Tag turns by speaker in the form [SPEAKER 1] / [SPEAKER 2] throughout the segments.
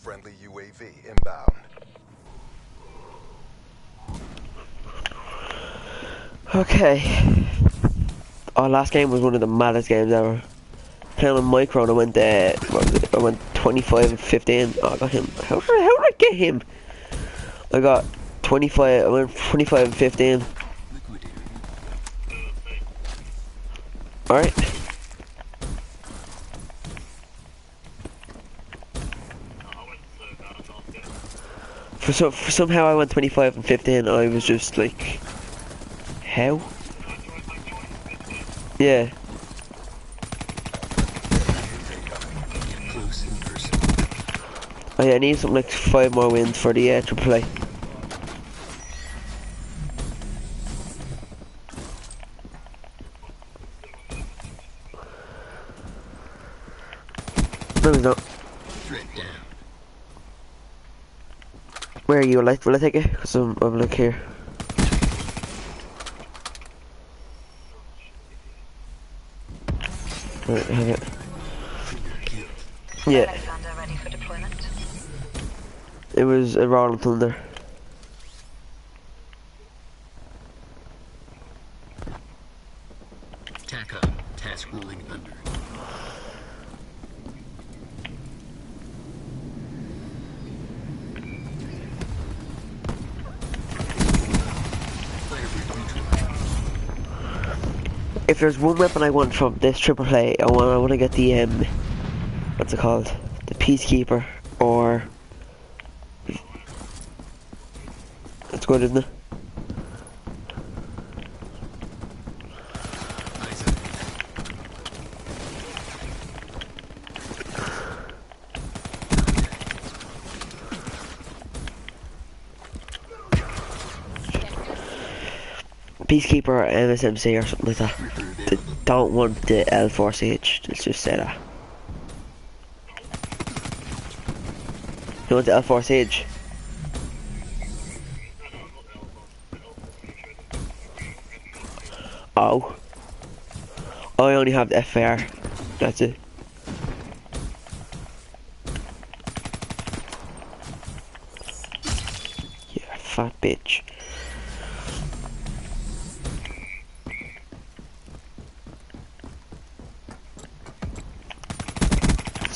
[SPEAKER 1] Friendly UAV inbound.
[SPEAKER 2] Okay. Our last game was one of the maddest games ever. Playing on micro and I went what was it? I went 25 and 15. Oh, I got him. How did I get him? I got 25, I went 25 and 15. Alright. For somehow I went 25 and 15. I was just like, how? Yeah. Oh yeah, I need something like 5 more wins for the triple A. No, he's not. Where are you? Will I take it? Because I'm like here. Right, have it. Yeah.
[SPEAKER 3] Ready for deployment.
[SPEAKER 2] It was a Rolling Thunder.
[SPEAKER 4] TAC up. Task rolling under.
[SPEAKER 2] If there's one weapon I want from this triple A, I want to get the what's it called? The Peacekeeper, or that's good, isn't it? Peacekeeper or MSMC or something like that. Don't want the L4CH, let's just say that. You want the L4CH? Oh. I only have the FAR, that's it. Yeah, fat bitch.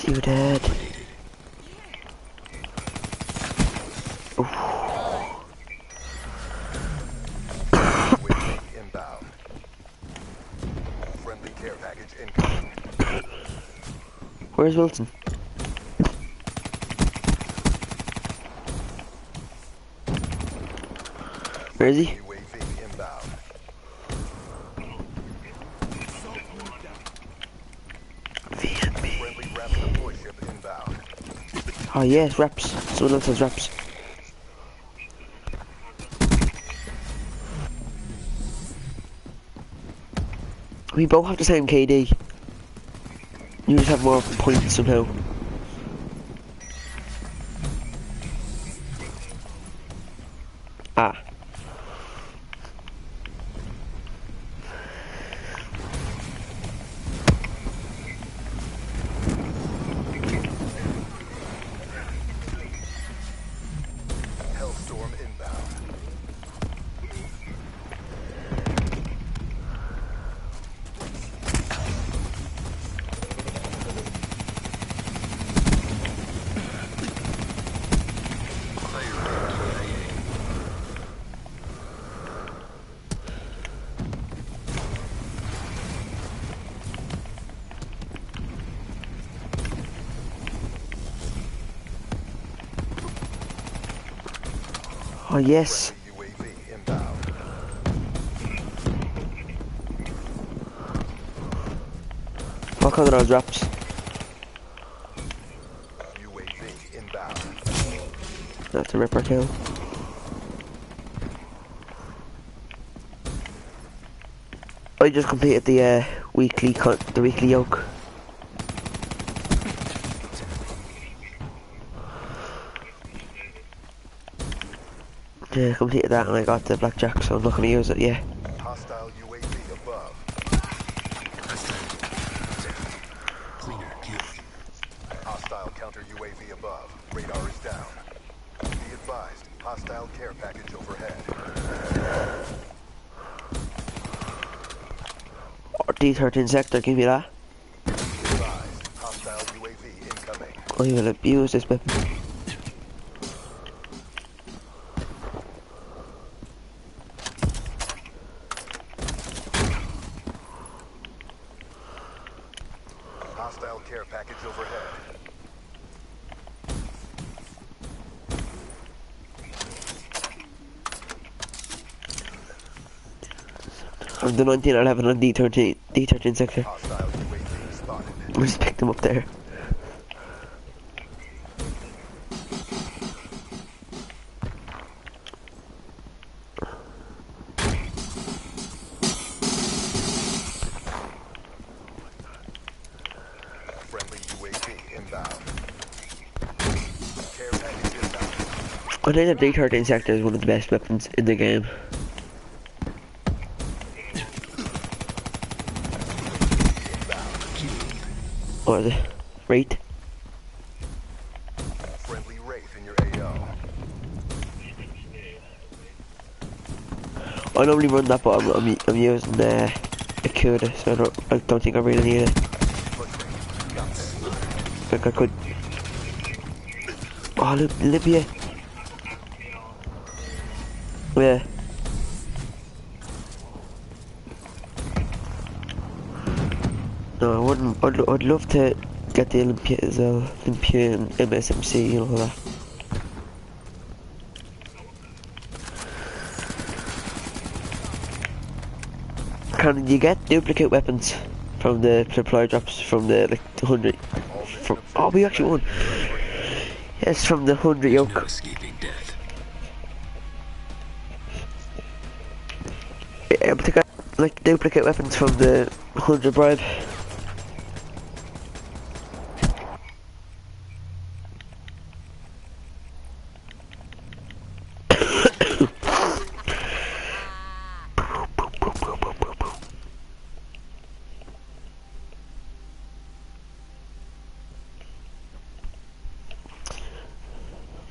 [SPEAKER 2] You dead.
[SPEAKER 1] Inbound. Friendly care package incoming.
[SPEAKER 2] Where's Wilson? Where is he?
[SPEAKER 1] UAV inbound. Friendly rep deploy ship inbound.
[SPEAKER 2] Oh yes, reps. Someone else has reps. We both have the same KD. You just have more points somehow. Ah.
[SPEAKER 1] Hellstorm inbound.
[SPEAKER 2] Oh yes.
[SPEAKER 1] UAV inbound.
[SPEAKER 2] What kind of those reps?
[SPEAKER 1] UAV inbound.
[SPEAKER 2] That's a ripper kill. I just completed the weekly yoke. Yeah, I completed that and I got the blackjack, so I'm not going to use it yet.
[SPEAKER 1] Hostile UAV above. Hostile Counter UAV above. Radar is down. Be advised, hostile care package overhead.
[SPEAKER 2] D13 sector, give me that.
[SPEAKER 1] Be advised, hostile UAV incoming.
[SPEAKER 2] I will abuse this weapon.
[SPEAKER 1] Hostile care package overhead.
[SPEAKER 2] I'm the 1911 on D13 sector.
[SPEAKER 1] Hostile UAV spotted.
[SPEAKER 2] I'll just pick them up there.
[SPEAKER 1] Friendly UAV inbound. Care package inbound.
[SPEAKER 2] I think the D13 sector is one of the best weapons in the game. Or the rate.
[SPEAKER 1] Friendly Wraith in your AO.
[SPEAKER 2] I normally run that, but I'm using a CUDA, so I don't think I really need it. I think I could. Oh, Libya. Yeah. No, I wouldn't. I'd love to get the Olympia as well. Olympia and MSMC, you know that. Can you get duplicate weapons from the supply drops from the like 100? Oh, we actually won. Yes, from the 100
[SPEAKER 4] No
[SPEAKER 2] yoke.
[SPEAKER 4] escaping death.
[SPEAKER 2] Able to get like duplicate weapons from the 100 bribe.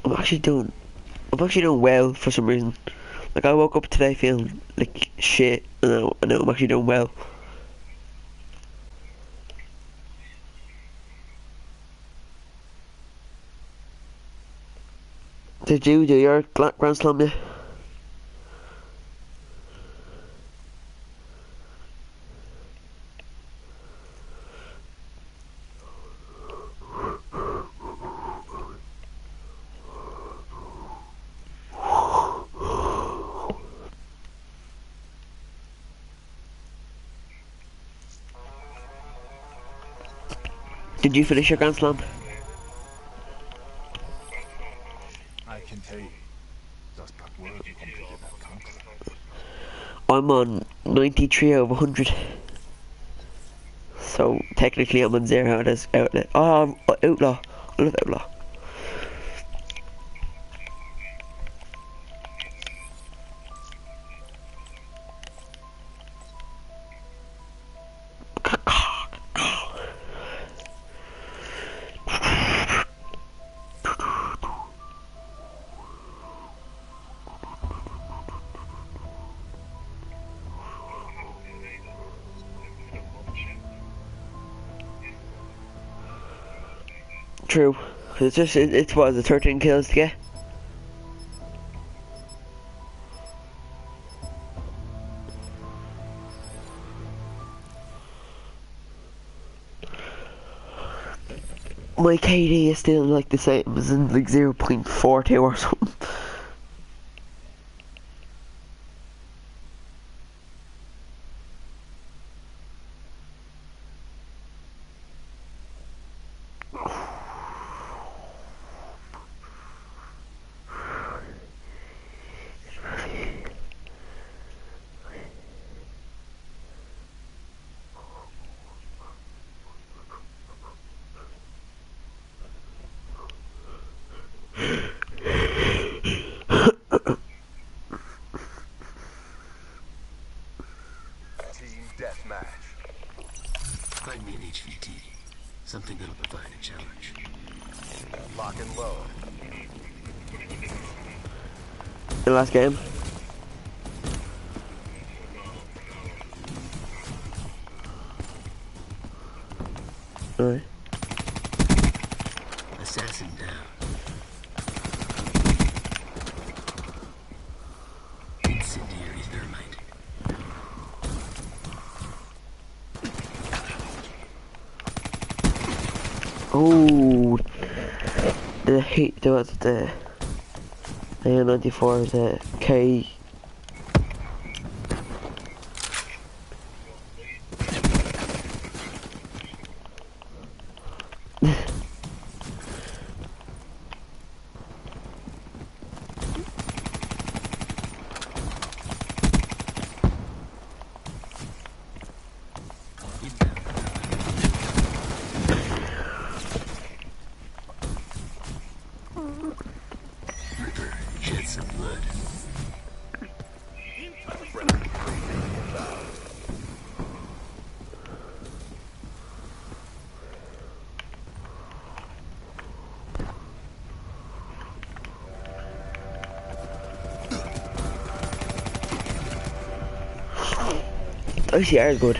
[SPEAKER 2] I'm actually doing well for some reason. Like I woke up today feeling like shit, and now I'm actually doing well. Did you do your Grand Slam yet? Did you finish your Grand Slam?
[SPEAKER 3] I can tell you, just that word you completed that count.
[SPEAKER 2] I'm on 93 out of 100. So technically I'm on 0 out of outlet. Oh, Outlaw. I love Outlaw. True. It's just, it was the 13 kills to get. My KD is still like the same as in like 0.42 or something.
[SPEAKER 1] Team deathmatch.
[SPEAKER 4] Find me an HVT. Something that'll provide a challenge.
[SPEAKER 1] Lock and load.
[SPEAKER 2] The last game. Alright.
[SPEAKER 4] Assassin down. Incendiary thermite.
[SPEAKER 2] Oh, the heat. There was the AN-94 is a K.
[SPEAKER 4] Ripper, shed some blood.
[SPEAKER 1] Friendly UAV inbound.
[SPEAKER 2] ICR is good.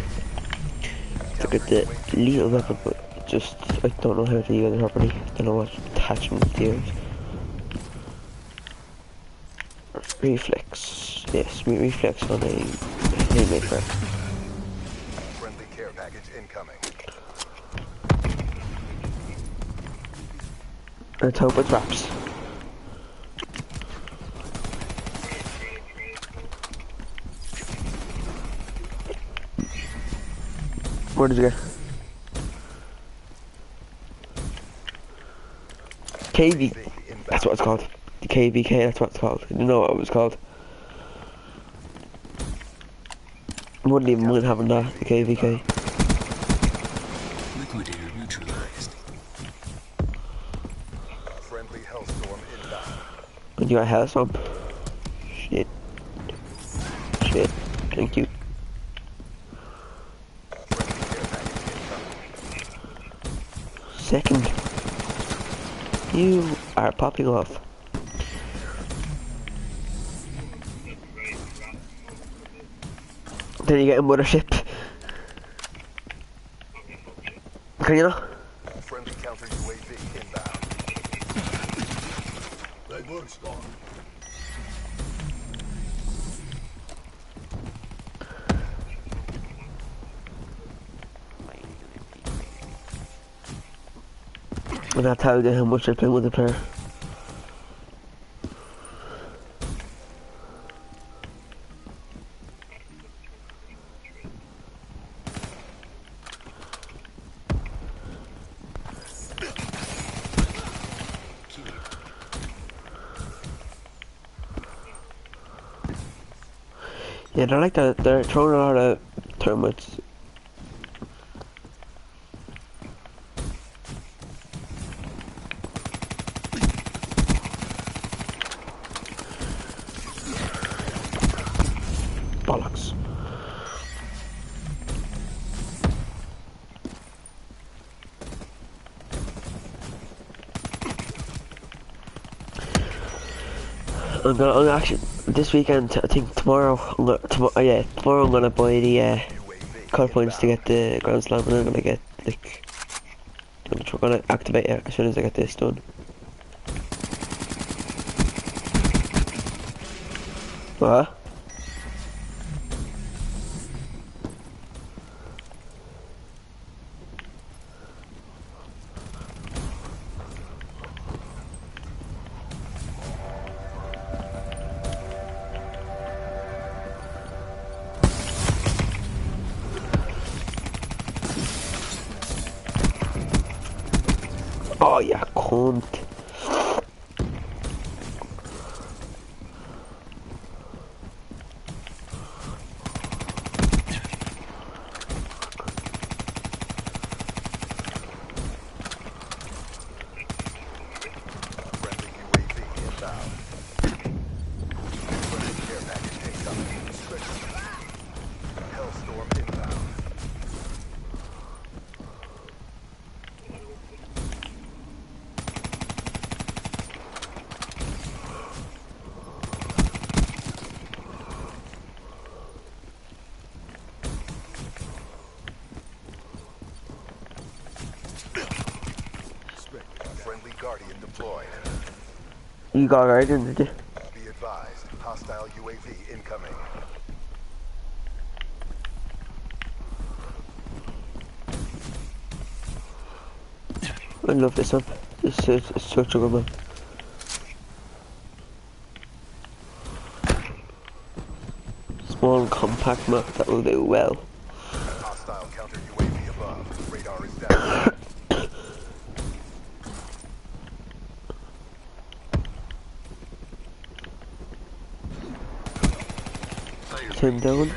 [SPEAKER 2] Look at the little weapon, but just I don't know how to use it properly. Don't know what attachment to use. Reflex. Yes, reflex on a haymaker.
[SPEAKER 1] Friendly care package incoming.
[SPEAKER 2] Let's hope it wraps. Where did you get? KV. That's what it's called. The KVK, that's what it's called. I didn't know what it was called. I wouldn't even mind having that, the KVK.
[SPEAKER 4] Liquidator neutralized.
[SPEAKER 1] Friendly hellstorm inbound.
[SPEAKER 2] And you got Hellstorm. Shit. Shit. Thank you.
[SPEAKER 1] Friendly care package incoming.
[SPEAKER 2] Second. You are popping off. Then you get a mothership. Can you not?
[SPEAKER 1] Friendly counter UAV inbound. Legwork's gone.
[SPEAKER 2] I'm not telling you how much I play multiplayer. Yeah, they're like that. They're throwing a lot of termites. Bollocks. I'm gonna actually this weekend. I think tomorrow. Tomorrow I'm gonna buy the call points to get the Grand Slam, and I'm gonna get like. I'm gonna activate it as soon as I get this done. What? Oh, yeah, cunt.
[SPEAKER 1] Friendly UAV inbound. Friendly care package incoming. Hellstorm inbound. Guardian deployed.
[SPEAKER 2] You got Guardian, did you?
[SPEAKER 1] Be advised, hostile UAV incoming.
[SPEAKER 2] I love this one. This is such a good one. Small and compact map that will do well.
[SPEAKER 1] Hostile counter UAV above. Radar is down.
[SPEAKER 2] Turn down.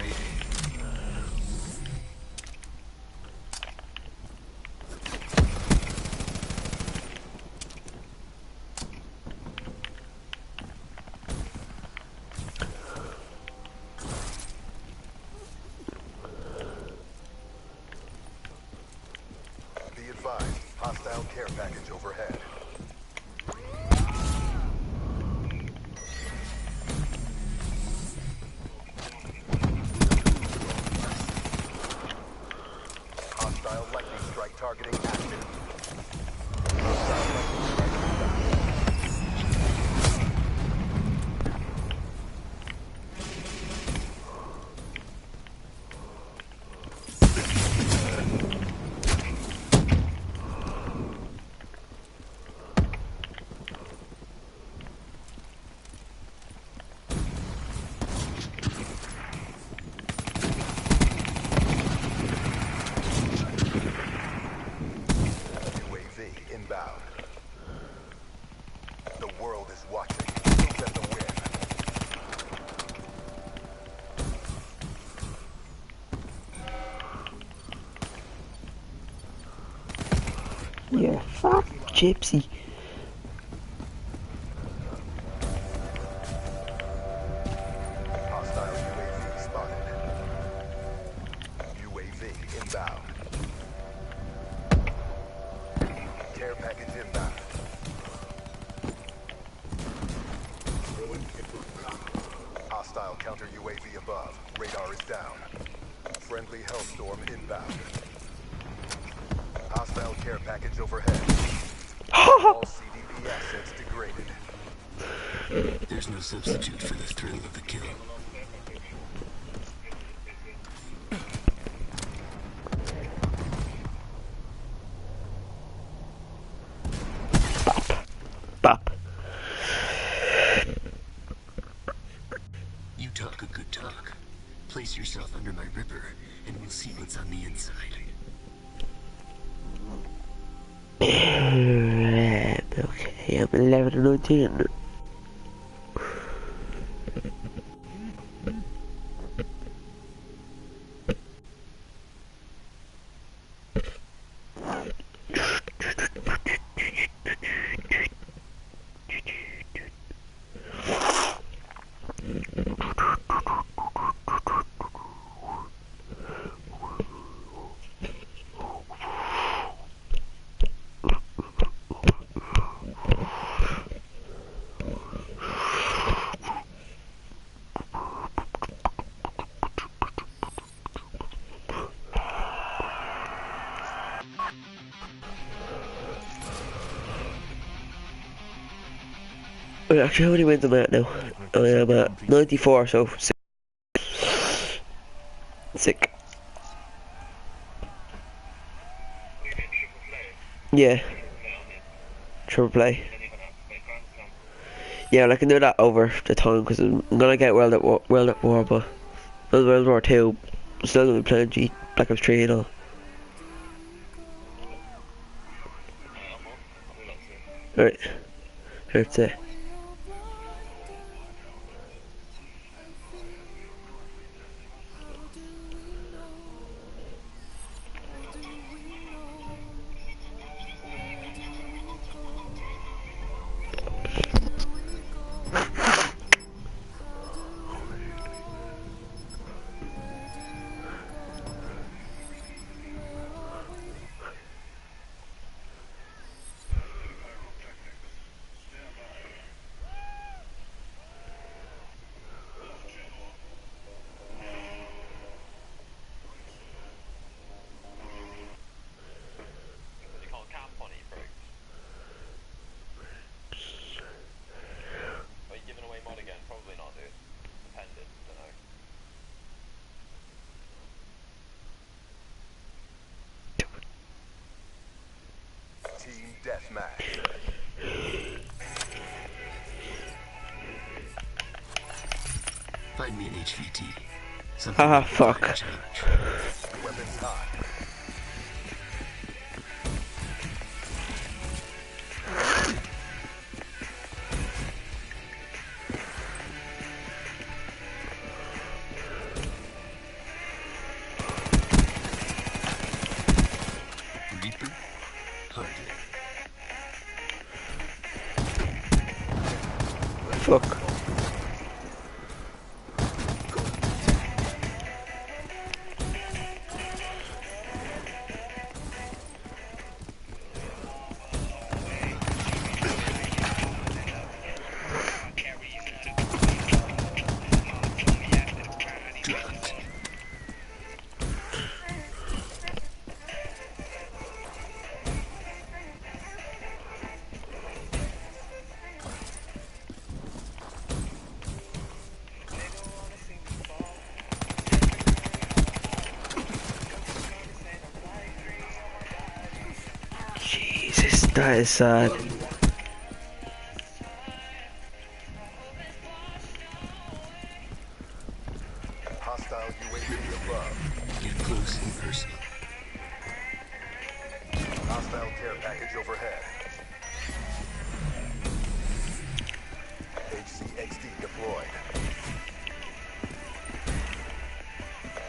[SPEAKER 1] Be advised, hostile care package overhead. Hostile lightning strike targeting active. Hostile lightning strike inbound. UAV inbound. The world is watching. Who's at the win?
[SPEAKER 2] Yeah, fuck Gypsy.
[SPEAKER 1] Hostile UAV spotted. UAV inbound. Care package inbound. Hostile counter UAV above. Radar is down. Friendly Hellstorm inbound. Hostile care package overhead. All CDP assets degraded.
[SPEAKER 4] There's no substitute for the thrill of the kill.
[SPEAKER 2] Bop.
[SPEAKER 4] You talk a good talk. Place yourself under my ripper, and we'll see what's on the inside.
[SPEAKER 2] Okay, I'm 11 and 19. Wait, actually, how many wins am I at now? I am at 94, so sick. Yeah. Triple play. Yeah, well, I can do that over the time because I'm gonna get World at War, but World War 2, still gonna be playing Black Ops 3 and all. Right. That's it.
[SPEAKER 1] deathmatch.
[SPEAKER 4] Find me an HVT. Something
[SPEAKER 2] Ah,
[SPEAKER 4] like a
[SPEAKER 2] fuck.
[SPEAKER 4] fire charge.
[SPEAKER 1] Weapons hot.
[SPEAKER 4] Reaper? Hardly.
[SPEAKER 2] Fuck.
[SPEAKER 4] Drugged.
[SPEAKER 2] Jesus, that is sad.
[SPEAKER 1] Hostile UAV above.
[SPEAKER 4] Get close and personal.
[SPEAKER 1] Hostile care package overhead. HCXD deployed.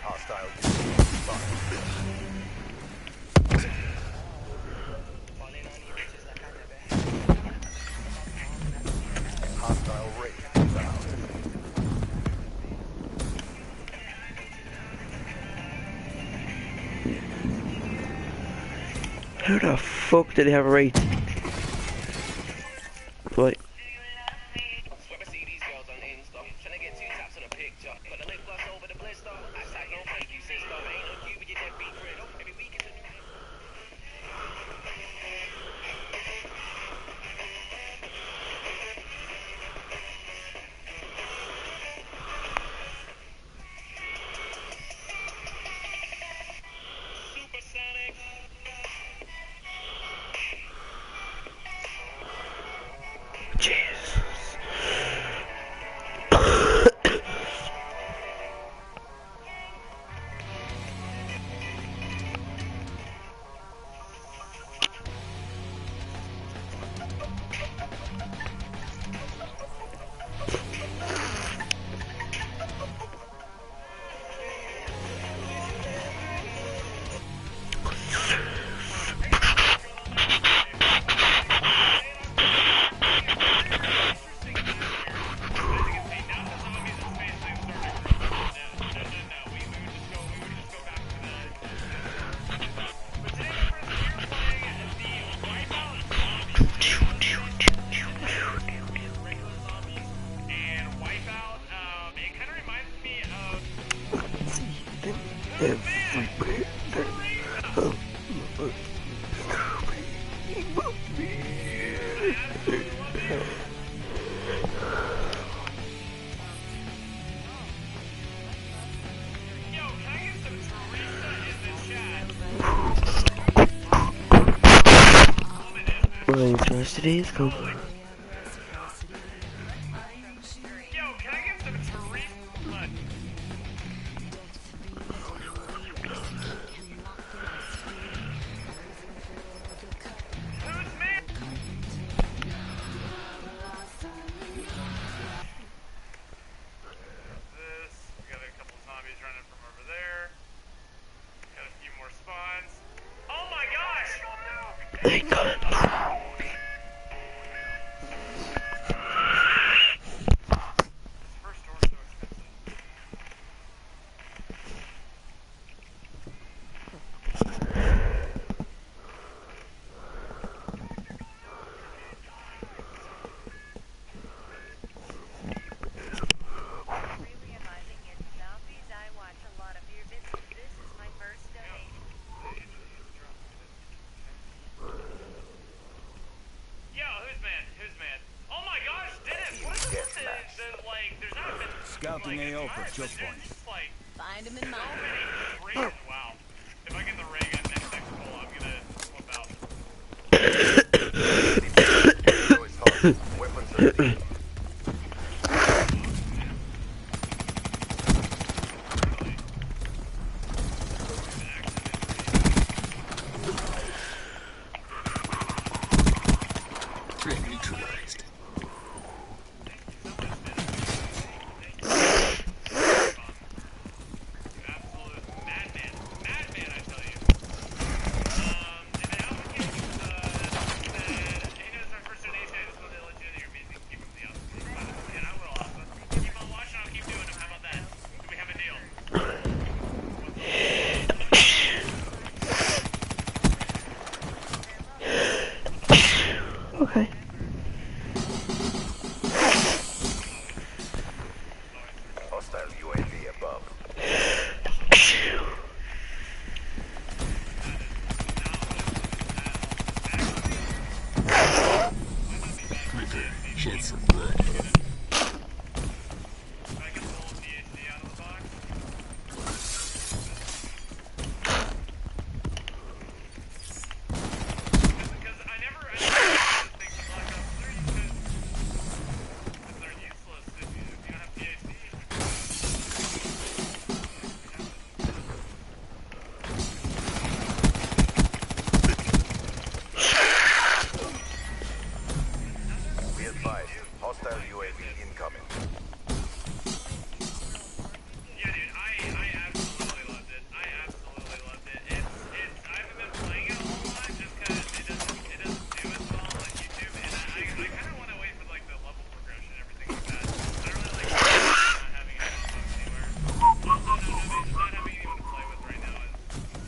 [SPEAKER 1] Hostile UAV spotted. Hostile raid inbound.
[SPEAKER 2] How the fuck did they have a rate? Right. Jesus. My curiosity is gone. Thank God.
[SPEAKER 3] Scouting AO for choke point.
[SPEAKER 5] Find him in mine.
[SPEAKER 6] Wow. If I get the ray gun next pull, I'm gonna flip out.
[SPEAKER 4] Threat neutralized.
[SPEAKER 2] Okay.
[SPEAKER 1] Hostile UAV above.
[SPEAKER 4] Ripper, shed some blood.
[SPEAKER 1] Be advised, hostile UAV incoming.
[SPEAKER 6] Yeah, dude, I absolutely loved it. I absolutely loved it. I haven't been playing it a whole lot just because it doesn't do as well on YouTube, and I kind of want to wait for like the level progression and everything like that. I don't really like not having it pop up anywhere. Also, not having anyone to play with right now is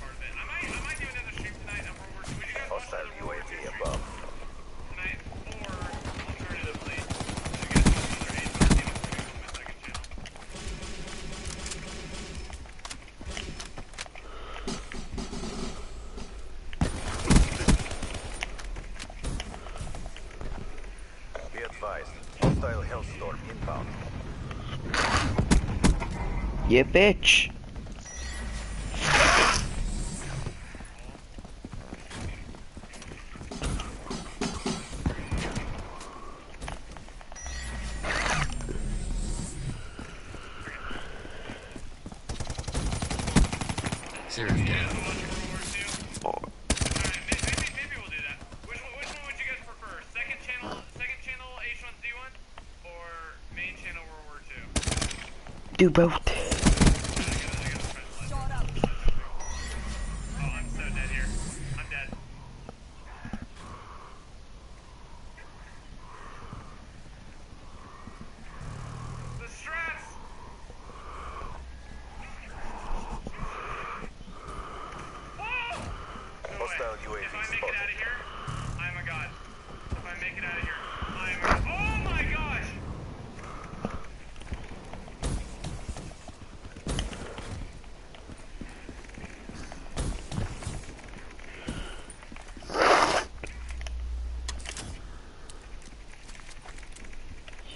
[SPEAKER 6] part of it. I might do another stream tonight on World War II. Would you guys watch
[SPEAKER 1] Hostile
[SPEAKER 6] another World War
[SPEAKER 1] UAV
[SPEAKER 6] II stream
[SPEAKER 1] above.
[SPEAKER 6] tonight? Or alternatively, you guys watch another H1Z1 stream on my second channel?
[SPEAKER 1] Be advised, hostile hellstorm inbound.
[SPEAKER 2] Yeah, bitch.
[SPEAKER 4] Seraph down.
[SPEAKER 6] Maybe we'll do that. Which one would you guys prefer? Second channel H1Z1 or main channel World War II?
[SPEAKER 2] Do both.
[SPEAKER 6] I gotta press left. Oh, I'm so dead here. I'm dead. The stress! Whoa! No way.
[SPEAKER 1] Hostile UAV
[SPEAKER 6] If I make it
[SPEAKER 1] spotted.
[SPEAKER 6] out of here, I'm a god. If I make it out of here, I'm a... Oh my gosh!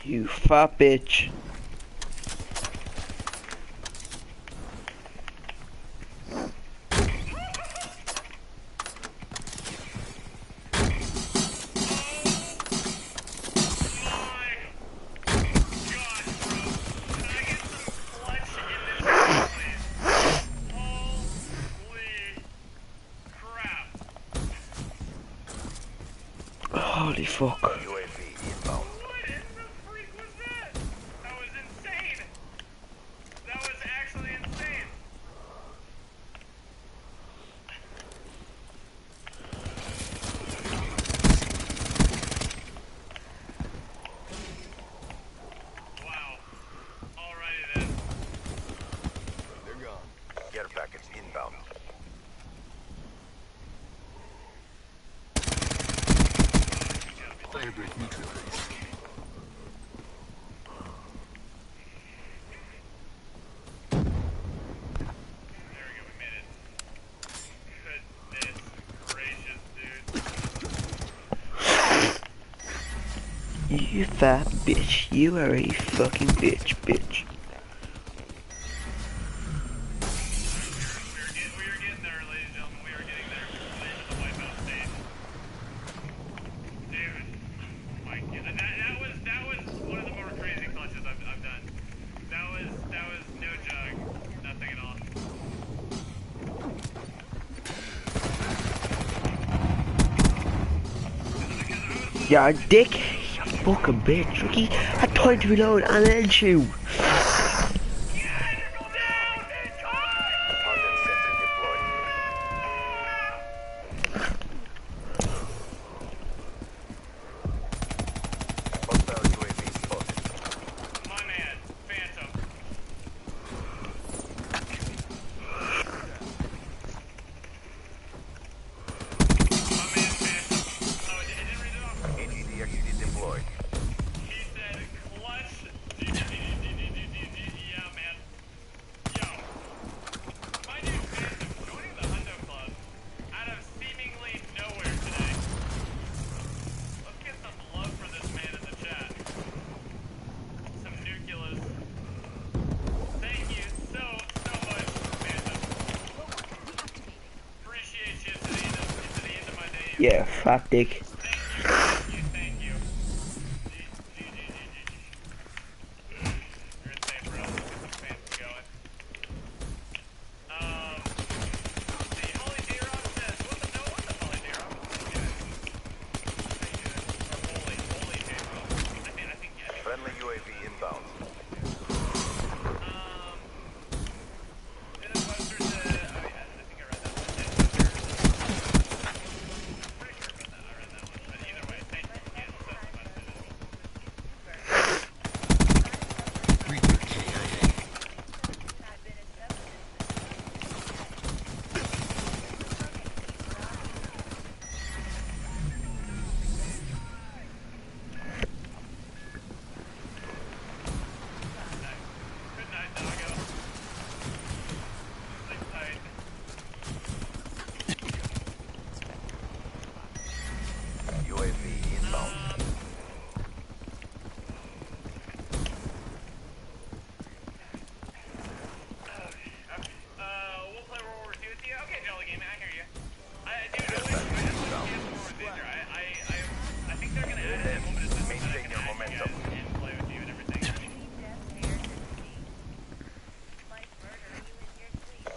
[SPEAKER 2] You fat bitch. Holy fuck.
[SPEAKER 1] UAV inbound.
[SPEAKER 6] What in the freak was that? That was insane. That was actually insane. Wow. Alrighty then.
[SPEAKER 1] They're gone. Care package inbound.
[SPEAKER 4] Firebreak neutralized.
[SPEAKER 6] There we go, we made it. Goodness gracious, dude.
[SPEAKER 2] You fat bitch. You are a fucking bitch, bitch.
[SPEAKER 6] We are getting there, ladies and gentlemen. We are getting there. We're into the wipeout stage. Dude. Oh my god. That
[SPEAKER 2] Yeah, dick. You fucking bitch. Ricky, I tried to reload and then shoot.
[SPEAKER 1] Hardin sentry deployed. Hostile UAV spotted.
[SPEAKER 6] My man, Phantom. My man, Phantom. Oh, I didn't read it off.
[SPEAKER 1] HCXD deployed.
[SPEAKER 6] He said clutch. Yeah, man. Yo. My dude Phantom joining the Hundo Club out of seemingly nowhere today. Let's get some love for this man in the chat. Some nucleus. Thank you so much, Phantom. Appreciate you to the end of my day.
[SPEAKER 2] Yeah, fat dick.
[SPEAKER 6] Thank you. You're insane, bro. Let's get some fans going. The Holly D-Rock says, what the Holly D-Rock? Holy D-Rock. I think, yeah.
[SPEAKER 1] Friendly UAV inbound.
[SPEAKER 6] Dennis Webster said, I think I read that one. Dennis Webster. Pretty sure about that. I read that one. But either way, thank you. Yeah, so much.
[SPEAKER 4] Reaper KIA.
[SPEAKER 6] Good night, doggo. Sleep tight.
[SPEAKER 1] UAV inbound.
[SPEAKER 6] We'll play World War II with you. Okay, Jolly Gaming, I hear you. Dude, I wish we had World War II there. I think they're gonna add it in a moment of system that I
[SPEAKER 1] Maintain
[SPEAKER 6] can
[SPEAKER 1] your
[SPEAKER 6] add you
[SPEAKER 1] momentum.
[SPEAKER 6] guys and play with you and everything.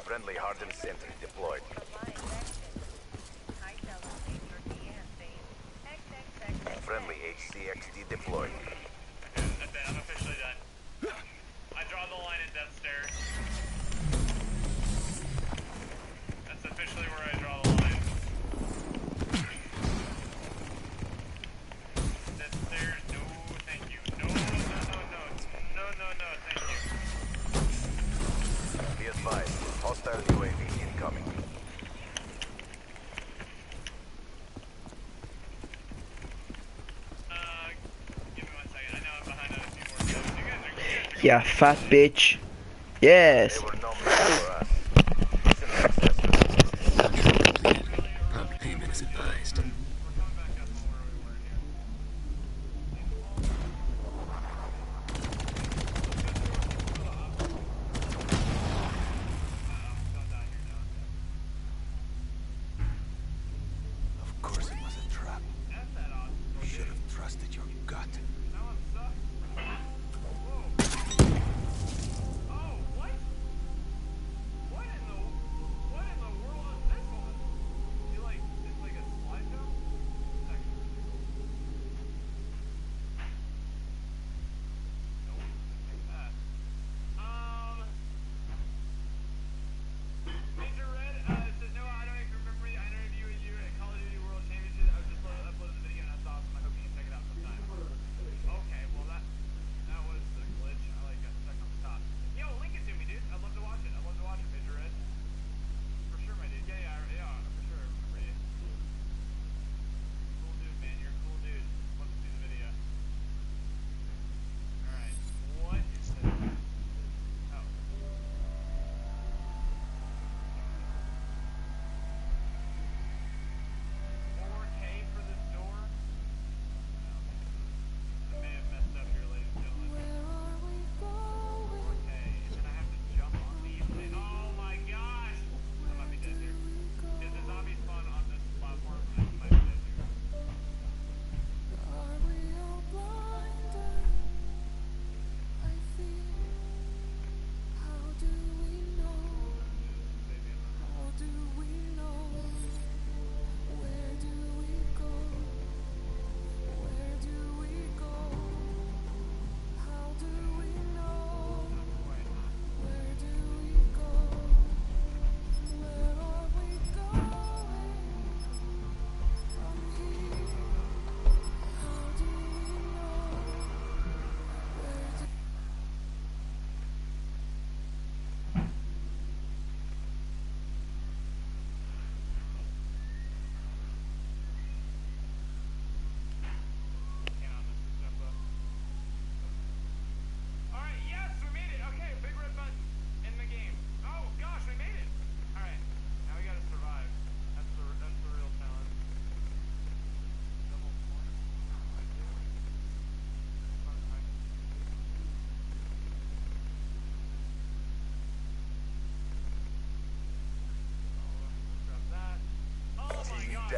[SPEAKER 1] Friendly Hardin sentry deployed. Friendly HCXD deployed.
[SPEAKER 6] That's it, I'm officially done. I draw the line at Death Stairs. That's officially where I draw the line. Death Stairs, no, thank you. No, thank you.
[SPEAKER 1] Be advised, hostile UAV incoming.
[SPEAKER 6] Give me 1 second. I know I'm behind on a few more jobs. You guys are
[SPEAKER 2] Yeah, fat bitch. Yes.
[SPEAKER 1] They were no match for us. Mission successful.
[SPEAKER 4] Contract completed. Prompt payment is advised.
[SPEAKER 6] we're coming back up from where we were here.
[SPEAKER 3] Of course it was a trap.
[SPEAKER 6] That's that awesome.
[SPEAKER 3] You should have trusted your gut.
[SPEAKER 6] That one sucks. Whoa. Oh, what?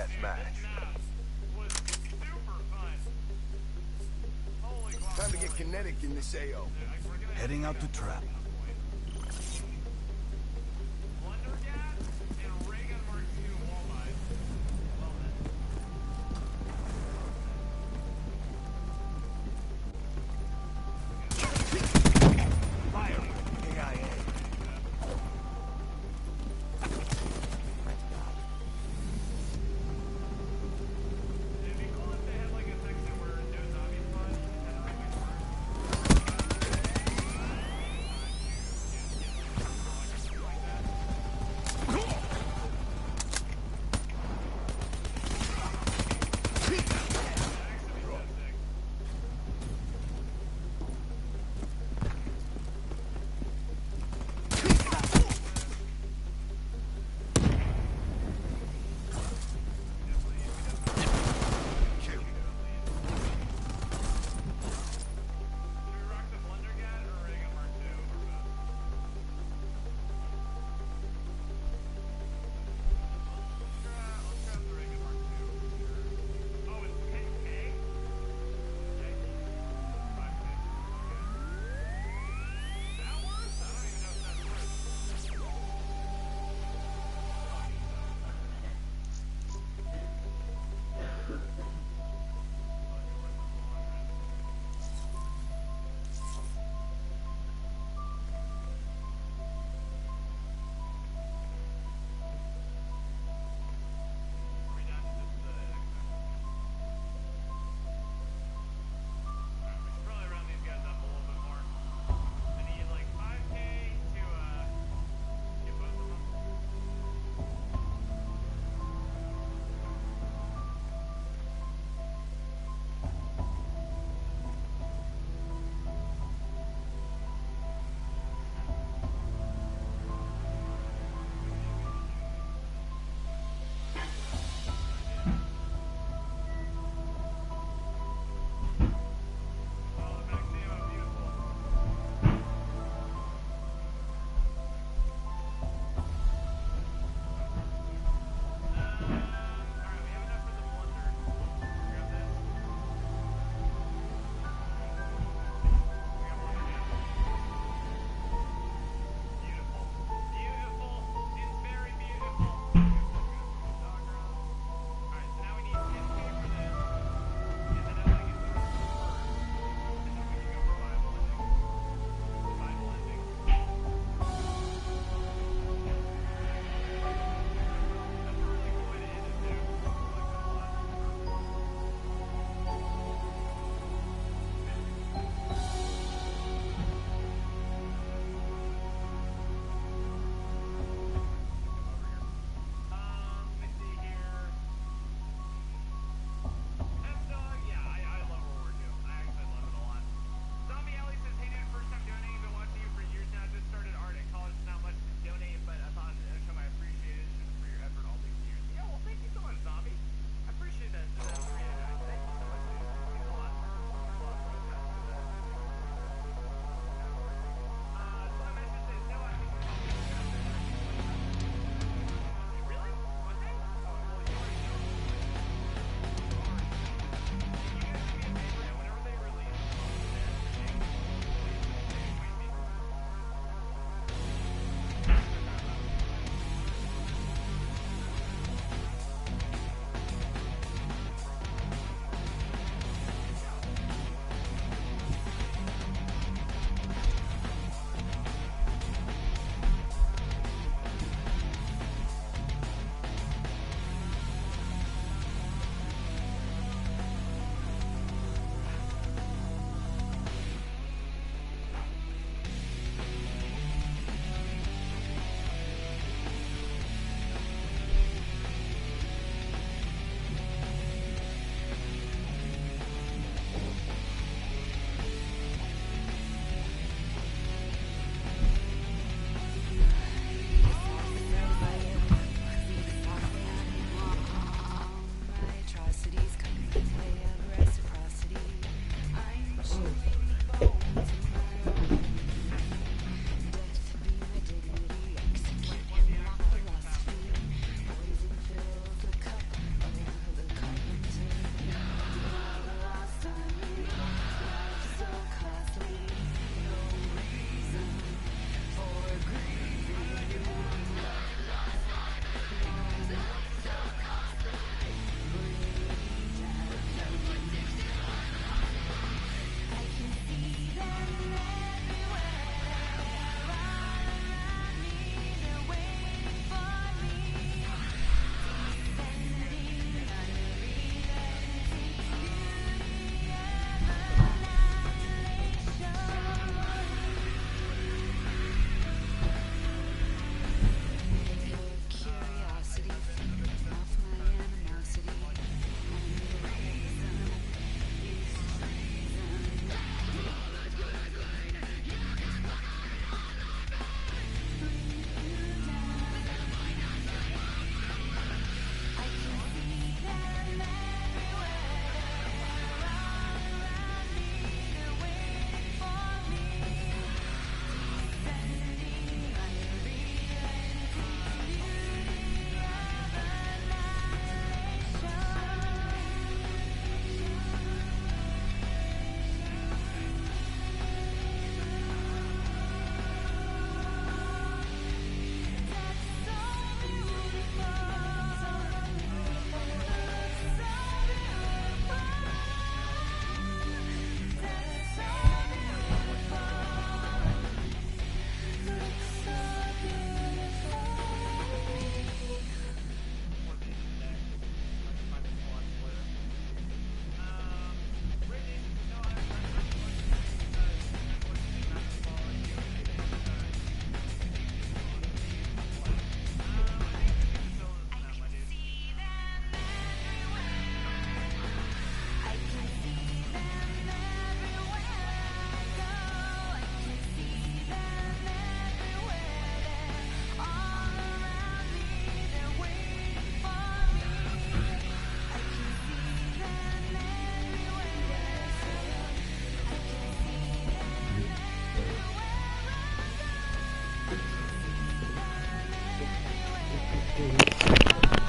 [SPEAKER 1] deathmatch.
[SPEAKER 6] Was super fun. Holy crap.
[SPEAKER 7] Time to get kinetic in this AO.
[SPEAKER 3] Heading out to trap.
[SPEAKER 6] Wonder Gas and Ray Gun Mark II walleye. Love it.
[SPEAKER 7] Fire. AIA.
[SPEAKER 6] It'd be cool if they had like a section where no zombies spawn and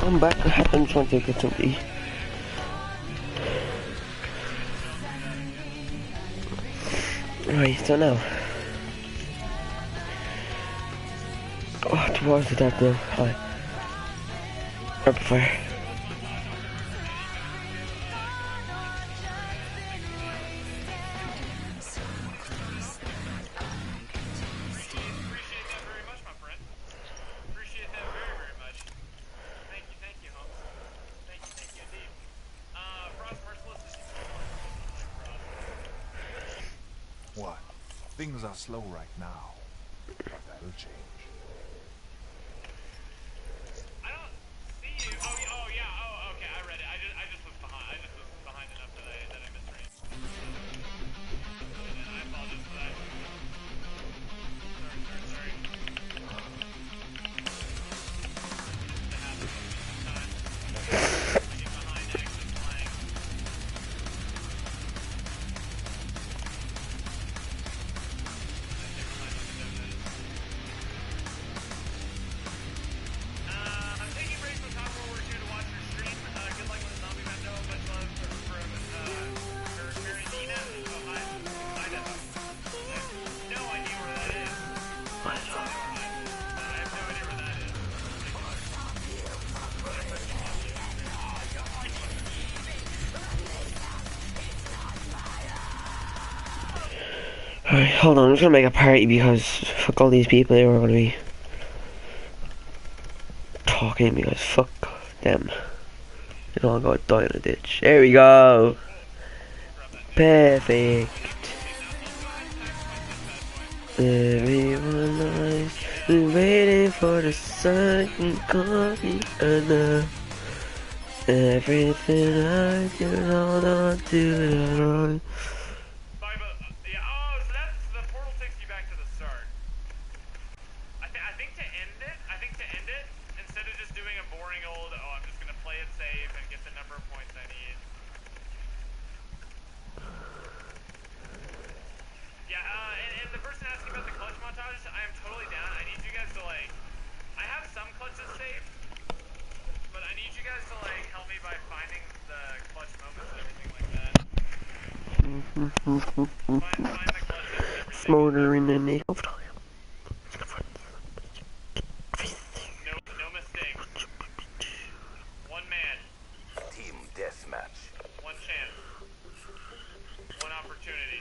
[SPEAKER 2] I'm back. I just want to get something. Right, so now. Oh, towards the dark now. Hi. Rapid fire.
[SPEAKER 6] Appreciate that very much, my friend. Appreciate that very, very much. Thank you, Holmes. Thank you indeed. Frost Merciless, did you want Frost?
[SPEAKER 3] What? Things are slow right now, but that'll change.
[SPEAKER 6] I don't see you. Oh yeah. Oh, okay. I read it. I just was behind. I just was behind enough that I misread. I apologize for that. Sorry. It happens sometimes. Getting behind active flying. I'm taking breaks from Top World War II to watch your stream. Good luck with the zombie map. Noah, much love from Ferdinand, Idaho. No idea where that is. I have no idea where that is.
[SPEAKER 2] Alright, hold on. I'm just gonna make a party because fuck all these people here are gonna be talking because fuck them. They don't go die in a ditch. There we go. Perfect. Everyone knows we're waiting for the sun and coffee enough. Everything I do, I'll do it alone.
[SPEAKER 6] Yeah, oh, so that's the portal takes you back to the start. I think to end it, instead of just doing a boring old, I'm just gonna play it safe and get the number of points I need. Yeah, and the person asking about the clutch montage, I am totally down. I need you guys to I have some clutches saved, but I need you guys to help me by finding the clutch moments and everything like that. Find the clutches and everything.
[SPEAKER 2] Smoldering in the of time.
[SPEAKER 6] No mistakes. One man.
[SPEAKER 1] Team deathmatch.
[SPEAKER 6] One chance. One opportunity.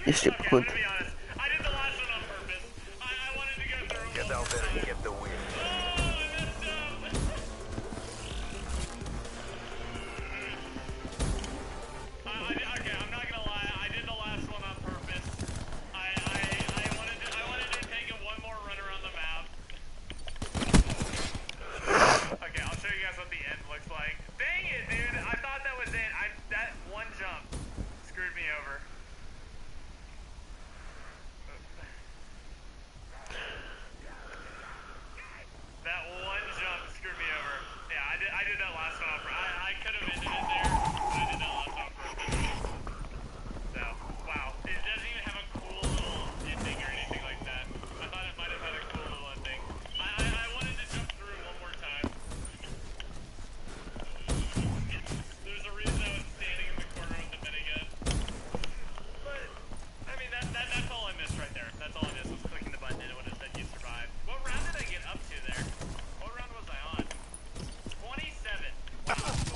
[SPEAKER 2] Yes, it
[SPEAKER 6] Okay, I'm
[SPEAKER 2] would.
[SPEAKER 6] gonna be honest. I did the last one on purpose. I wanted to go through it
[SPEAKER 1] Get
[SPEAKER 6] one
[SPEAKER 1] out
[SPEAKER 6] more
[SPEAKER 1] there
[SPEAKER 6] time.
[SPEAKER 1] and get the win.
[SPEAKER 6] Oh, I messed up. Okay, I'm not gonna lie. I did the last one on purpose. I wanted to take it one more run around the map. Okay, I'll show you guys what the end looks like. Dang it, dude! I thought that was it. That one jump screwed me over. That one jump screwed me over. Yeah, I did that last one off. I could have ended it there, but I did that last one on purpose. So, wow. It doesn't even have a cool little ending or anything like that. I thought it might have had a cool little ending. I wanted to jump through one more time. There's a reason I was standing in the corner with the minigun. But, I mean, that's all I missed right there. That's all I missed was clicking the button and it would have said you survived. What round did I get up to there? What round was I on? 27. Wow.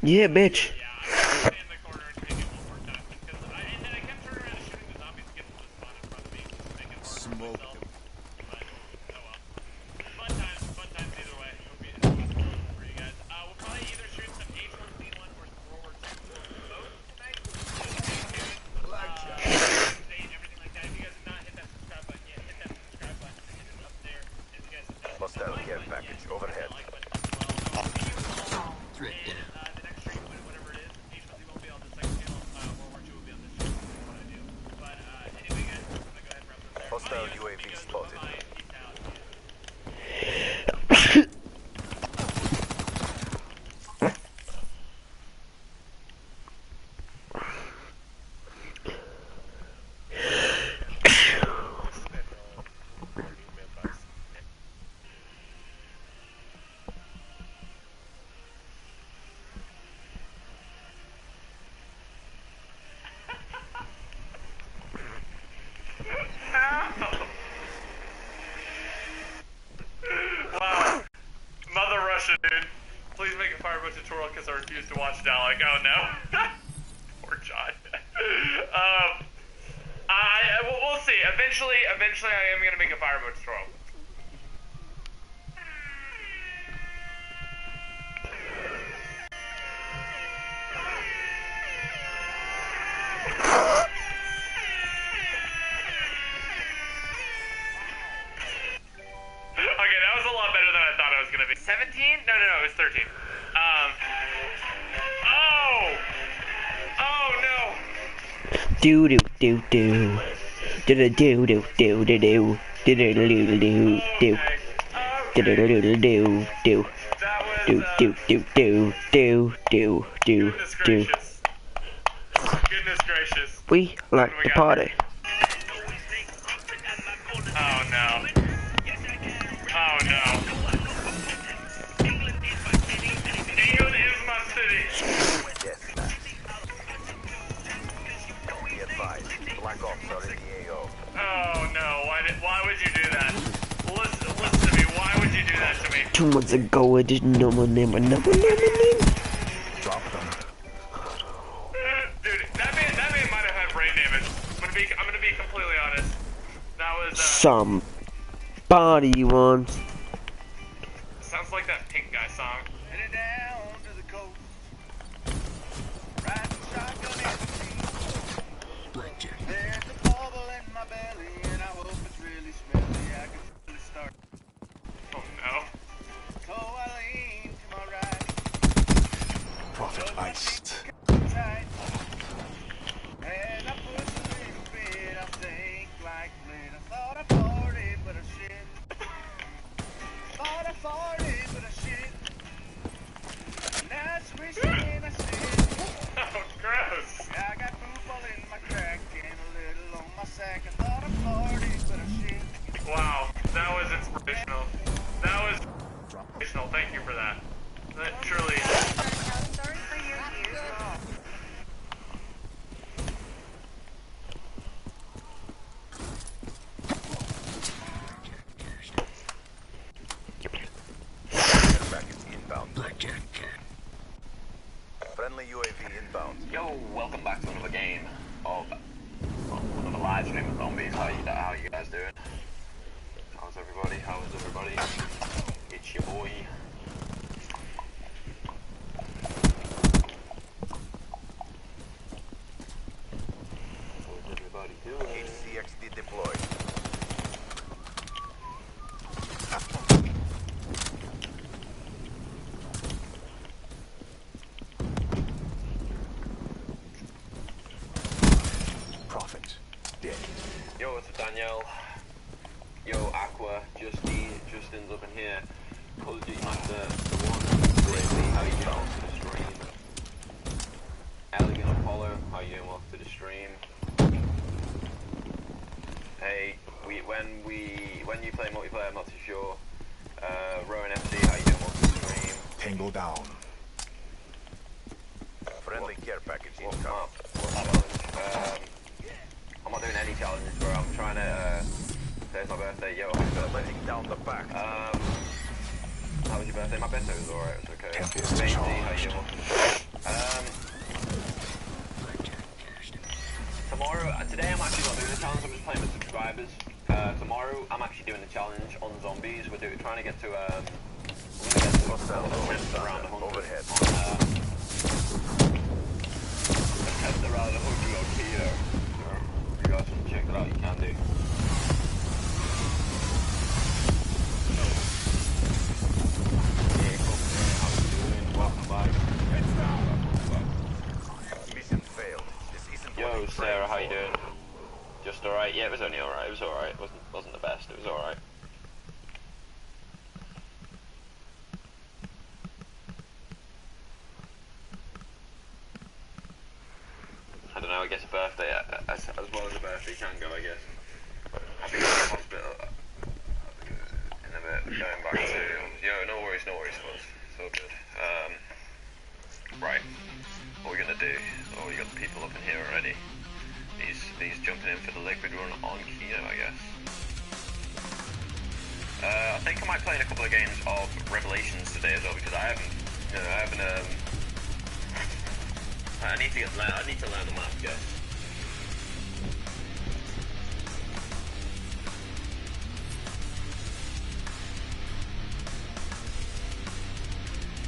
[SPEAKER 2] Yeah, bitch.
[SPEAKER 6] Yeah, I was standing in the corner and taking one more time because and then I kept turning around and shooting the zombies to get them to spawn in front of me, making it work for
[SPEAKER 7] Smoke
[SPEAKER 6] myself.
[SPEAKER 7] them.
[SPEAKER 6] But oh well. Fun times either way. Hope it was enjoyable for you guys. We'll probably either shoot some H1Z1 or some World War II or both tonight. Just stay tuned. Stage, everything like that. If you guys have not hit that subscribe button yet, hit that subscribe button and hit it up there. If you guys have not hit the
[SPEAKER 1] Hostile
[SPEAKER 6] like
[SPEAKER 1] care
[SPEAKER 6] button
[SPEAKER 1] package
[SPEAKER 6] yet,
[SPEAKER 1] overhead.
[SPEAKER 6] hit that like button as well. I will see you all
[SPEAKER 4] Threat
[SPEAKER 6] in
[SPEAKER 4] down.
[SPEAKER 6] the next stream, whatever it is. H1Z won't be on the second channel. World War II will be on this channel. Is what I do. But anyway, guys, I'm gonna go ahead and wrap this there.
[SPEAKER 1] Hostile
[SPEAKER 6] Adios,
[SPEAKER 1] UAV
[SPEAKER 6] amigos.
[SPEAKER 1] spotted.
[SPEAKER 6] Bye-bye. Peace out. Wow. Mother Russia, dude. Please make a Fireboat tutorial because I refuse to watch now. Like, oh no. Poor John. We'll see. Eventually I am going to make a Fireboat tutorial. Okay, that was a lot better than I thought it was gonna be. 17? No, it was 13. Oh! Oh no!
[SPEAKER 2] Do do do do. Do do do do do do do. Do do do do do do. Do do do do do do.
[SPEAKER 6] That was,
[SPEAKER 2] Do do do do do do do
[SPEAKER 6] goodness
[SPEAKER 2] do.
[SPEAKER 6] gracious. Goodness gracious.
[SPEAKER 2] We like
[SPEAKER 6] What do we
[SPEAKER 2] to
[SPEAKER 6] got?
[SPEAKER 2] party.
[SPEAKER 6] Oh no. Oh no. England is my city.
[SPEAKER 1] Yes, sir. Be advised, Black Ops are in the AO.
[SPEAKER 6] Oh no, why would you do that? Listen to me, why would you do that to me?
[SPEAKER 2] 2 months ago, I didn't know my name.
[SPEAKER 3] Drop them.
[SPEAKER 6] Dude, that man might have had brain damage. I'm gonna be completely honest. That was
[SPEAKER 2] Somebody wants.
[SPEAKER 6] sounds like that Pink Guy song.
[SPEAKER 7] Headed down to the coast. Riding shotgun in the sea.
[SPEAKER 4] Blackjack.
[SPEAKER 7] There's a bubble in my belly, and I hope it's really smelly. I can feel it start.
[SPEAKER 6] Oh no.
[SPEAKER 7] So I lean to my right,
[SPEAKER 3] Prophet iced.
[SPEAKER 7] tight. And I push a little bit, I think like Flint. I thought I farted, but I shit. Thought I farted, but I shit. And that's wishing I said.
[SPEAKER 6] Oh, gross.
[SPEAKER 7] I got poop all in my crack and a little on my sack. I thought I farted, but I shit.
[SPEAKER 6] Wow, that was inspirational. That was inspirational. Thank you for that. That truly.
[SPEAKER 5] Sorry for your views.
[SPEAKER 1] Care package inbound.
[SPEAKER 4] Blackjack.
[SPEAKER 1] Friendly UAV inbound.
[SPEAKER 8] Yo, welcome back to another game of another live stream of zombies. How you guys doing? How's everybody? It's your boy. How's everybody doing?
[SPEAKER 1] HCXD deployed.
[SPEAKER 3] Prophet dead.
[SPEAKER 8] Yo, what's up, Danielle? Yo, Aqua, Justin's up in here. Call of Duty Master, the one. Lately, how you doing? Welcome to the stream. Elegant Apollo, how you doing? Welcome to the stream. Hey, when you play multiplayer, I'm not too sure. Rowan FC, how you doing? Welcome to the stream.
[SPEAKER 3] Tango down.
[SPEAKER 1] Friendly care package
[SPEAKER 8] What's
[SPEAKER 1] incoming.
[SPEAKER 8] up? I'm not doing any challenges, bro. I'm trying to, today's my birthday. Yo, happy birthday.
[SPEAKER 1] Letting down the back.
[SPEAKER 8] How was your birthday? My birthday was alright, it was okay.
[SPEAKER 3] Tempest
[SPEAKER 8] Maisie,
[SPEAKER 3] charged.
[SPEAKER 8] how you doing? today I'm actually not doing the challenge, I'm just playing with subscribers. Tomorrow I'm actually doing the challenge on zombies. We're trying to get to, we're going to get to around 100
[SPEAKER 1] overhead.
[SPEAKER 8] Around 100 on keto. If you guys want to check that out, you can do. Welcome back.
[SPEAKER 1] Mission failed. This isn't
[SPEAKER 8] Yo,
[SPEAKER 1] what you
[SPEAKER 8] Sarah,
[SPEAKER 1] trained
[SPEAKER 8] how you
[SPEAKER 1] for.
[SPEAKER 8] doing? Just alright? Yeah, it was only alright. It was alright. It wasn't the best. It was alright. I don't know, I guess a birthday, as well as a birthday can go, I guess. I've been in the hospital in a bit, going back to... Yo, no worries, Fuzz. It's all good. Right. What we're gonna do... Oh, we got the people up in here already. He's jumping in for the liquid run on Kino, I guess. I think I might play in a couple of games of Revelations today as well, because I haven't, I need to learn the map, guys.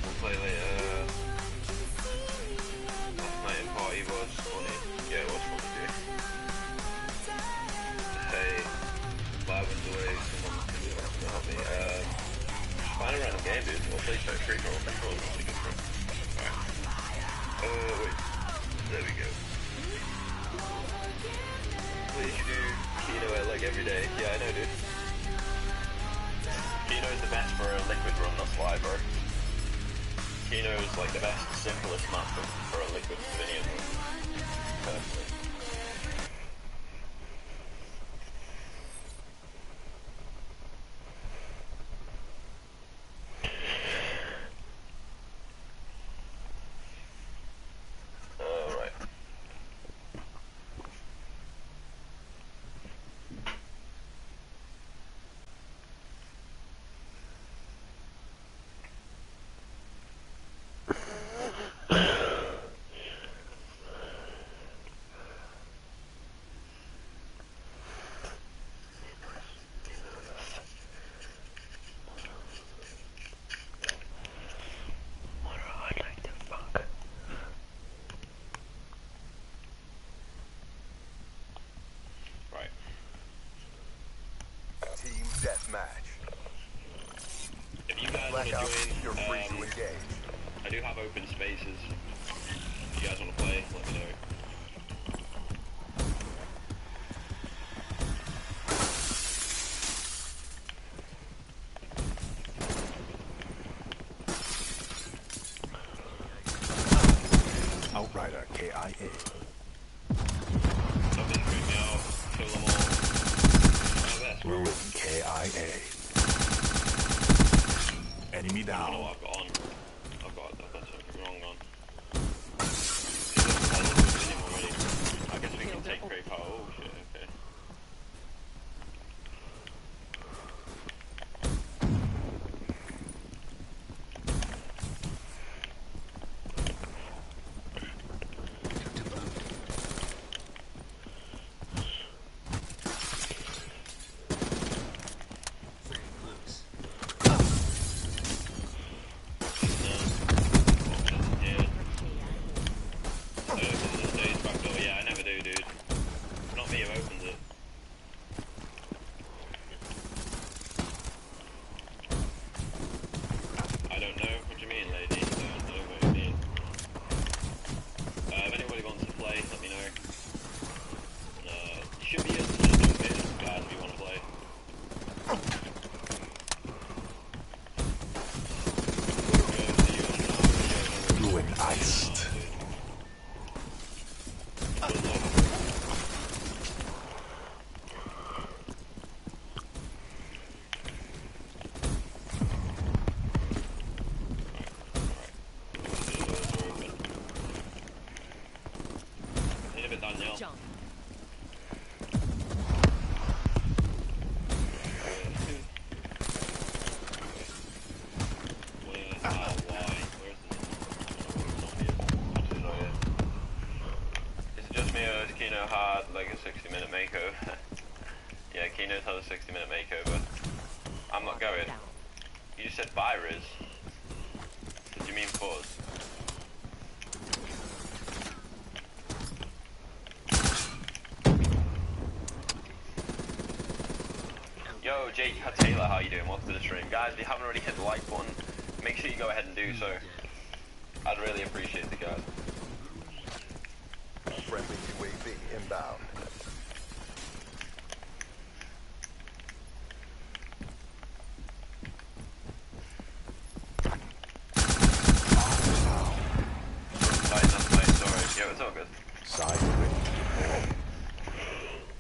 [SPEAKER 8] We'll play later. Last night in party was funny. Yeah, it was funny, dude. Hey, Lavin's away, someone can help me. Find a random game, dude. We'll play free for all. Free for all is really good for it. Alright. Wait. There we go. Please, you do Kino like every day. Yeah, I know, dude. Kino is the best for a liquid run, that's why, bro. Kino is like the best, simplest map for a liquid civilian run. Personally.
[SPEAKER 1] Team deathmatch.
[SPEAKER 8] If you guys want to
[SPEAKER 1] Blackout,
[SPEAKER 8] join,
[SPEAKER 1] you're free to engage.
[SPEAKER 8] I do have open spaces. If you guys want to play, let me know.
[SPEAKER 3] Outrider KIA.
[SPEAKER 8] Something freak me out. Kill them all.
[SPEAKER 3] Ruin KIA. Enemy
[SPEAKER 8] I don't know
[SPEAKER 3] down.
[SPEAKER 8] what I've got on. I've got something wrong on. I guess we can take great power. Oh shit, okay. Yeah, I never do, dude. Not me, he knows how the 60-minute makeover. I'm not going. You just said bye, Riz. Did you mean pause? Yo, Jake Taylor, how you doing? Welcome to the stream. Guys, if you haven't already hit the like button, make sure you go ahead and do so. I'd really appreciate it, guys.
[SPEAKER 1] Friendly UAV inbound.
[SPEAKER 8] Nice, sorry. Yo, it's all good.
[SPEAKER 1] Side ready.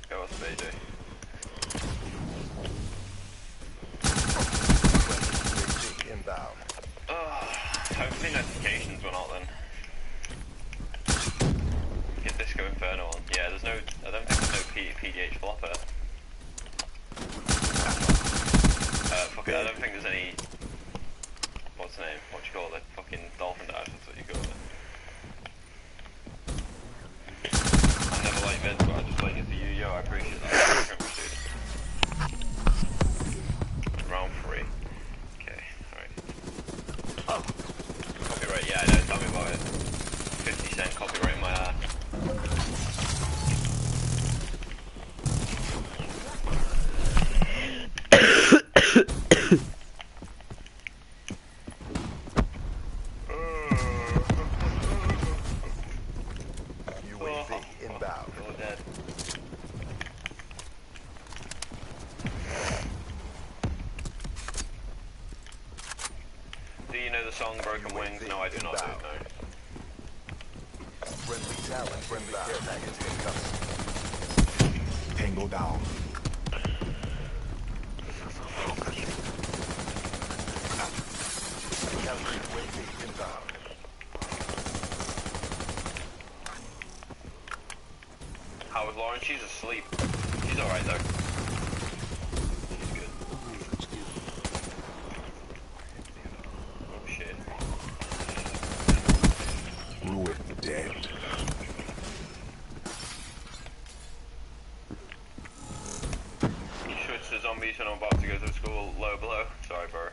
[SPEAKER 8] Go, what's the AJ?
[SPEAKER 1] UAV inbound.
[SPEAKER 8] Hopefully notifications went out then. Get Disco Inferno on. Yeah, there's no, I don't think there's no PDH flopper. Fuck it, I don't think there's any, what's the name, what do you call it, fucking dolphin dive, that's what you call it. I never like vids, but I just like it for you, yo, I appreciate that very much, dude. Round 3. Okay, alright. Copyright, yeah, I know, tell me about it. 50 cent copyright in my ass.
[SPEAKER 1] UAV inbound.
[SPEAKER 8] You're dead. Do you know the song Broken Wings? No, I do not do it, no.
[SPEAKER 1] Friendly talent. Friendly care package incoming.
[SPEAKER 3] Tango down.
[SPEAKER 1] Counter UAV inbound.
[SPEAKER 8] How was Lauren? She's asleep. She's alright though. She's good. Oh shit.
[SPEAKER 3] Ruin dead.
[SPEAKER 8] Switch to zombies when I'm about to go to school. Low below. Sorry, bro.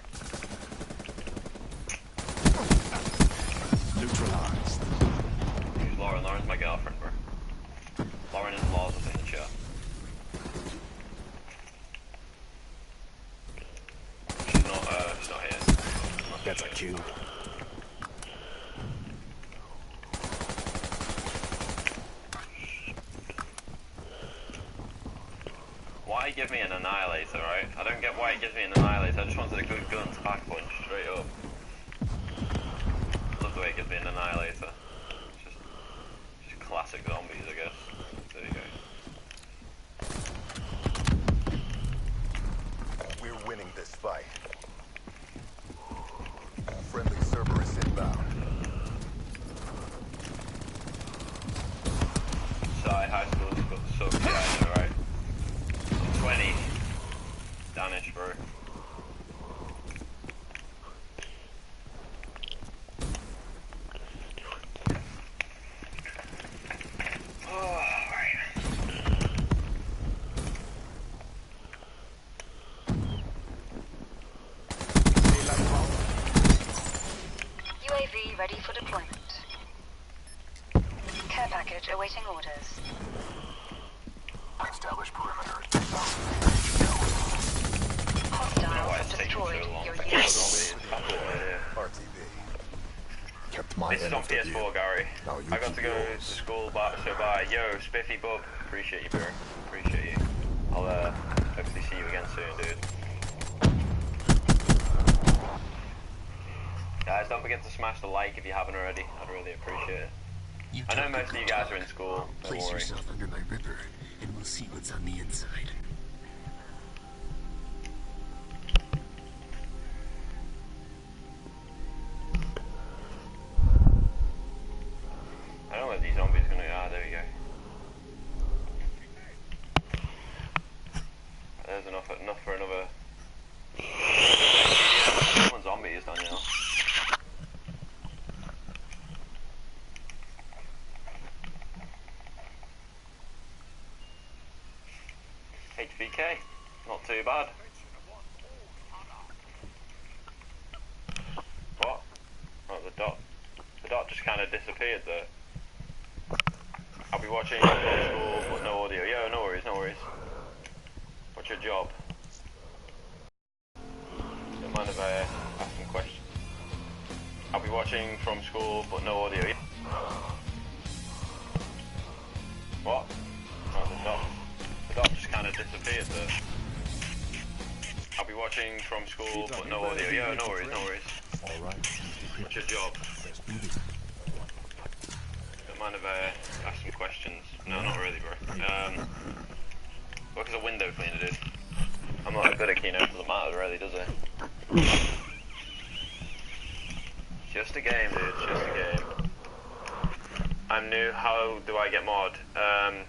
[SPEAKER 3] Neutralized.
[SPEAKER 8] Who's Lauren? Lauren's my girlfriend, bro. Lauren and Lars was in the chat. She's not here.
[SPEAKER 3] That's a kill.
[SPEAKER 8] Why give me an annihilator, right? I don't get why it gives me an annihilator. I just wanted a good gun to back punch straight up. Love the way it gives me an annihilator. Just classic zombies, I guess. There you go.
[SPEAKER 1] We're winning this fight. Friendly Cerberus inbound.
[SPEAKER 8] High school sucks, yeah, I know, right? 20. Danish, bro.
[SPEAKER 5] UAV ready for deployment. Care package awaiting orders.
[SPEAKER 3] Establish perimeter.
[SPEAKER 5] Hostiles
[SPEAKER 8] Why
[SPEAKER 5] have
[SPEAKER 8] it's taking
[SPEAKER 5] destroyed
[SPEAKER 8] so long?
[SPEAKER 5] your
[SPEAKER 8] Yes!
[SPEAKER 5] UAV.
[SPEAKER 1] RTV.
[SPEAKER 3] Kept my
[SPEAKER 8] This is
[SPEAKER 3] end
[SPEAKER 8] on
[SPEAKER 3] of the deal.
[SPEAKER 8] PS4, Gary.
[SPEAKER 3] Now you
[SPEAKER 8] I got
[SPEAKER 3] keep
[SPEAKER 8] to go to
[SPEAKER 3] yours.
[SPEAKER 8] school, so bye. Yo, Spiffy Bub. Appreciate you, bro. Appreciate you. I'll hopefully see you again soon, dude. Guys, don't forget to smash the like if you haven't already. I'd really appreciate it.
[SPEAKER 4] You
[SPEAKER 8] I know
[SPEAKER 4] talk
[SPEAKER 8] most of
[SPEAKER 4] good
[SPEAKER 8] you guys
[SPEAKER 4] talk.
[SPEAKER 8] are in school. Don't
[SPEAKER 4] Place
[SPEAKER 8] worry.
[SPEAKER 4] yourself under my ripper, and we'll see what's on the inside.
[SPEAKER 8] I don't know where these zombies are gonna. Ah, there we go. There's enough for another. One zombie is done now. HBK. Not too bad. What? Oh, the dot just kind of disappeared there. I'll be watching from school, but no audio. Yo, no worries, no worries. What's your job? Don't mind if I ask some questions. I'll be watching from school, but no audio. What? Oh, the dot just kind of disappeared there. I'll be watching from school, but no audio. Yo, no worries, no worries.
[SPEAKER 3] Alright.
[SPEAKER 8] What's your job?
[SPEAKER 3] Let's do this.
[SPEAKER 8] Don't mind if I ask some questions. No, not really, bro. What is a window cleaner, dude? I'm not that good at Keynote, doesn't matter really, does it? Just a game, dude, just a game. I'm new, how do I get mod? I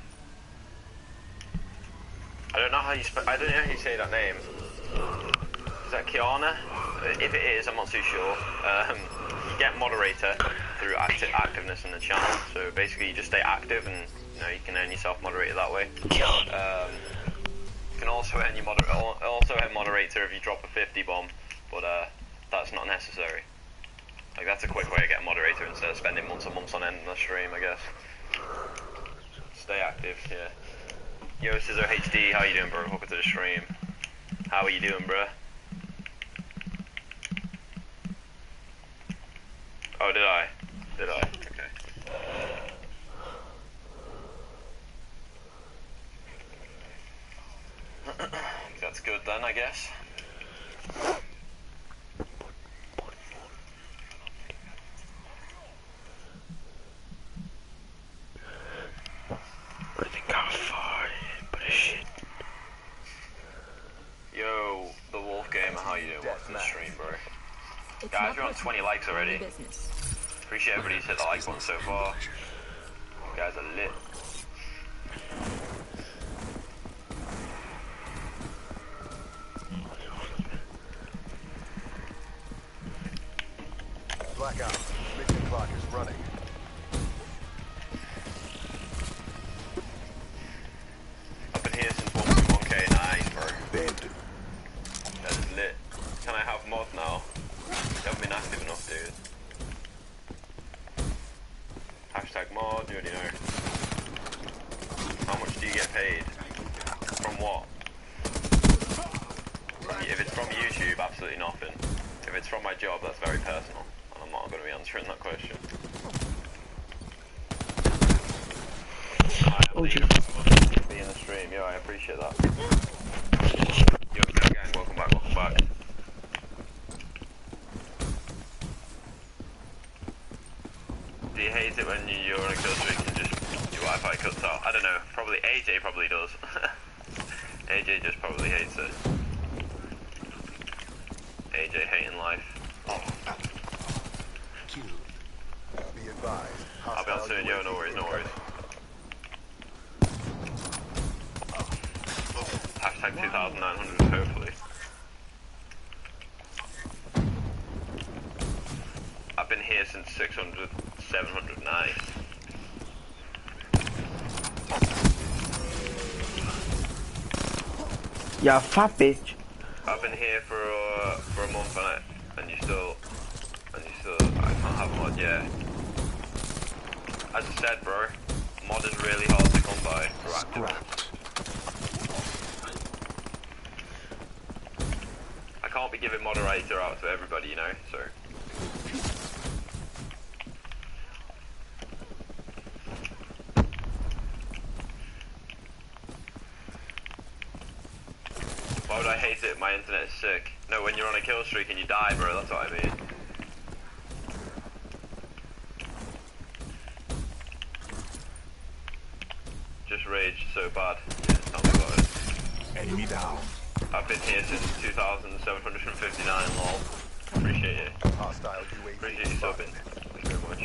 [SPEAKER 8] don't know how you I don't know how you say that name. Is that Kiana? If it is, I'm not too sure. You get moderator through activeness in the channel. So basically, you just stay active, and you know you can earn yourself moderator that way. You can also earn your moderator if you drop a 50 bomb, but that's not necessary. Like that's a quick way to get a moderator instead of spending months and months on end on the stream, I guess. Stay active, yeah. Yo, Scissor HD, how you doing, bro? Welcome to the stream. How are you doing, bro? Oh, did I? Did I? Okay. That's good then, I guess.
[SPEAKER 2] I think I'm fine, but shit.
[SPEAKER 8] Yo, the Wolf Gamer, how you doing? Watching the stream, bro? Guys, we're on 20 likes already. Appreciate everybody's hit the like button so far. You guys are lit.
[SPEAKER 1] Blackout. Mission clock is running.
[SPEAKER 8] I've been here since 1.1k, nice, bro.
[SPEAKER 1] Dead.
[SPEAKER 8] That's lit. Can I have mod now? You haven't been active enough, dude. Hashtag mod, you already know. How much do you get paid? From what? If it's from YouTube, absolutely nothing. If it's from my job, that's very personal. And I'm not going to be answering that question.
[SPEAKER 2] Oh,
[SPEAKER 8] Be in the stream, yo, I appreciate that. Yo, gang, welcome back, welcome back. Do you hate it when you're on a kill streak and just your Wi-Fi cuts out? I don't know, probably AJ probably does. AJ just probably hates it. AJ hating life.
[SPEAKER 1] Be advised.
[SPEAKER 8] I'll be on soon, yo, no worries, no worries. Hashtag 2,900, hopefully. I've been here since 600, 700, nice.
[SPEAKER 2] Yeah, fat bitch.
[SPEAKER 8] I've been here for a month and you still, I can't have mod yet. As I said, bro, mod is really hard to come by. I can't be giving moderator out to everybody, you know, so. Why would I hate it? My internet is sick. No, when you're on a kill streak and you die, bro, that's what I mean. Just raged so bad. Yeah, tell me about it.
[SPEAKER 3] Enemy down.
[SPEAKER 8] I've been here since 2,759, lol. Appreciate it.
[SPEAKER 1] Hostile UAV.
[SPEAKER 8] Appreciate you subbing. Thank you very much.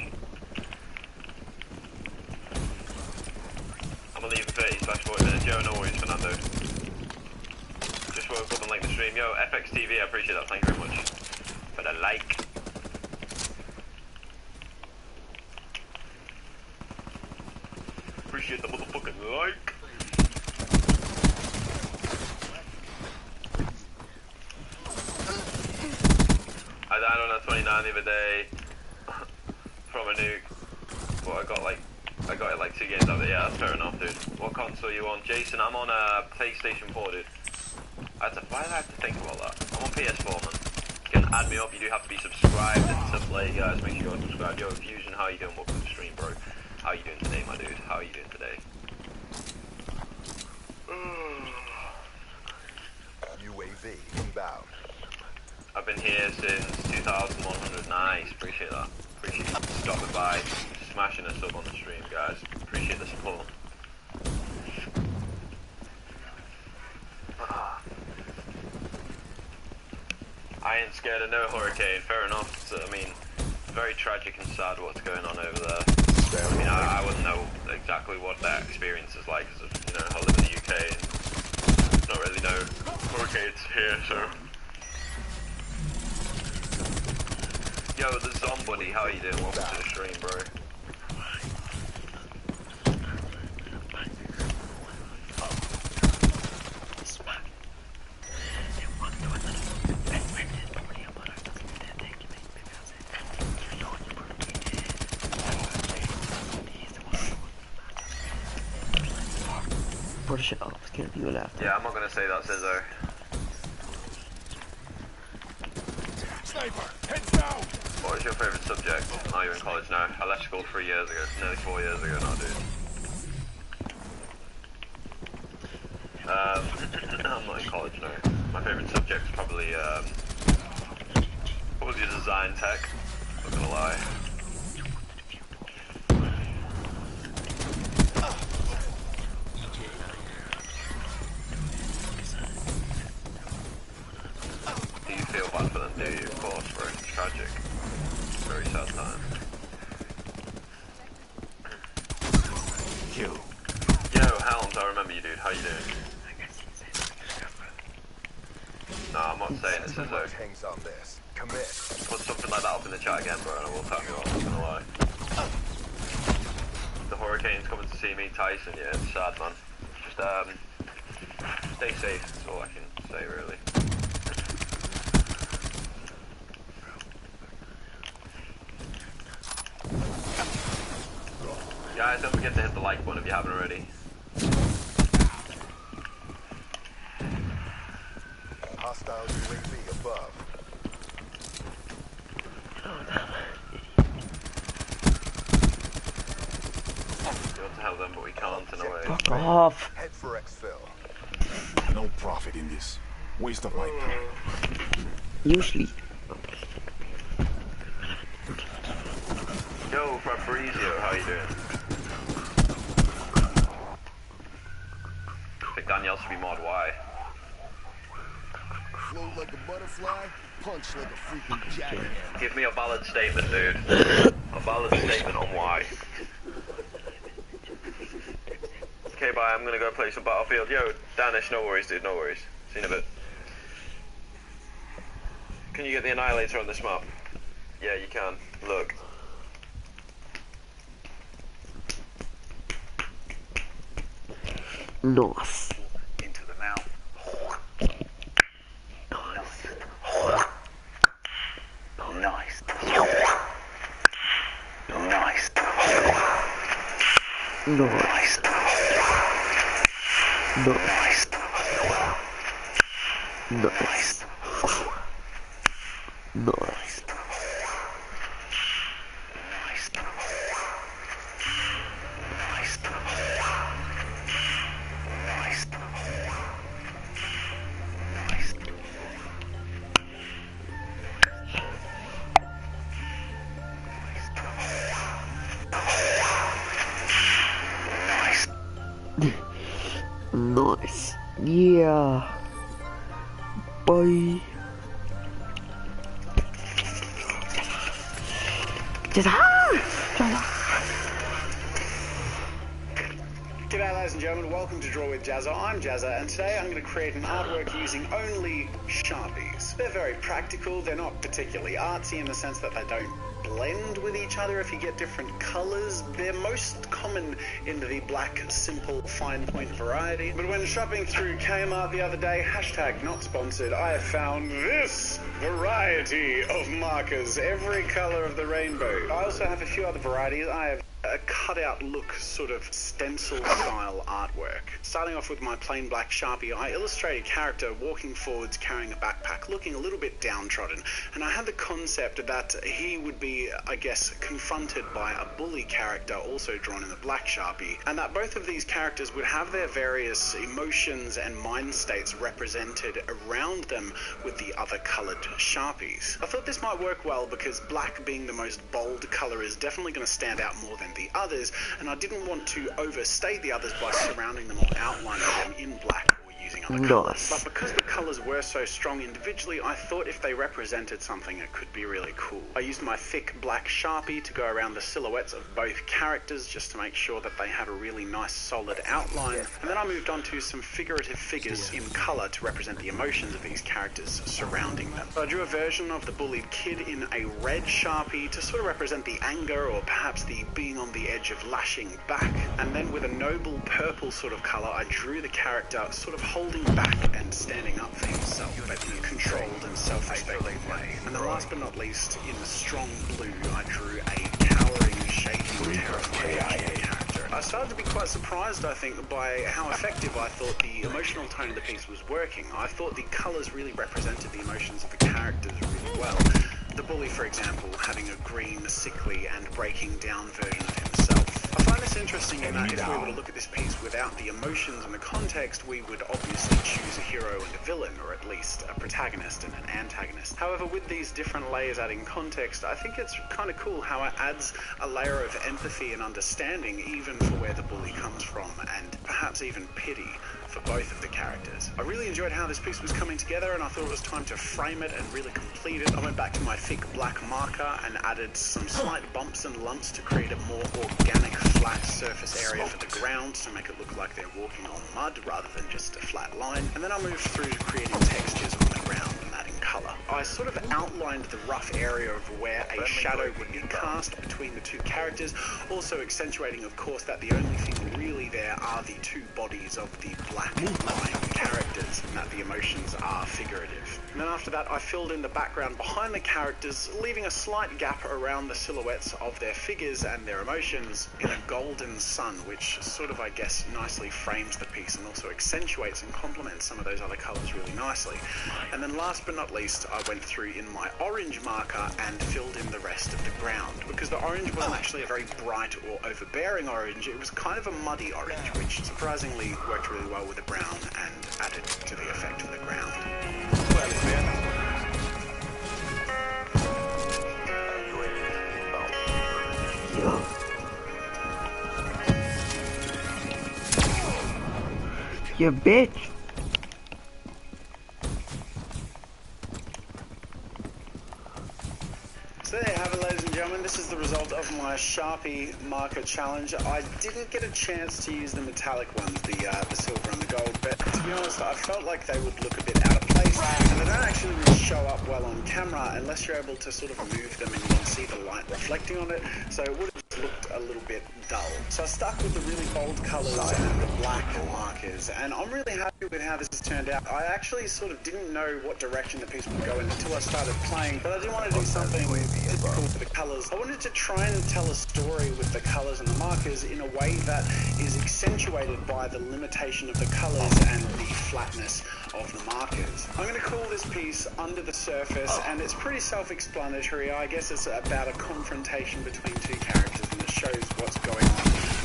[SPEAKER 8] I'm gonna leave in 30/40 minutes. Yo, no worries, Fernando. Just woke up and liked the stream. Yo, FXTV, I appreciate that. Thank you very much for the like. Appreciate the motherfucking like. died on a 29 the other day from a nuke. But I got it like 2 games out of it. Yeah, that's fair enough, dude. What console are you on? Jason, I'm on a PlayStation 4, dude. Why did I have to think about that? I'm on PS4, man. You can add me up, you do have to be subscribed to play, guys. Make sure you go subscribe. Yo, Fusion, how you doing? Welcome to the stream, bro. How you doing today, my dude? How are you doing today?
[SPEAKER 1] UAV inbound.
[SPEAKER 8] I've been here since 2100. Nice, appreciate that. Appreciate you stopping by, smashing a sub on the stream, guys. Appreciate the support. I ain't scared of no hurricane, fair enough. So, I mean, very tragic and sad what's going on over there. I mean, I wouldn't know exactly what that experience is like, because, you know, I live in the UK and not really know hurricanes here, so. Yo, the Zombuddy, how you doing? Welcome to the stream, bro.
[SPEAKER 2] Shut up, it's gonna be left.
[SPEAKER 8] Yeah, I'm not gonna say that, Sizzo.
[SPEAKER 3] Sniper, heads down!
[SPEAKER 8] What is your favourite subject? Oh, you're in college now. I left school 3 years ago, nearly 4 years ago now, dude. I'm not in college now. My favourite subject is probably design tech. Not gonna lie. Do you feel bad for them, do you? Of course, bro. It's tragic. Very sad time. Yo, Helms, I remember you, dude. How you doing? No, I'm not saying this, Sizzo.
[SPEAKER 1] Hangs on this. Commit.
[SPEAKER 8] Put something like that up in the chat again, bro, and I will tap you off, I'm not gonna lie. The hurricane's coming to see me, Tyson, yeah, it's sad, man. Just, stay safe, that's all I can say, really. Guys, don't forget to hit the like button if you haven't already.
[SPEAKER 1] Hostile UAV above.
[SPEAKER 8] We want to help them, but we can't in a way.
[SPEAKER 2] Fuck off.
[SPEAKER 1] Head for exfil.
[SPEAKER 3] No profit in this. Waste of my time.
[SPEAKER 2] Usually.
[SPEAKER 8] Yo, Fabrizio, how you doing? I think Danielle should be mod, why?
[SPEAKER 1] Float like a butterfly, punch like a freaking jacket.
[SPEAKER 8] Give me a valid statement, dude. A valid statement on why. Okay, bye, I'm gonna go play some Battlefield. Yo, Danish, no worries, dude, no worries. See you in a bit. Can you get the Annihilator on this map? Yeah, you can. Look.
[SPEAKER 2] Nice.
[SPEAKER 7] Into the mouth. Nice. Nice.
[SPEAKER 2] Nice. Nice.
[SPEAKER 7] Nice.
[SPEAKER 2] Nice. Nice. Nice. Yeah. Bye.
[SPEAKER 7] G'day ladies and gentlemen, welcome to Draw with Jazza. I'm Jazza and today I'm going to create an artwork using only Sharpies.
[SPEAKER 9] They're very practical. They're not particularly artsy in the sense that they don't blend with each other if you get different colors. They're most common in the black, simple, fine point variety. But when shopping through Kmart the other day, hashtag not sponsored, I have found this variety of markers, every color of the rainbow. I also have a few other varieties. I have a cutout look sort of stencil style artwork. Starting off with my plain black Sharpie, I illustrate a character walking forwards carrying a backpack, looking a little bit downtrodden, and I had the concept that he would be, I guess, confronted by a bully character also drawn in the black Sharpie, and that both of these characters would have their various emotions and mind states represented around them with the other colored Sharpies. I thought this might work well because black being the most bold color is definitely going to stand out more than the others, and I didn't want to overstate the others by surrounding them or outlining them in black or using other colors. But because the colors were so strong individually, I thought if they represented something it could be really cool. I used my thick black Sharpie to go around the silhouettes of both characters just to make sure that they had a really nice solid outline, and then I moved on to some figurative figures in color to represent the emotions of these characters surrounding them. So I drew a version of the bullied kid in a red Sharpie to sort of represent the anger or perhaps the being on the edge of lashing back, and then with a noble purple sort of color I drew the character sort of holding back and standing up for himself, but in a controlled and self-respecting way. And then last but not least, in strong blue, I drew a cowering, shaking, terrifying character. I started to be quite surprised, I think, by how effective I thought the emotional tone of the piece was working. I thought the colors really represented the emotions of the characters really well. The bully, for example, having a green, sickly, and breaking down version of himself. I find this interesting in that if we were to look at this piece without the emotions and the context, we would obviously choose a hero and a villain, or at least a protagonist and an antagonist. However, with these different layers adding context, I think it's kind of cool how it adds a layer of empathy and understanding even for where the bully comes from, and perhaps even pity for both of the characters. I really enjoyed how this piece was coming together, and I thought it was time to frame it and really complete it. I went back to my thick black marker and added some slight bumps and lumps to create a more organic flat surface area for the ground to make it look like they're walking on mud rather than just a flat line. And then I moved through to creating textures on the ground and adding color. I sort of outlined the rough area of where a shadow would be cast between the two characters, also accentuating, of course, that the only thing really there are the two bodies of the black lying characters, and that the emotions are figurative. And then after that, I filled in the background behind the characters, leaving a slight gap around the silhouettes of their figures and their emotions in a golden sun, which sort of, I guess, nicely frames the piece and also accentuates and complements some of those other colors really nicely. And then last but not least, I went through in my orange marker and filled in the rest of the ground, because the orange wasn't actually a very bright or overbearing orange, it was kind of a muddy orange, which surprisingly worked really well with the brown and added to the effect for the ground.
[SPEAKER 2] You bitch!
[SPEAKER 9] So there you have it, ladies and gentlemen. This is the result of my Sharpie marker challenge. I didn't get a chance to use the metallic ones, the silver and the gold, but to be honest, I felt like they would look a bit out of place, and they don't actually really show up well on camera unless you're able to sort of move them and you can see the light reflecting on it, so it would have looked a little bit dull. So I stuck with the really bold colours and the black markers, and I'm really happy with how this has turned out. I actually sort of didn't know what direction the piece would go in until I started playing, but I didn't want to do something typical for the colours. I wanted to try and tell a story with the colours and the markers in a way that is accentuated by the limitation of the colours and the flatness of the markers. I'm going to call this piece Under the Surface, and it's pretty self-explanatory. I guess it's about a confrontation between two characters, and it shows what's going on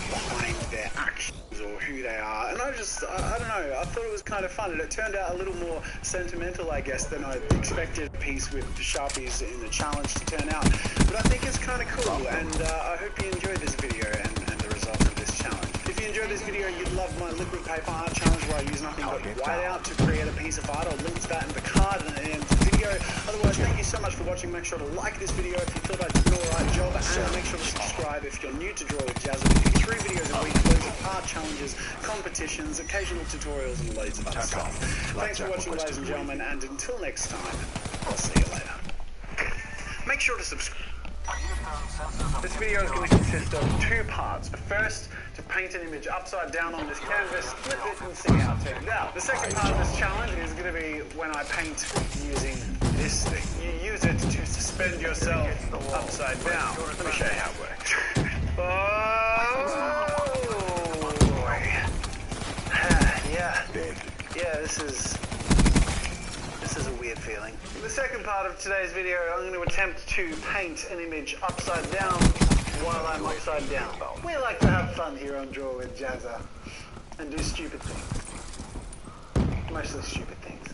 [SPEAKER 9] behind their actions or who they are. And I don't know, I thought it was kind of fun, and it turned out a little more sentimental, I guess, than I expected a piece with Sharpies in the challenge to turn out. But I think it's kind of cool, and I hope you enjoyed this video and the result of this challenge. If you enjoyed this video, you'd love my liquid paper art challenge where I use nothing but whiteout to create a piece of art. I'll link to that in the card and the video. Otherwise, thank you so much for watching. Make sure to like this video if you thought I did an alright job. and make sure to subscribe if you're new to Draw with Jazza. We do 3 videos a week, loads of art challenges, competitions, occasional tutorials, and loads of other stuff. Thanks for watching, ladies and gentlemen, and until next time, I'll see you later. Make sure to subscribe. This video is going to consist of 2 parts. The first, to paint an image upside down on this canvas, flip it and see how it turns out. The second part of this challenge is going to be when I paint using this thing. You use it to suspend yourself upside down. Let me show you how it works. Oh boy. Yeah, this is a weird feeling. In the second part of today's video, I'm going to attempt to paint an image upside down while I'm upside down. We like to have fun here on Draw with Jazza and do stupid things. Mostly stupid things.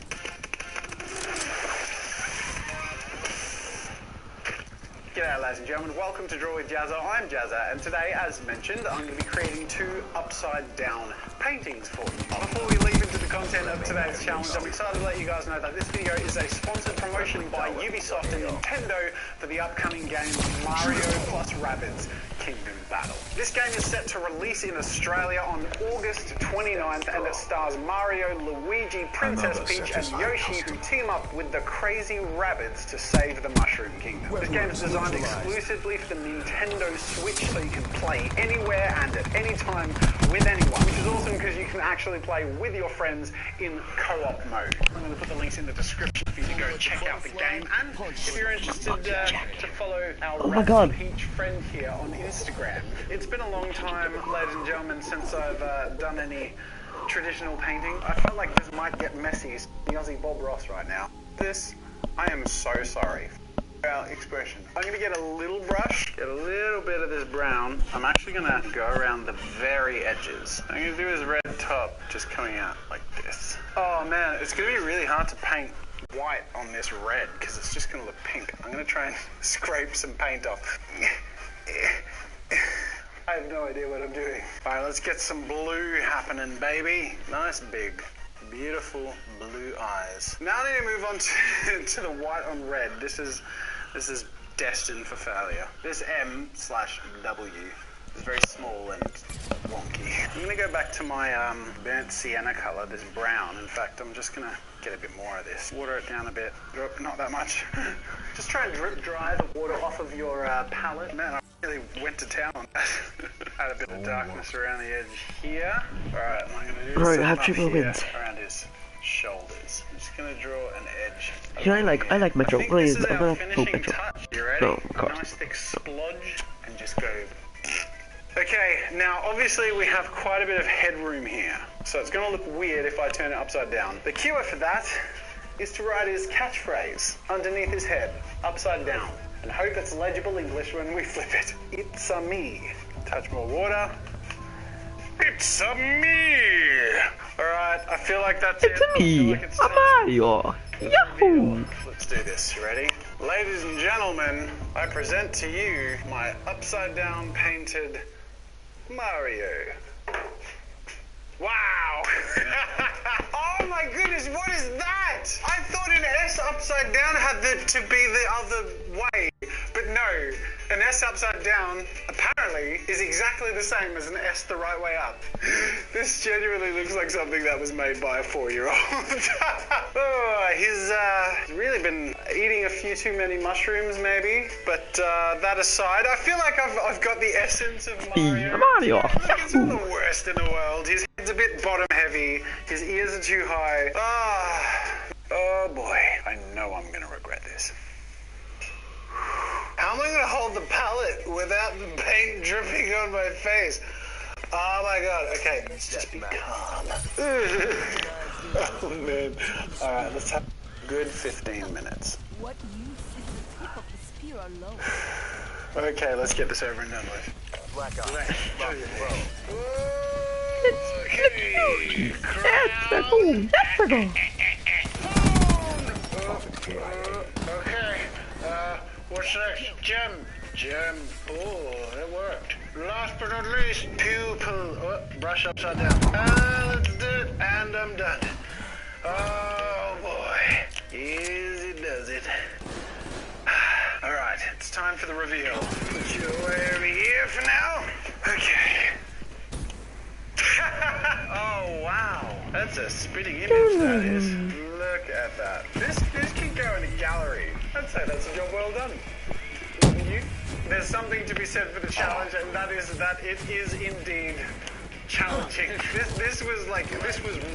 [SPEAKER 9] G'day ladies and gentlemen, welcome to Draw with Jazza. I'm Jazza, and today, as mentioned, I'm going to be creating 2 upside down paintings for you. Before we leap into the content of today's challenge, I'm excited to let you guys know that this video is a sponsored promotion by Ubisoft and Nintendo for the upcoming game Mario plus Rabbids Kingdom Battle. This game is set to release in Australia on August 29th, and it stars Mario, Luigi, Princess Peach, and Yoshi, who team up with the crazy Rabbids to save the Mushroom Kingdom. This game is designed exclusively for the Nintendo Switch, so you can play anywhere and at any time with anyone, which is awesome because you can actually play with your friends in co-op mode. I'm going to put the links in the description for you to go check out the game, and if you're interested to follow our Peach friend here on Instagram. It's been a long time, ladies and gentlemen, since I've done any traditional painting. I felt like this might get messy. The Aussie Bob Ross right now. This, I am so sorry. Our expression. I'm going to get a little brush, get a little bit of this brown. I'm actually going to go around the very edges. I'm going to do this red top just coming out like this. Oh man, it's going to be really hard to paint white on this red because it's just going to look pink. I'm going to try and scrape some paint off. I have no idea what I'm doing. Alright, let's get some blue happening, baby. Nice big, beautiful blue eyes. Now I need to move on to the white on red. This is destined for failure. This M/W is very small and wonky. I'm gonna go back to my burnt sienna color, this brown. In fact, I'm just gonna get a bit more of this. Water it down a bit. Not that much. Just try and drip dry the water off of your palette. Man, I really went to town on that. Add a bit of darkness around the edge here. Alright, I'm gonna do some up here around his shoulders. I'm just gonna draw an edge.
[SPEAKER 2] You know, I like Metro.
[SPEAKER 9] I think this is our finishing
[SPEAKER 2] Metro.
[SPEAKER 9] touch. You ready?
[SPEAKER 2] No, of course.
[SPEAKER 9] Nice thick splodge and just go. Okay, now obviously we have quite a bit of headroom here, so it's going to look weird if I turn it upside down. The keyword for that is to write his catchphrase underneath his head, upside down, and hope it's legible English when we flip it. It's a me. Touch more water. It's a me. Alright, I feel like that's it.
[SPEAKER 2] It's a me, a Mario. Yahoo!
[SPEAKER 9] Let's do this, you ready? Ladies and gentlemen, I present to you my upside down painted Mario. Wow! Oh my goodness, what is that? I thought an S upside down had to be the other way, but no. An S upside down, apparently, is exactly the same as an S the right way up. This genuinely looks like something that was made by a 4-year-old. Oh, he's really been eating a few too many mushrooms, maybe. But that aside, I feel like I've got the essence of Mario.
[SPEAKER 2] Mario.
[SPEAKER 9] It's not the worst in the world. His head's a bit bottom heavy. His ears are too high. Oh boy, I know I'm gonna regret this. How am I going to hold the palette without the paint dripping on my face? Oh my god, okay, let's just be calm. Oh man. Alright, let's have a good 15 minutes.
[SPEAKER 10] What use is the tip of the spear alone?
[SPEAKER 9] Okay, let's get this over and done with.
[SPEAKER 1] Black eye.
[SPEAKER 9] Okay. Okay. What's next? Gem. Oh, that worked. Last but not least, pupil. Oh, brush upside down. Let's do it. And I'm done. Oh boy. Easy does it. Alright, it's time for the reveal. Put you away over here for now. Okay. Oh wow, that's a spitting image. That is. Look at that. This can go in a gallery. I'd say that's a job well done. There's something to be said for the challenge, and that is that it is indeed challenging. This was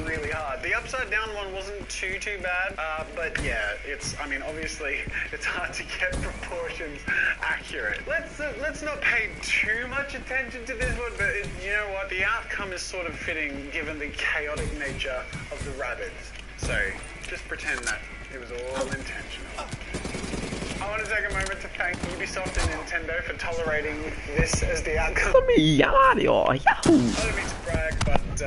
[SPEAKER 9] really hard. The upside down one wasn't too bad, but yeah, obviously it's hard to get proportions accurate. Let's not pay too much attention to this one, but you know what? The outcome is sort of fitting given the chaotic nature of the rabbits. So just pretend that it was all intentional. I want to take a moment to thank Ubisoft and Nintendo for tolerating this as the outcome. I don't mean to brag, but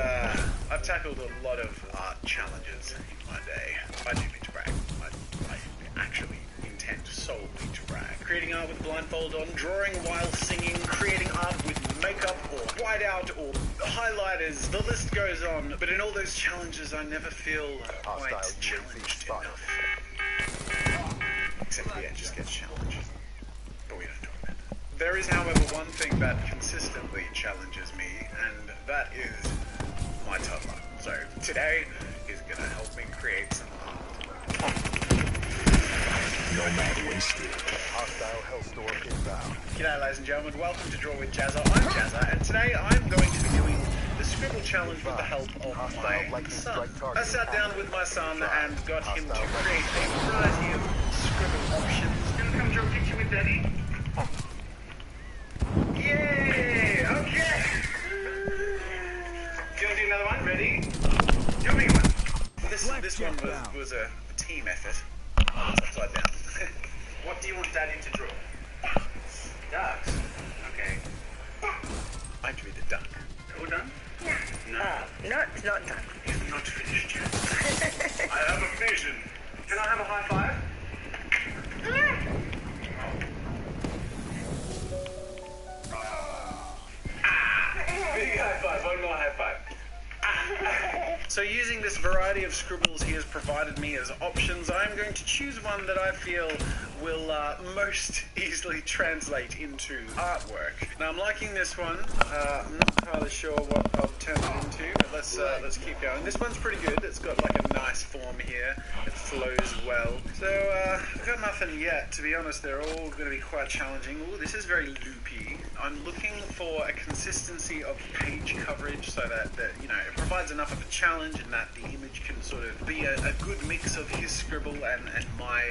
[SPEAKER 9] I've tackled a lot of art challenges in my day. I do mean to brag. I actually intend solely to brag. Creating art with blindfold on, drawing while singing, creating art with makeup or whiteout or highlighters. The list goes on. But in all those challenges, I never feel quite challenged enough. Except the edge just gets challenged. But we don't talk about that. There is, however, one thing that consistently challenges me, and that is my toddler. So today, he's gonna help me create some art.
[SPEAKER 3] No matter wasted.
[SPEAKER 1] Hostile Hellstorm inbound.
[SPEAKER 9] G'day ladies and gentlemen, welcome to Draw with Jazza. I'm Jazza, and today I'm going to be doing the scribble challenge with the help of my son. I sat down with my son and got him to create a variety of scribble options. Gonna come draw a picture with Daddy? Yay! Okay! Do you want to do another one? Ready? Do a big one. This one was a team effort. It's upside down. What do you want Daddy to draw? Ducks. Okay. I'm to be the duck. All done? No.
[SPEAKER 10] Not done.
[SPEAKER 9] You've not finished yet. I have a vision. Can I have a high five? Big high five. One more high five. So using this variety of scribbles he has provided me as options, I'm going to choose one that I feel will most easily translate into artwork. Now I'm liking this one. I'm not entirely sure what I'll turn it into, but let's keep going. This one's pretty good. It's got like a nice form here. It flows well. So I've got nothing yet, to be honest. They're all going to be quite challenging. Ooh, this is very loopy. I'm looking for a consistency of page coverage so that it provides enough of a challenge and that the image can sort of be a good mix of his scribble and my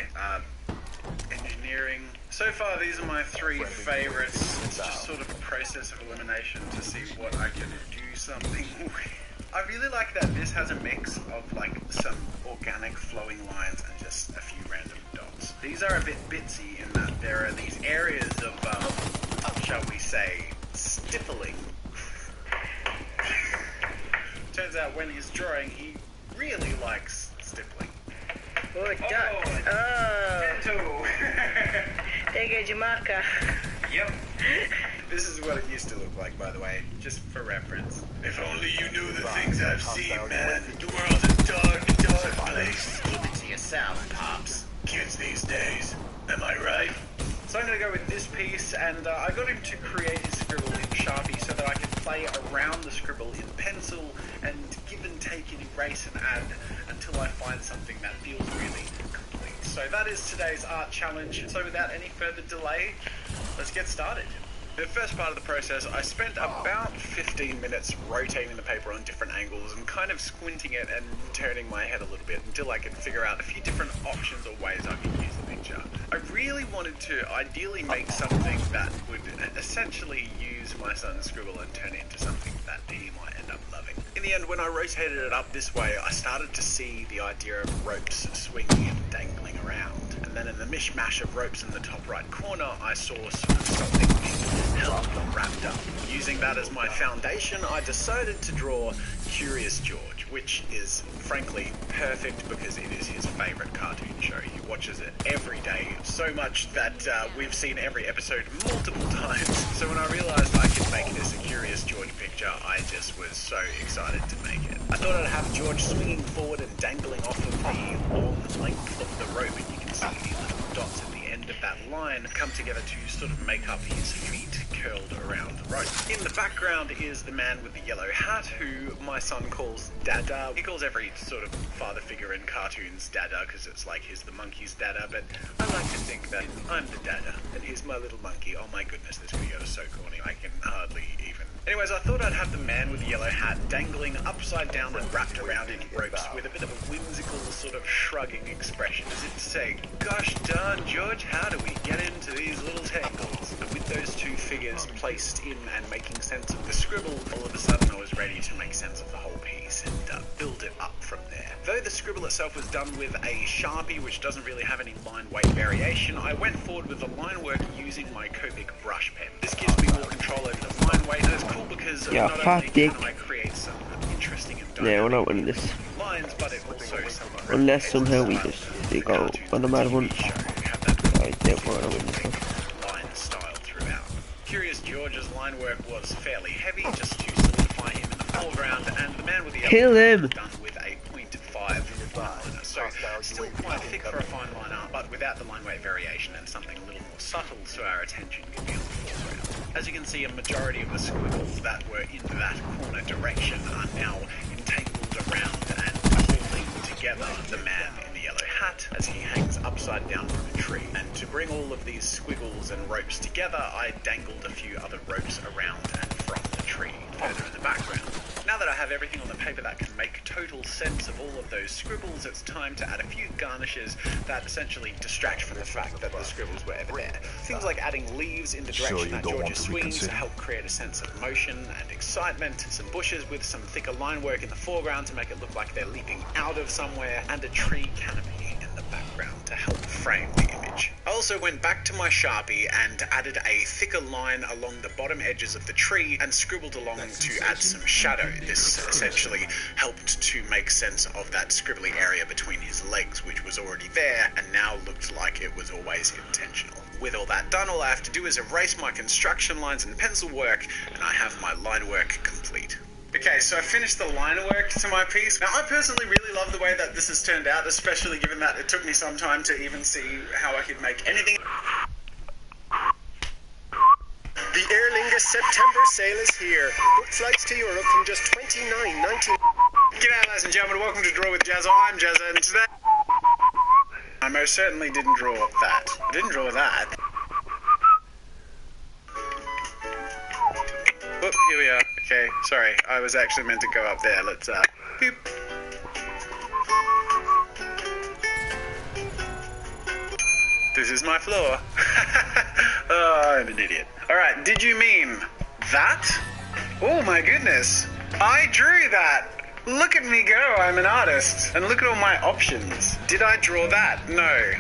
[SPEAKER 9] engineering. So far these are my three favorites. It's just sort of a process of elimination to see what I can do something with. I really like that this has a mix of like some organic flowing lines and just a few random dots. These are a bit bitsy in that there are these areas of, shall we say, stippling. Turns out when he's drawing, he really likes stippling.
[SPEAKER 10] Good duck. Oh. There goes your marker.
[SPEAKER 9] Yep. This is what it used to look like, by the way, just for reference. If only you knew the things I've seen, man. The world's a dark, dark place. Keep it to yourself, Pops. Kids these days. Am I right? So I'm going to go with this piece, and I got him to create his scribble in Sharpie so that I could play around the scribble in pencil and give and take and erase and add until I find something that feels really complete. So that is today's art challenge. So without any further delay, let's get started. The first part of the process, I spent about 15 minutes rotating the paper on different angles and kind of squinting it and turning my head a little bit until I could figure out a few different options or ways I could use the picture. I really wanted to ideally make something that would essentially use my son's scribble and turn it into something that he might end up loving. In the end, when I rotated it up this way, I started to see the idea of ropes swinging and dangling around. And then in the mishmash of ropes in the top right corner, I saw sort of something held and wrapped up. Using that as my foundation, I decided to draw Curious George, which is frankly perfect because it is his favourite cartoon show. He watches it every day, so much that we've seen every episode multiple times. So when I realised I could make this a Curious George picture, I just was so excited to make it. I thought I'd have George swinging forward and dangling off of the long length of the rope, and you can see these little dots at the end of that line come together to sort of make up his feet curled around the rope. In the background is the man with the yellow hat, who my son calls Dada. He calls every sort of father figure in cartoons Dada, because it's like he's the monkey's Dada, but I like to think that I'm the Dada, and he's my little monkey. Oh my goodness, this video is so corny, I can hardly even... Anyways, I thought I'd have the man with the yellow hat dangling upside down and wrapped around in ropes with a bit of a whimsical sort of shrugging expression, as if to say, gosh darn George, how do we get into these little tangles? But with those two figures placed in and making sense of the scribble, all of a sudden I was ready to make sense of the whole piece and build it up from there. Though the scribble itself was done with a Sharpie, which doesn't really have any line weight variation, I went forward with the line work using my Copic brush pen. This gives me more control over the line weight, and it's cool because not only can I create some interesting and dynamic
[SPEAKER 2] we're not winning this.
[SPEAKER 9] lines, but it also
[SPEAKER 2] Unless somehow we just go on the mad one. Therefore I don't win this one.
[SPEAKER 9] line style throughout. Curious George's line work was fairly heavy, just to solidify him in the foreground, and the man with the
[SPEAKER 2] Kill him!
[SPEAKER 9] done with a 0.5 liner, so still quite thick for a fine line art, but without the line weight variation and something a little more subtle so our attention can be on the foreground. As you can see, a majority of the squiggles that were in that corner direction are now entangled around and holding together the man in the yellow hat as he hangs upside down from a tree. And to bring all of these squiggles and ropes together, I dangled a few other ropes around and from the tree further in the background. Now that I have everything on the paper that can make total sense of all of those scribbles, it's time to add a few garnishes that essentially distract from the fact that the scribbles were ever there. Things like adding leaves in the direction that George is swinging to help create a sense of motion and excitement, some bushes with some thicker line work in the foreground to make it look like they're leaping out of somewhere, and a tree canopy in the background to help frame the image. I also went back to my Sharpie and added a thicker line along the bottom edges of the tree and scribbled along to add some shadow. This essentially helped to make sense of that scribbly area between his legs, which was already there and now looked like it was always intentional. With all that done, all I have to do is erase my construction lines and pencil work, and I have my line work complete. Okay, so I finished the line work to my piece. Now, I personally really love the way that this has turned out, especially given that it took me some time to even see how I could make anything.
[SPEAKER 11] The Aer Lingus September sale is here. Book flights to Europe from just $29.99.
[SPEAKER 9] G'day, ladies and gentlemen, welcome to Draw with Jazza. I'm Jazza, and today I most certainly didn't draw that. I didn't draw that. Whoop, here we are. Okay, sorry, I was actually meant to go up there. Let's, boop. This is my floor. Oh, I'm an idiot. Alright, did you mean that? Oh my goodness. I drew that. Look at me go, I'm an artist. And look at all my options. Did I draw that? No.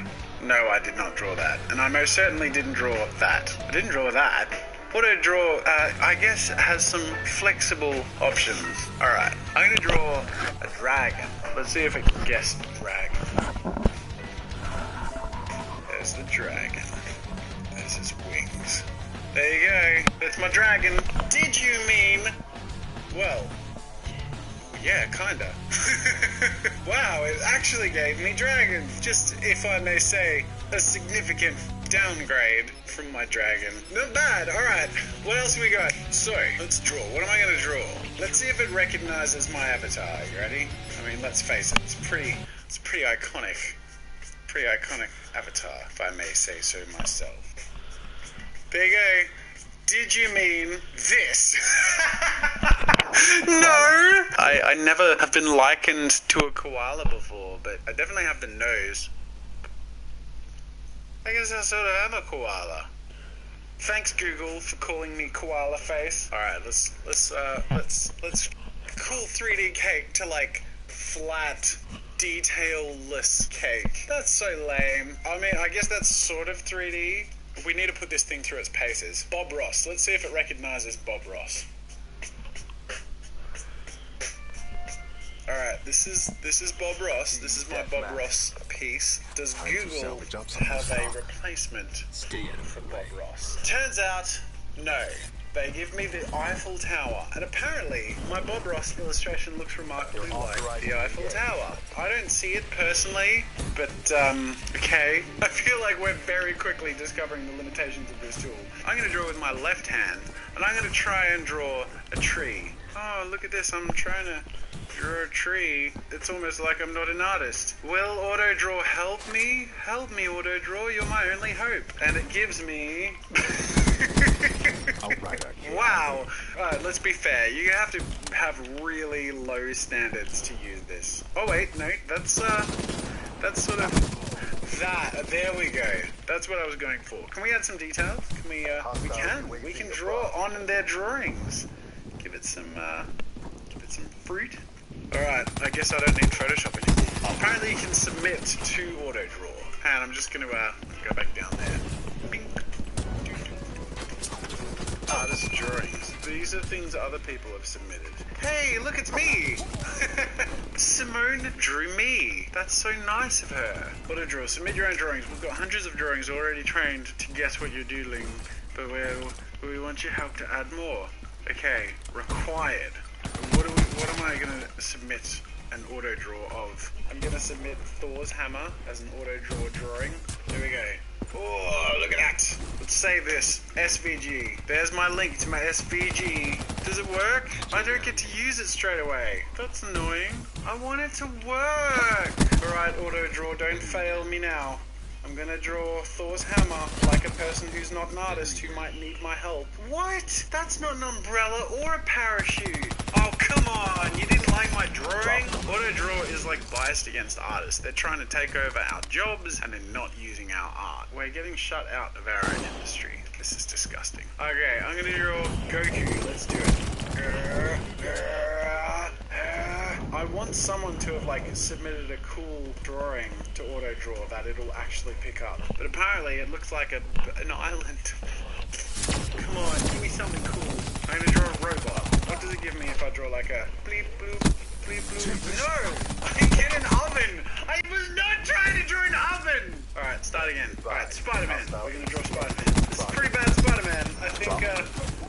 [SPEAKER 9] No, I did not draw that. And I most certainly didn't draw that. I didn't draw that. What do I draw? I guess it has some flexible options. Alright, I'm gonna draw a dragon. Let's see if I can guess the dragon. There's the dragon. There's his wings. There you go. That's my dragon. Did you mean... Well... Yeah, kinda. Wow, it actually gave me dragons. Just, if I may say, a significant downgrade from my dragon. Not bad. Alright, what else we got? So, let's draw. What am I going to draw? Let's see if it recognizes my avatar. You ready? I mean, let's face it. It's pretty iconic. Pretty iconic avatar, if I may say so myself. There you go. Did you mean this? No! I never have been likened to a koala before, but I definitely have the nose. I guess I sort of am a koala. Thanks Google for calling me koala face. Alright, let's cool 3D cake to like flat, detailless cake. That's so lame. I mean, I guess that's sort of 3D. We need to put this thing through its paces. Bob Ross. Let's see if it recognizes Bob Ross. Alright, this is Bob Ross. This is my Bob Ross piece. Does Google have a replacement for Bob Ross? Turns out, no. they give me the Eiffel Tower. And apparently, my Bob Ross illustration looks remarkably like the Eiffel Tower. I don't see it personally, but, okay. I feel like we're very quickly discovering the limitations of this tool. I'm going to draw with my left hand, and I'm going to try and draw a tree. Oh, look at this. I'm trying to draw a tree. It's almost like I'm not an artist. Will AutoDraw help me? Help me, AutoDraw. You're my only hope. And it gives me... Wow. Alright, let's be fair. You have to have really low standards to use this. Oh, wait. No, that's sort of... that. There we go. That's what I was going for. Can we add some details? Can we, we can draw on their drawings. Give it some fruit. Alright, I guess I don't need Photoshop anymore. Apparently you can submit to AutoDraw. And I'm just gonna go back down there. Bing. Artist drawings. These are things other people have submitted. Hey, look, it's me! Simone drew me. That's so nice of her. AutoDraw, submit your own drawings. We've got hundreds of drawings already trained to guess what you're doodling, but we want your help to add more. Okay, required. What am I gonna submit an AutoDraw of? I'm gonna submit Thor's hammer as an AutoDraw drawing. There we go. Oh, look at that. Let's save this. SVG. There's my link to my SVG. Does it work? I don't get to use it straight away. That's annoying. I want it to work. Alright, AutoDraw, don't fail me now. I'm gonna draw Thor's hammer like a person who's not an artist who might need my help. What? That's not an umbrella or a parachute. Oh, come on. You didn't like my drawing? AutoDraw is like biased against artists. They're trying to take over our jobs and they're not using our art. We're getting shut out of our own industry. This is disgusting. Okay, I'm gonna draw Goku. Let's do it. I want someone to have like submitted a cool drawing to AutoDraw that it'll actually pick up. But apparently it looks like an island. Come on, give me something cool. I'm gonna draw a robot. What does it give me if I draw like a bleep bloop, bleep bloop? No! I get an oven! I was not trying to draw an oven! Alright, start again. Alright, Spider-Man. We're gonna draw Spider-Man. This is pretty bad Spider-Man.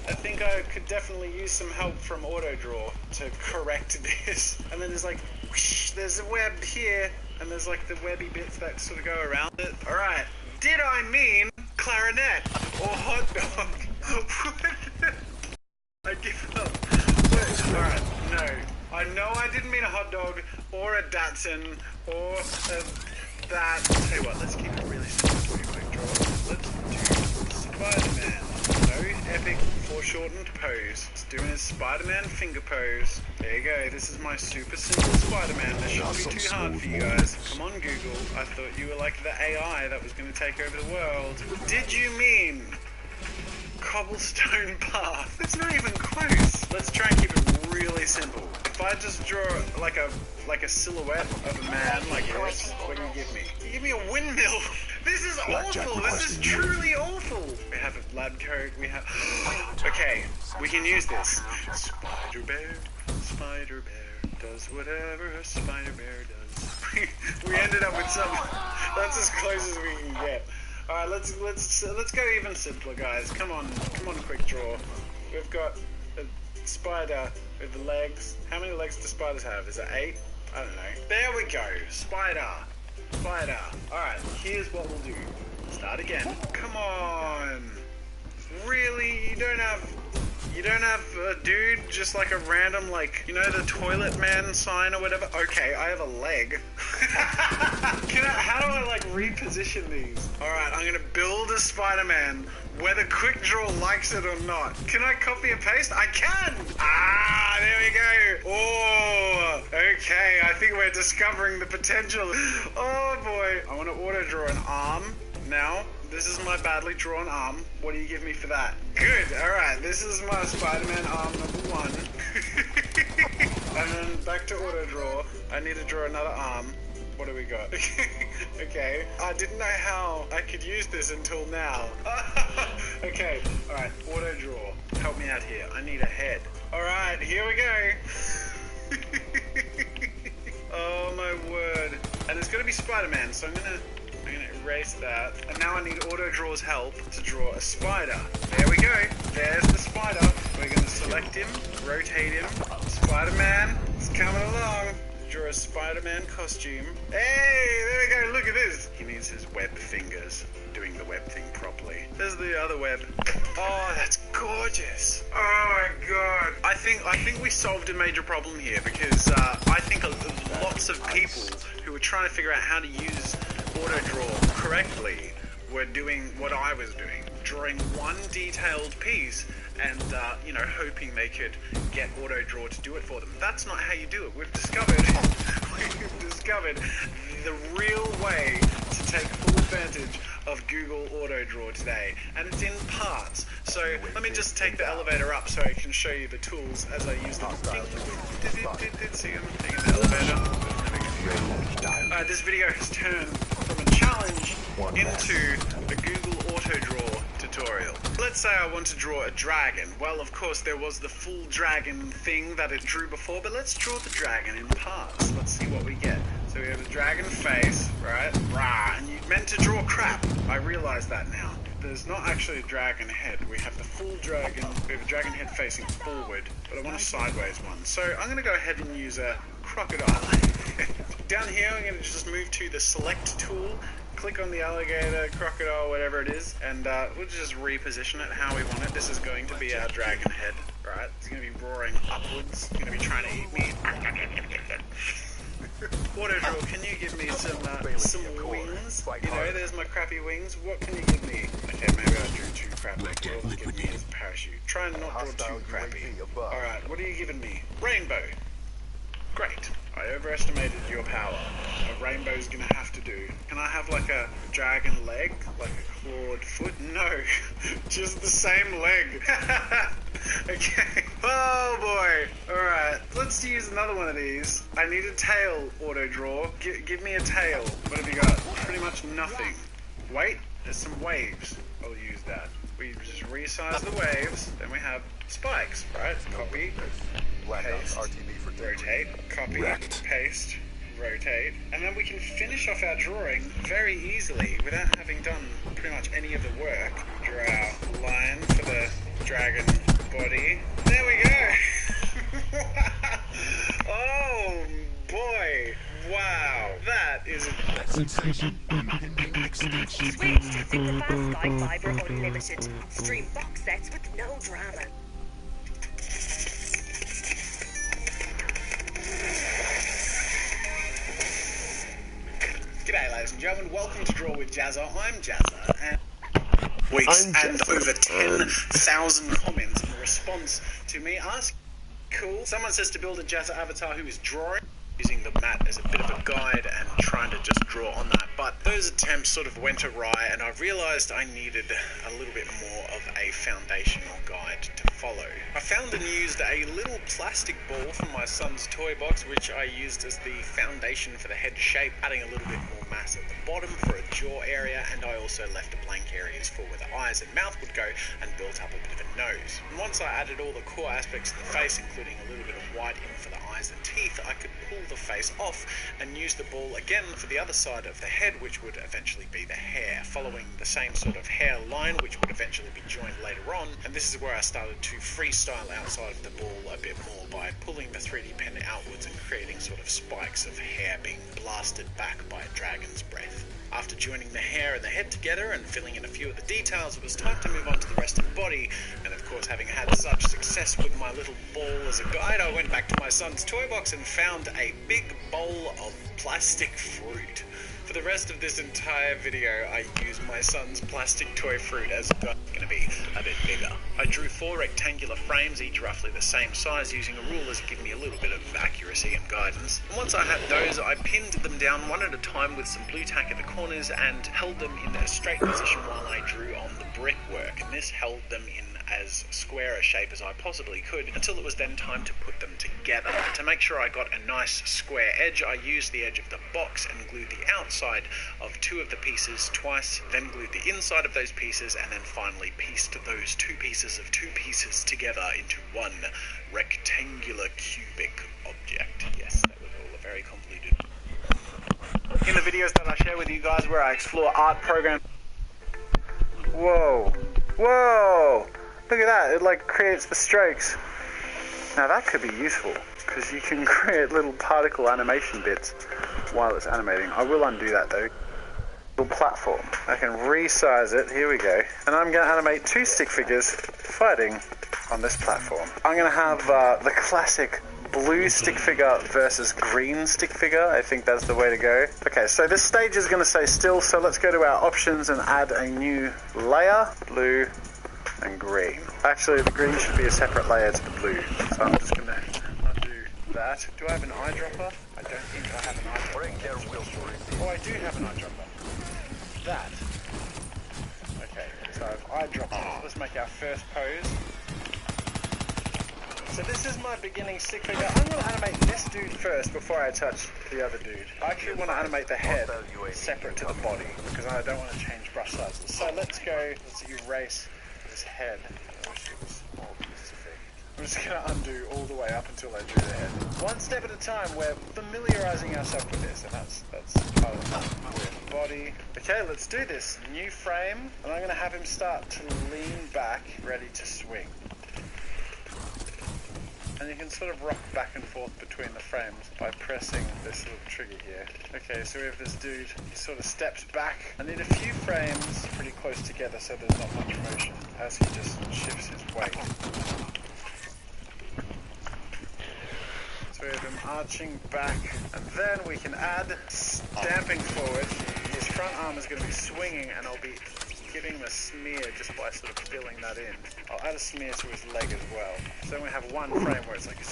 [SPEAKER 9] I think I could definitely use some help from AutoDraw to correct this. And then there's like, whoosh, there's a web here, and there's like the webby bits that sort of go around it. Alright, did I mean clarinet or hot dog? I give up. Alright, no. I know I didn't mean a hot dog, or a Datsun, or that. Tell you what, let's keep it really simple. Quick draw. Let's do Spider-Man. No epic foreshortened pose. Let's do his Spider-Man finger pose. There you go. This is my super simple Spider-Man. This shouldn't be too hard for you guys. Come on, Google. I thought you were like the AI that was going to take over the world. Did you mean cobblestone path? That's not even close. Let's try and keep it really simple. If I just draw like a silhouette of a man like this, what do you give me? You give me a windmill. This is awful. This is truly awful. We have a lab coat. We have. Okay, we can use this. Spider bear does whatever a spider bear does. We ended up with some. That's as close as we can get. All right, let's go even simpler, guys. Come on, quick draw. We've got a spider with the legs. How many legs do spiders have? Is it 8? I don't know. There we go. Spider. Alright, here's what we'll do. Start again. Come on. Really? You don't have a dude, just like a random, like, you know, the toilet man sign or whatever? Okay, I have a leg. How do I, like, reposition these? Alright, I'm gonna build a Spider-Man, whether Quick Draw likes it or not. Can I copy and paste? I can! Ah, there we go. Oh, okay, I think we're discovering the potential. Oh, boy. I want to auto-draw an arm now. This is my badly drawn arm. What do you give me for that? Good, alright, this is my Spider-Man arm number 1. And then back to auto-draw. I need to draw another arm. What do we got? Okay, I didn't know how I could use this until now. Okay, alright, auto-draw. Help me out here. I need a head. Alright, here we go. Oh my word. And it's gonna be Spider-Man, so I'm I'm gonna erase that. And now I need auto draw's help to draw a spider. There we go. There's the spider. We're gonna select him, rotate him. Spider-Man is coming along. Draw a Spider-Man costume. Hey, there we go. Look at this. He needs his web fingers. Doing the web thing properly. There's the other web. Oh, that's gorgeous. Oh my god. I think we solved a major problem here because I think lots of people who were trying to figure out how to use AutoDraw correctly were doing what I was doing, drawing one detailed piece and you know, hoping they could get AutoDraw to do it for them. That's not how you do it. We've discovered the real way to take full advantage of Google AutoDraw today, and it's in parts. So let me just take the elevator up so I can show you the tools as I use them. See, I'm taking the elevator. Alright, this video has turned from a challenge into a Google AutoDraw tutorial. Let's say I want to draw a dragon. Well, of course, there was the full dragon thing that it drew before, but let's draw the dragon in parts. Let's see what we get. So we have a dragon face, right? Rah, and you meant to draw crap. I realize that now. There's not actually a dragon head. We have the full dragon. We have a dragon head facing forward, but I want a sideways one. So I'm going to go ahead and use a crocodile. Down here, I'm going to just move to the select tool, click on the alligator, crocodile, whatever it is, and we'll just reposition it how we want it. This is going to be our dragon head, right? It's going to be roaring upwards. It's going to be trying to eat me. AutoDraw, can you give me some wings? You know, there's my crappy wings. What can you give me? Okay, maybe I drew too crappy. Well, give me his parachute. Try and not draw too crappy. Alright, what are you giving me? Rainbow. Great. I overestimated your power. A rainbow's gonna have to do. Can I have like a dragon leg? Like a clawed foot? No. Just the same leg. Okay. Oh boy. Alright. Let's use another one of these. I need a tail, AutoDraw. Give me a tail. What have you got? Pretty much nothing. Wait. There's some waves. I'll use that. We just resize the waves. Then we have spikes, right? Copy. Paste. Rotate, copy, paste, rotate, and then we can finish off our drawing very easily without having done pretty much any of the work. Draw our line for the dragon body. There we go! Oh boy! Wow, that is
[SPEAKER 10] Switch to Simplify Sky Fiber Unlimited. Stream box sets with no drama.
[SPEAKER 9] G'day ladies and gentlemen, welcome to Draw with Jazza. I'm Jazza, and weeks and over 10,000 comments in response to me asking, cool. Someone says to build a Jazza avatar who is drawing, using the mat as a bit of a guide and trying to just draw on that, but those attempts sort of went awry and I realised I needed a little bit more of a foundational guide to follow. I found and used a little plastic ball from my son's toy box, which I used as the foundation for the head shape, adding a little bit more mass at the bottom for a jaw area, and I also left the blank areas for where the eyes and mouth would go and built up a bit of a nose. And once I added all the core aspects of the face, including a little bit of white in for the eyes and teeth, I could pull the face off and use the ball again for the other side of the head, which would eventually be the hair, following the same sort of hair line, which would eventually be joined later on. And this is where I started to freestyle outside of the ball a bit more by pulling the 3D pen outwards and creating sort of spikes of hair being blasted back by a dragon's breath. After joining the hair and the head together and filling in a few of the details, it was time to move on to the rest of the body, and of course, having had such success with my little ball as a guide, I went back to my son's toy box and found a big bowl of plastic fruit. For the rest of this entire video, I used my son's plastic toy fruit as a guide. Going to be a bit bigger. I drew 4 rectangular frames, each roughly the same size, using a ruler to give me a little bit of accuracy and guidance. And once I had those, I pinned them down one at a time with some blue tack at the corners and held them in a straight position while I drew on the brickwork, and this held them in as square a shape as I possibly could until it was then time to put them together. To make sure I got a nice square edge, I used the edge of the box and glued the outside of 2 of the pieces twice, then glued the inside of those pieces, and then finally pieced those 2 pieces of 2 pieces together into one rectangular cubic object. Yes, that was all a very convoluted. in the videos that I share with you guys where I explore art programs. Whoa. Whoa! Look at that, it like creates the strokes. Now that could be useful, because you can create little particle animation bits while it's animating. I will undo that though. Little platform. I can resize it, here we go. And I'm going to animate two stick figures fighting on this platform. I'm going to have the classic blue stick figure versus green stick figure. I think that's the way to go. Okay, so this stage is going to stay still, so let's go to our options and add a new layer. Blue and green. Actually, the green should be a separate layer to the blue. So I'm just going to undo that. Do I have an eyedropper? I don't think I have an eyedropper. Oh, I do have an eyedropper. That. Okay, so I've eyedropper. Let's make our first pose. So this is my beginning stick figure. I'm going to animate this dude first before I touch the other dude. I actually want to animate the head separate to the body because I don't want to change brush sizes. So let's erase this head. I wish it was more specific. I'm just going to undo all the way up until I drew the head. One step at a time, we're familiarizing ourselves with this, and that's part of the body. Okay, let's do this. New frame, and I'm going to have him start to lean back, ready to swing. And you can sort of rock back and forth between the frames by pressing this little trigger here. Okay, so we have this dude, he sort of steps back. I need a few frames pretty close together so there's not much motion as he just shifts his weight. So we have him arching back, and then we can add stamping forward. His front arm is going to be swinging, and I'll be giving him a smear just by sort of filling that in. I'll add a smear to his leg as well. So then we have one frame where it's like, in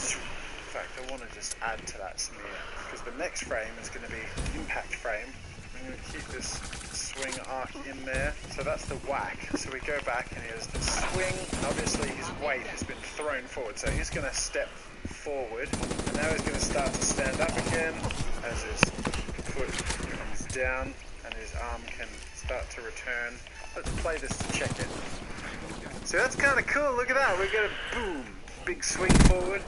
[SPEAKER 9] fact, I want to just add to that smear, because the next frame is going to be impact frame. I'm going to keep this swing arc in there. So that's the whack. So we go back and he has the swing. Obviously his weight has been thrown forward, so he's going to step forward. And now he's going to start to stand up again as his foot comes down and his arm can start to return. Let's play this to check it. So that's kind of cool, look at that, we're going to boom, big swing forward.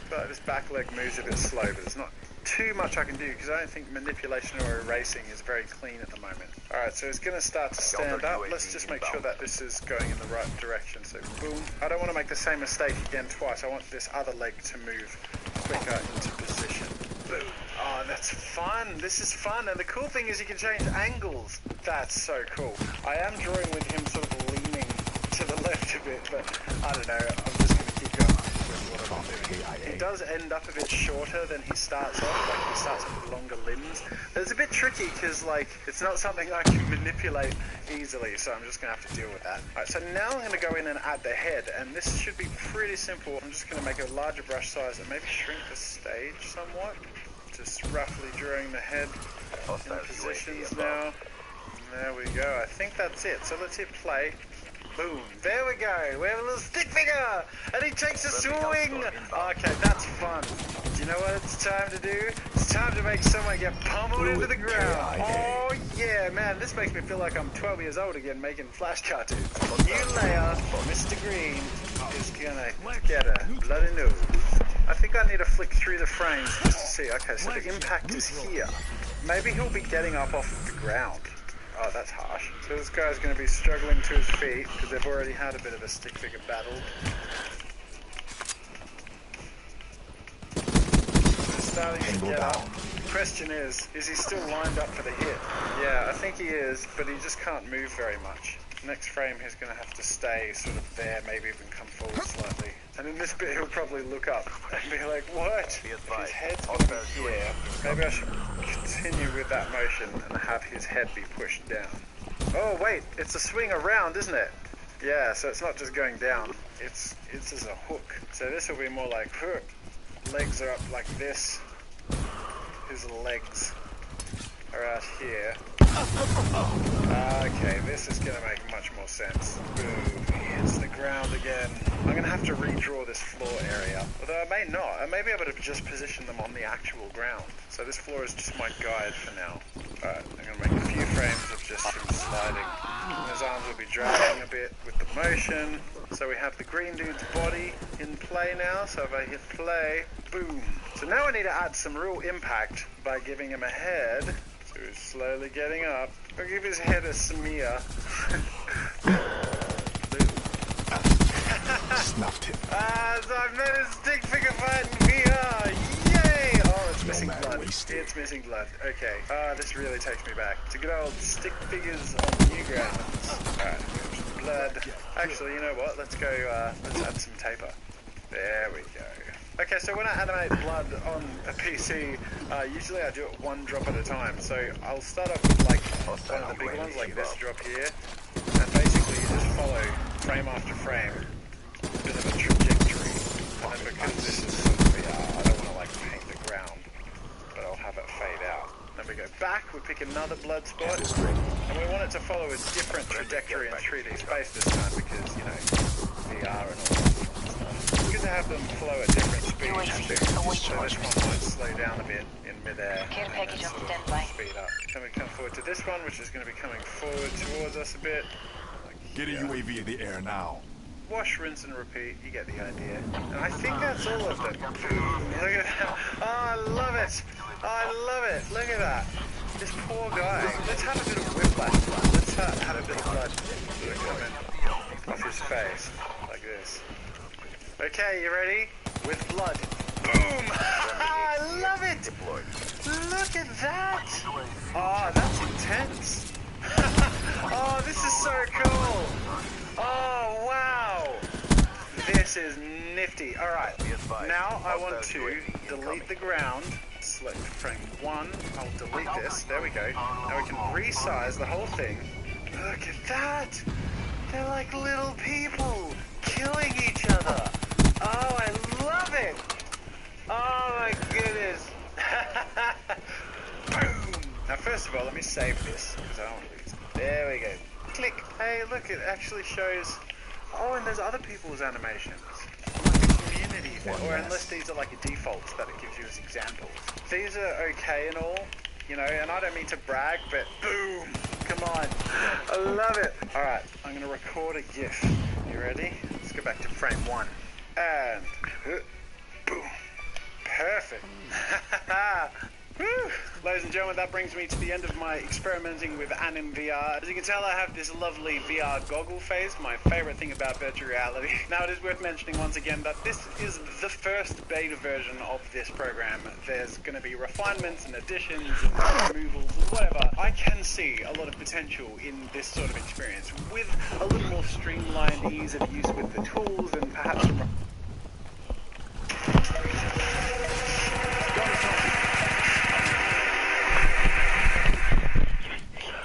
[SPEAKER 9] But this back leg moves a bit slow, but there's not too much I can do because I don't think manipulation or erasing is very clean at the moment. Alright, so it's going to start to stand up. Let's just make sure that this is going in the right direction. So boom. I don't want to make the same mistake again twice. I want this other leg to move quicker into position. Boom. Oh, that's fun. This is fun. And the cool thing is you can change angles. That's so cool. I am drawing with him sort of leaning to the left a bit, but I don't know. I'm just going to keep going with what I'm doing. He does end up a bit shorter than he starts off. Like, he starts off with longer limbs. But it's a bit tricky because, like, it's not something I can manipulate easily, so I'm just going to have to deal with that. Alright, so now I'm going to go in and add the head, and this should be pretty simple. I'm just going to make a larger brush size and maybe shrink the stage somewhat. Just roughly drawing the head in positions now. And there we go. I think that's it. So let's hit play. Boom. There we go. We have a little stick figure. And he takes a swing. Okay, that's fun. Do you know what it's time to do? It's time to make someone get pummeled into the ground. Oh, yeah, man. This makes me feel like I'm 12 years old again making Flash cartoons. New layer. Mr. Green is gonna get a bloody nose. I think I need to flick through the frames just to see. Okay, so the impact is here. Maybe he'll be getting up off of the ground. Oh, that's harsh. So this guy's going to be struggling to his feet because they've already had a bit of a stick figure battle. They're starting to get up. The question is he still lined up for the hit? Yeah, I think he is, but he just can't move very much. Next frame he's going to have to stay sort of there, maybe even come forward slightly. And in this bit he'll probably look up and be like, what? His head's going to be here. Maybe I should continue with that motion and have his head be pushed down. Oh wait, it's a swing around, isn't it? Yeah, so it's not just going down, it's as a hook. So this will be more like, legs are up like this. His legs are out here. Okay, this is going to make much more sense. Boom, he hits the ground again. I'm going to have to redraw this floor area. Although I may not. I may be able to just position them on the actual ground. So this floor is just my guide for now. Alright, I'm going to make a few frames of just him sliding. And his arms will be dragging a bit with the motion. So we have the green dude's body in play now. So if I hit play, boom. So now I need to add some real impact by giving him a head. So He's slowly getting up. I'll give his head a smear.
[SPEAKER 3] Snuffed him.
[SPEAKER 9] So I've made a stick figure fight in VR! Yay! Oh, it's missing blood. It's missing blood. Okay. This really takes me back to good old stick figures on Newgrounds. Alright, blood. Actually, you know what? Let's go, let's add some taper. There we go. Okay, so when I animate blood on a PC, usually I do it one drop at a time. So I'll start off with like one of the big ones, like this drop here, and basically you just follow frame after frame, a bit of a trajectory. And then because this is sort of VR, I don't want to like paint the ground, but I'll have it fade out. Then we go back, we pick another blood spot, and we want it to follow a different trajectory in 3D space this time because, you know, VR and all that. Good to have them flow at different speeds, so this one might slow down a bit in midair
[SPEAKER 5] Care package on
[SPEAKER 9] sort of
[SPEAKER 5] standby.
[SPEAKER 9] speed up. Then we come forward to this one, which is going to be coming forward towards us a bit. Like
[SPEAKER 3] Get a UAV in the air now.
[SPEAKER 9] wash, rinse and repeat, you get the idea. And I think that's all of them. Look at that. Oh, I love it. I love it. Look at that. This poor guy. Let's have a bit of whiplash blood. Let's have a bit of blood coming off his face. Like this. Okay, you ready? With blood. Boom! I love it! Look at that! Oh, that's intense. Oh, this is so cool! Oh, wow! This is nifty. Alright, now I want to delete the ground. Select frame 1. I'll delete this. There we go. Now we can resize the whole thing. Look at that! They're like little people killing each other. Oh, I love it! Oh my goodness! Boom! Now first of all, let me save this, because I don't want to lose it. There we go. Click! Hey, look, it actually shows... Oh, and there's other people's animations. Like a community thing. Or unless these are like a defaults that it gives you as examples. These are okay and all, you know, and I don't mean to brag, but boom! Come on! I love it! Alright, I'm going to record a GIF. You ready? Let's go back to frame 1. And boom. Perfect. Woo. Ladies and gentlemen, that brings me to the end of my experimenting with Anim VR. As you can tell, I have this lovely VR goggle face, my favorite thing about virtual reality. Now, it is worth mentioning once again that this is the first beta version of this program. There's going to be refinements and additions and removals and whatever. I can see a lot of potential in this sort of experience with a little more streamlined ease of use with the tools and perhaps some...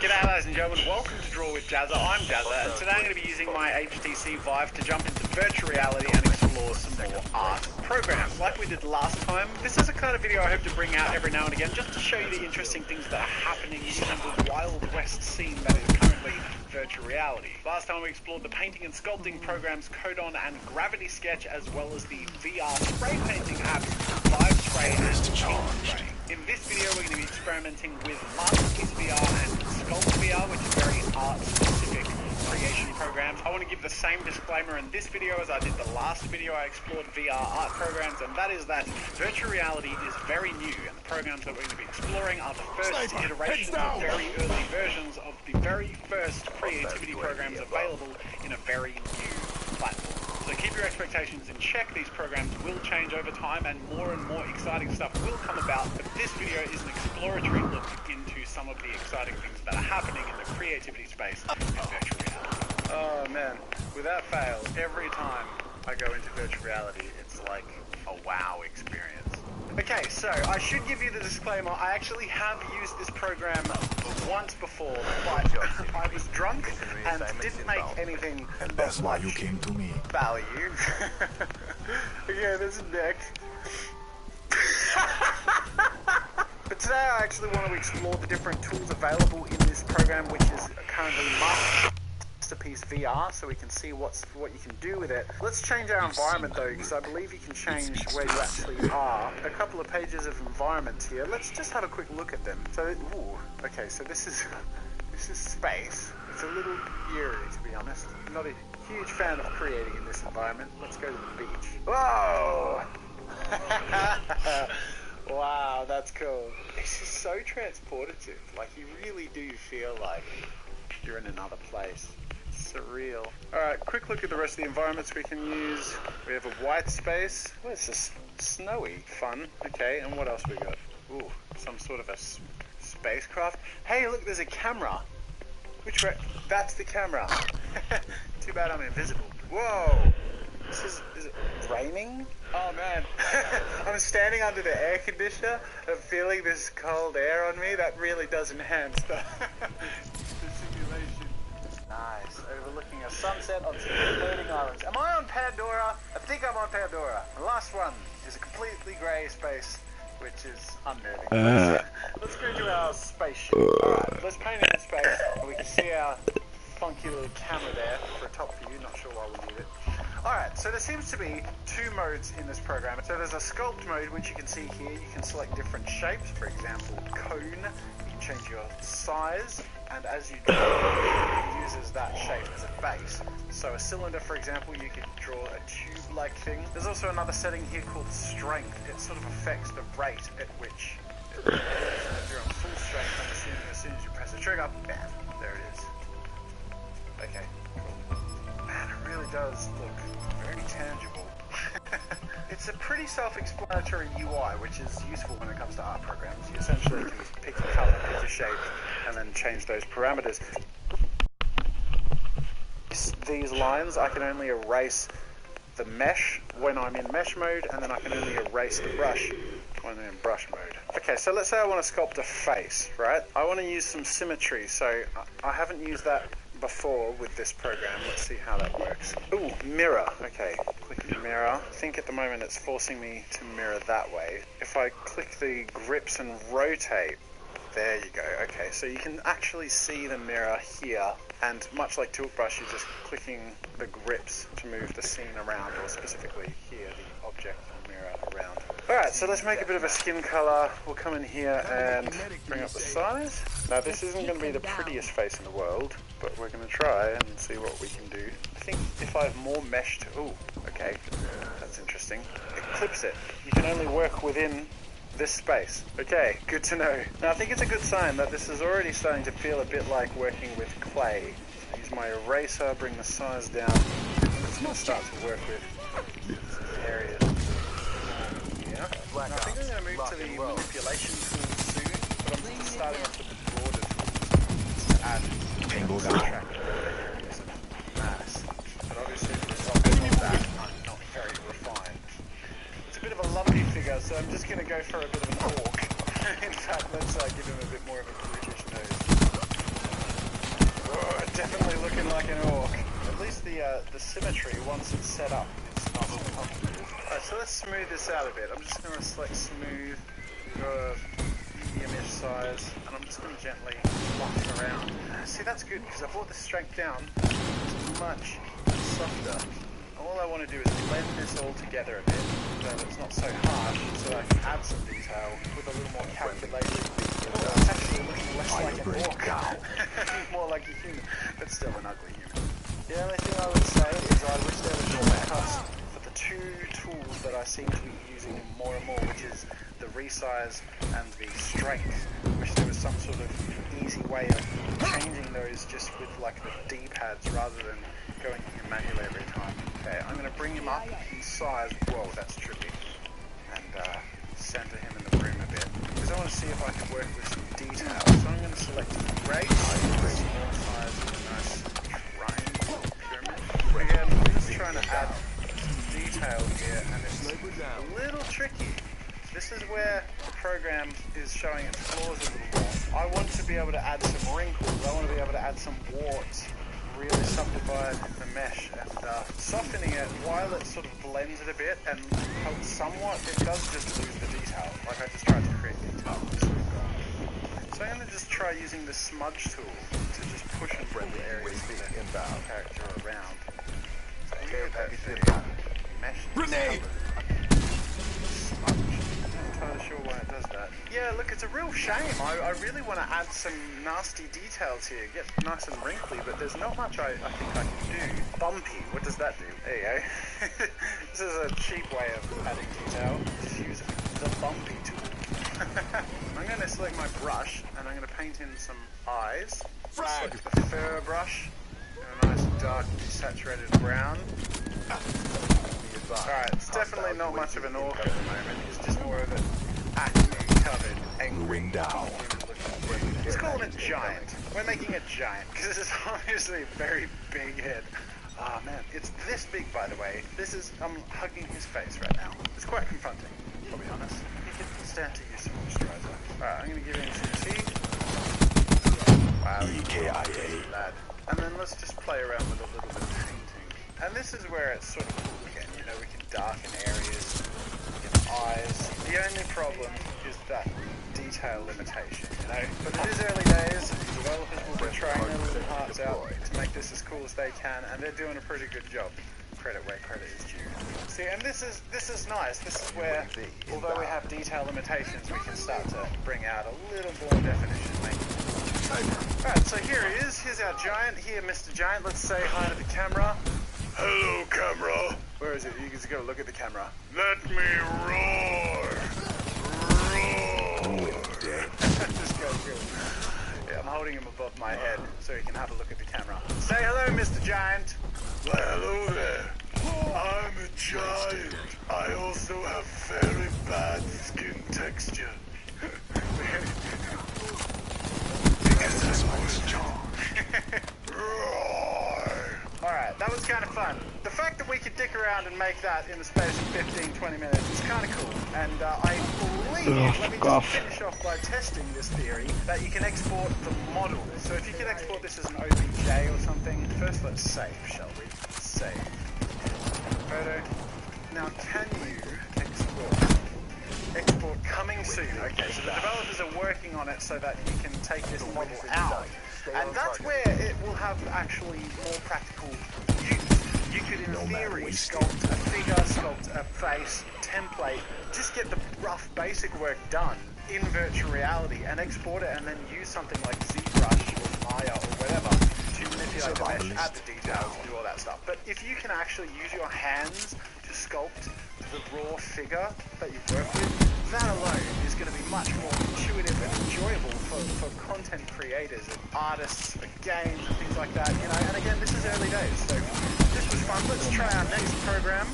[SPEAKER 9] G'day ladies and gentlemen, welcome to Draw with Jazza. I'm Jazza, and today I'm going to be using my HTC Vive to jump into virtual reality and explore some more art programs. Like we did last time, this is a kind of video I hope to bring out every now and again just to show you the interesting things that are happening in the Wild West scene that is currently virtual reality. Last time we explored the painting and sculpting programs Codon and Gravity Sketch, as well as the VR spray painting apps Vive Spray and Ink Spray. In this video we're going to be experimenting with Masterpiece VR and Sculpt VR, which are very art-specific creation programs. I want to give the same disclaimer in this video as I did the last video I explored VR art programs, and that is that virtual reality is very new, and the programs that we're going to be exploring are the first iterations of very early versions of the very first creativity programs available in a very new platform. So keep your expectations in check. These programs will change over time and more exciting stuff will come about, but this video is an exploratory look into some of the exciting things that are happening in the creativity space in virtual reality. Oh man, without fail, every time I go into virtual reality, it's like a wow experience. Okay, so I should give you the disclaimer, I actually have used this program once before, but I was drunk and didn't make anything
[SPEAKER 3] And that's why you came to me.
[SPEAKER 9] value. Okay, this is Nick. But today I actually want to explore the different tools available in this program, which is currently Masterpiece VR, so we can see what you can do with it. Let's change our environment though, because I believe you can change where you actually are. A couple of pages of environments here. Let's just have a quick look at them. So, ooh, okay, so this is space. It's a little eerie, to be honest. I'm not a huge fan of creating in this environment. Let's go to the beach. Whoa! Wow, that's cool. This is so transportative. Like, you really do feel like you're in another place. It's surreal. Alright, quick look at the rest of the environments we can use. We have a white space. What is this? Snowy. Fun. Okay, and what else we got? Ooh, some sort of a spacecraft. Hey, look, there's a camera. Which way? That's the camera. Too bad I'm invisible. Whoa! Is it raining? Oh man. I'm standing under the air conditioner and feeling this cold air on me. That really does enhance the simulation. Nice. Overlooking a sunset on some floating islands. Am I on Pandora? I think I'm on Pandora. The last one is a completely grey space, which is unnerving. Let's go to our spaceship. Alright, let's paint it in space. We can see our funky little camera there for a top view. Not sure why we need it. Alright, so there seems to be two modes in this program. So there's a sculpt mode, which you can see here. You can select different shapes. For example, cone. You can change your size, and as you draw, it uses that shape as a base. So a cylinder, for example, you could draw a tube-like thing. There's also another setting here called strength. It sort of affects the rate at which it moves. If you're on full strength, I'm assuming as soon as you press the trigger, bam, there it is. Okay, cool. Man, it really does look very tangible. It's a pretty self-explanatory UI, which is useful when it comes to art programs. You essentially can pick a color, pick a shape, and then change those parameters. These lines, I can only erase the mesh when I'm in mesh mode, and then I can only erase the brush when I'm in brush mode. Okay, so let's say I want to sculpt a face, right? I want to use some symmetry, so I haven't used that before with this program. Let's see how that works. Ooh, mirror. Okay, click mirror. I think at the moment it's forcing me to mirror that way. If I click the grips and rotate, there you go. Okay, so you can actually see the mirror here, and much like Tilt Brush, you're just clicking the grips to move the scene around, or specifically here, the object mirror around. Alright, so let's make a bit of a skin color. We'll come in here and bring up the size. Now this isn't going to be the prettiest face in the world, but we're going to try and see what we can do. I think if I have more mesh to... Ooh, okay, that's interesting. It clips it. You can only work within this space. Okay, good to know. Now I think it's a good sign that this is already starting to feel a bit like working with clay. So use my eraser, bring the size down. It's going to start to work with areas. Yeah. Now, I think I'm going to move to the manipulation tool soon, but I'm just starting off with the broader tools to add contract areas and mass. But obviously the result of that are not very refined. It's a bit of a lumpy figure, so I'm just going to go for a bit of an orc. In fact, let's give him a bit more of a brutish nose. Oh, definitely looking like an orc. At least the symmetry, once it's set up, is not so comfortable. Alright, so let's smooth this out a bit. I'm just going to select smooth, go medium-ish size, and I'm just going to gently fluff around. See, that's good, because I brought the strength down. It's much softer. All I want to do is blend this all together a bit, so that it's not so harsh, so that I can add some detail with a little more calculation. Oh, it's actually looking less like an orc. More like a human, but still an ugly human. The only thing I would say is I wish there was shortcuts for the two tools that I seem to be using more and more, which is the resize and the strength. I wish there was some sort of easy way of changing those just with like the D-pads rather than going here manually every time. Okay, I'm going to bring him up in size. Whoa, that's trippy. And center him in the room a bit. Because I want to see if I can work with some detail. So I'm going to select gray, small size, and a nice triangle pyramid. Again, I'm just trying to add some detail here, and it's a little tricky. This is where the program is showing its flaws a little more. I want to be able to add some wrinkles. I want to be able to add some warts. Really subdivide the mesh, and softening it while it sort of blends it a bit and helps somewhat, it does just lose the detail. Like I just tried to create detail. So I'm going to just try using the smudge tool to just push and pull the areas of the character around. So here that mesh grenade! Smudge. I'm not entirely sure why it does that. Yeah, look, it's a real shame. I really want to add some nasty details here, get nice and wrinkly, but there's not much I think I can do. Bumpy, what does that do? There you go. This is a cheap way of adding detail. Just use the bumpy tool. I'm going to select my brush and I'm going to paint in some eyes. Select the fur brush in a nice dark desaturated brown. Alright, it's definitely not much of an orc at the moment. It's just more of an acne-covered, angry,
[SPEAKER 3] down.
[SPEAKER 9] let's call him a giant. We're making a giant because this is obviously a very big head. Ah man, it's this big, by the way. I'm hugging his face right now. It's quite confronting, I'll be honest. He could stand to use some moisturizer. Alright, I'm gonna give him some tea. Wow,
[SPEAKER 3] EKIA.
[SPEAKER 9] lad. And then let's just play around with a little bit of painting. And this is where it's sort of cool again. You know, we can darken areas, we can eyes. The only problem is that detail limitation, you know. But it is early days. Developers will be trying their little hearts out to make this as cool as they can, and they're doing a pretty good job. Credit where credit is due. See, and this is nice. This is where, although we have detail limitations, we can start to bring out a little more definition, mate. Alright, so here he is. Here's our giant. Here, Mr. Giant. Let's say hi to the camera. Hello, camera. Where is it? You just gotta look at the camera. Let me roar. Roar. Just go through. Yeah, I'm holding him above my head so he can have a look at the camera. Say hello, Mr. Giant. Well, hello there. I'm a giant. I also have very bad skin texture. Because that's my strong. Alright, that was kind of fun. The fact that we could dick around and make that in the space of 15-20 minutes is kind of cool. And I believe, let me just finish off by testing this theory, that you can export the model. So if you can export this as an OBJ or something, first let's save, shall we? Save. Photo. Now can you export coming soon? Okay, so the developers are working on it so that you can take this model out. And that's where it will have actually more practical use. You could, in theory, sculpt a figure, sculpt a face, template, just get the rough basic work done in virtual reality and export it and then use something like ZBrush or Maya or whatever to manipulate the mesh, add the details, do all that stuff. But if you can actually use your hands to sculpt the raw figure that you've worked with, that alone is going to be much more intuitive and enjoyable for content creators and artists for games and things like that, you know. And again, this is early days, so this was fun. Let's try our next program.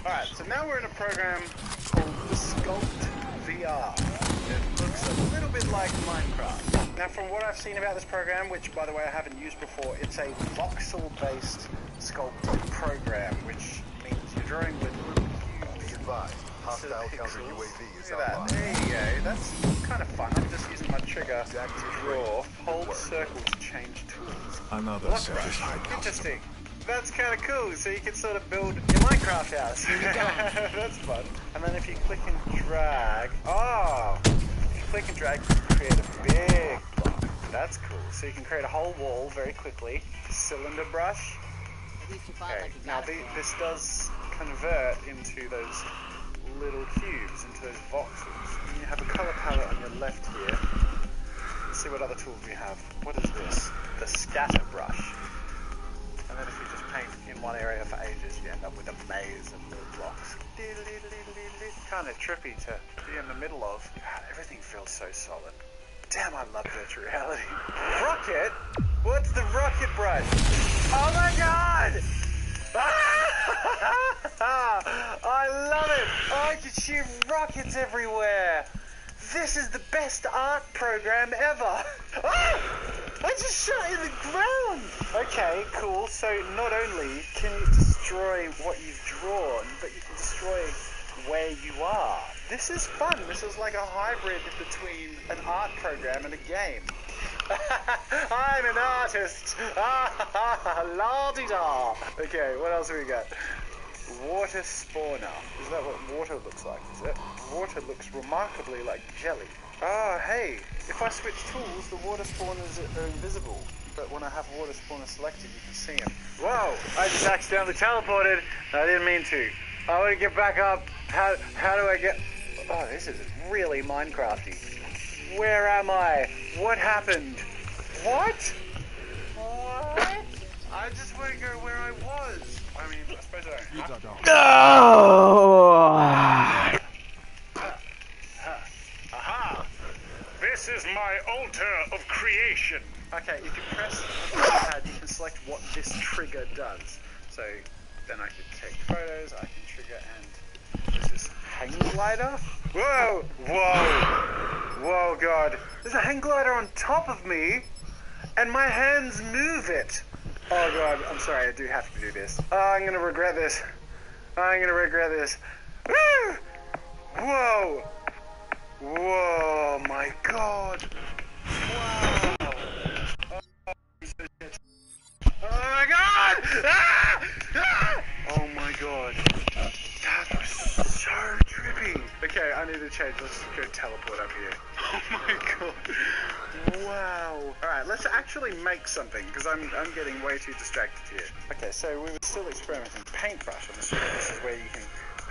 [SPEAKER 9] Alright, so now we're in a program called the Sculpt VR. It looks a little bit like Minecraft. Now, from what I've seen about this program, which by the way I haven't used before, it's a voxel-based sculpt program, which means you're drawing with little cubes.
[SPEAKER 1] Hostile counter UAV is
[SPEAKER 9] Look at that. There you go. That's kind of fun. I'm just using my trigger to draw. Hold circle to change tools.
[SPEAKER 3] Another
[SPEAKER 9] Block brush. Interesting. That's kind of cool. So you can sort of build your Minecraft house. That's fun. And then if you click and drag, if you click and drag, you can create a big block. That's cool. So you can create a whole wall very quickly. Cylinder brush. Okay. Now this does convert into those little cubes, into those voxels. And you have a color palette on your left here. Let's see what other tools we have. What is this? The scatter brush. And then if you just paint in one area for ages, you end up with a maze of little blocks. Kind of trippy to be in the middle of. God, everything feels so solid. Damn, I love virtual reality. Rocket? What's the rocket brush? Oh my god! I love it! I can shoot rockets everywhere! This is the best art program ever! I just shot in the ground! Okay, cool. So not only can you destroy what you've drawn, but you can destroy where you are. This is fun. This is like a hybrid between an art program and a game. I'm an artist! La-di-da! Okay, what else have we got? Water spawner. Is that what water looks like, is it? Water looks remarkably like jelly. Oh, hey, if I switch tools, the water spawners are invisible. But when I have water spawner selected, you can see them. Whoa, I just accidentally teleported. I didn't mean to. I want to get back up. How do I get... Oh, this is really Minecrafty. Where am I? What happened? What? What? I just want to go where I was. I mean, I suppose I don't have to. action. Okay, if you press the pad, you can select what this trigger does. So then I can take photos, I can trigger, and this is hang glider. Whoa, whoa, whoa, God! There's a hang glider on top of me, and my hands move it. Oh God, I'm sorry, I do have to do this. Oh, I'm gonna regret this. I'm gonna regret this. Woo! Whoa! Whoa, my God! Wow! Oh my God! Ah! Ah! Oh my God! That was so trippy. Okay, I need to change. Let's go teleport up here. Oh my God! Wow! All right, let's actually make something because I'm getting way too distracted here. Okay, so we were still experimenting. Paintbrush. I'm assuming this is where you can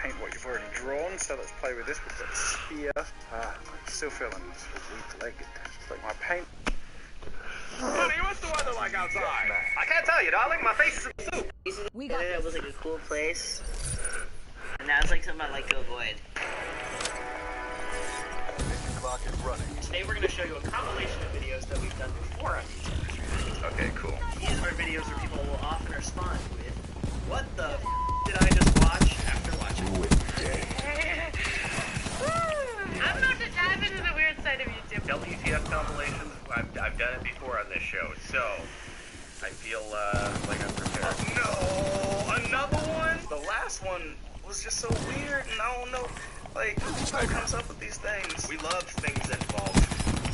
[SPEAKER 9] paint what you've already drawn. So let's play with this. We've got spear. I'm still feeling weak-legged. It's like my paint.
[SPEAKER 6] Honey, what's the weather like outside?
[SPEAKER 7] I can't tell you, darling. My face is a soup.
[SPEAKER 12] We got it was like a cool place, and now it's like something I like to avoid.
[SPEAKER 1] Clock is running.
[SPEAKER 13] Today we're going to show you a compilation of videos that we've done before on YouTube.
[SPEAKER 7] Okay, cool.
[SPEAKER 13] These are videos where people will often respond with, "What the f did I just watch?" after watching.
[SPEAKER 14] I'm about to dive into the weird side of YouTube.
[SPEAKER 7] WTF compilations, I've done it before on this show, so I feel like I'm prepared.
[SPEAKER 6] Oh, no! Another one? The last one was just so weird, and I don't know, like, who comes up with these things?
[SPEAKER 7] We love things that involve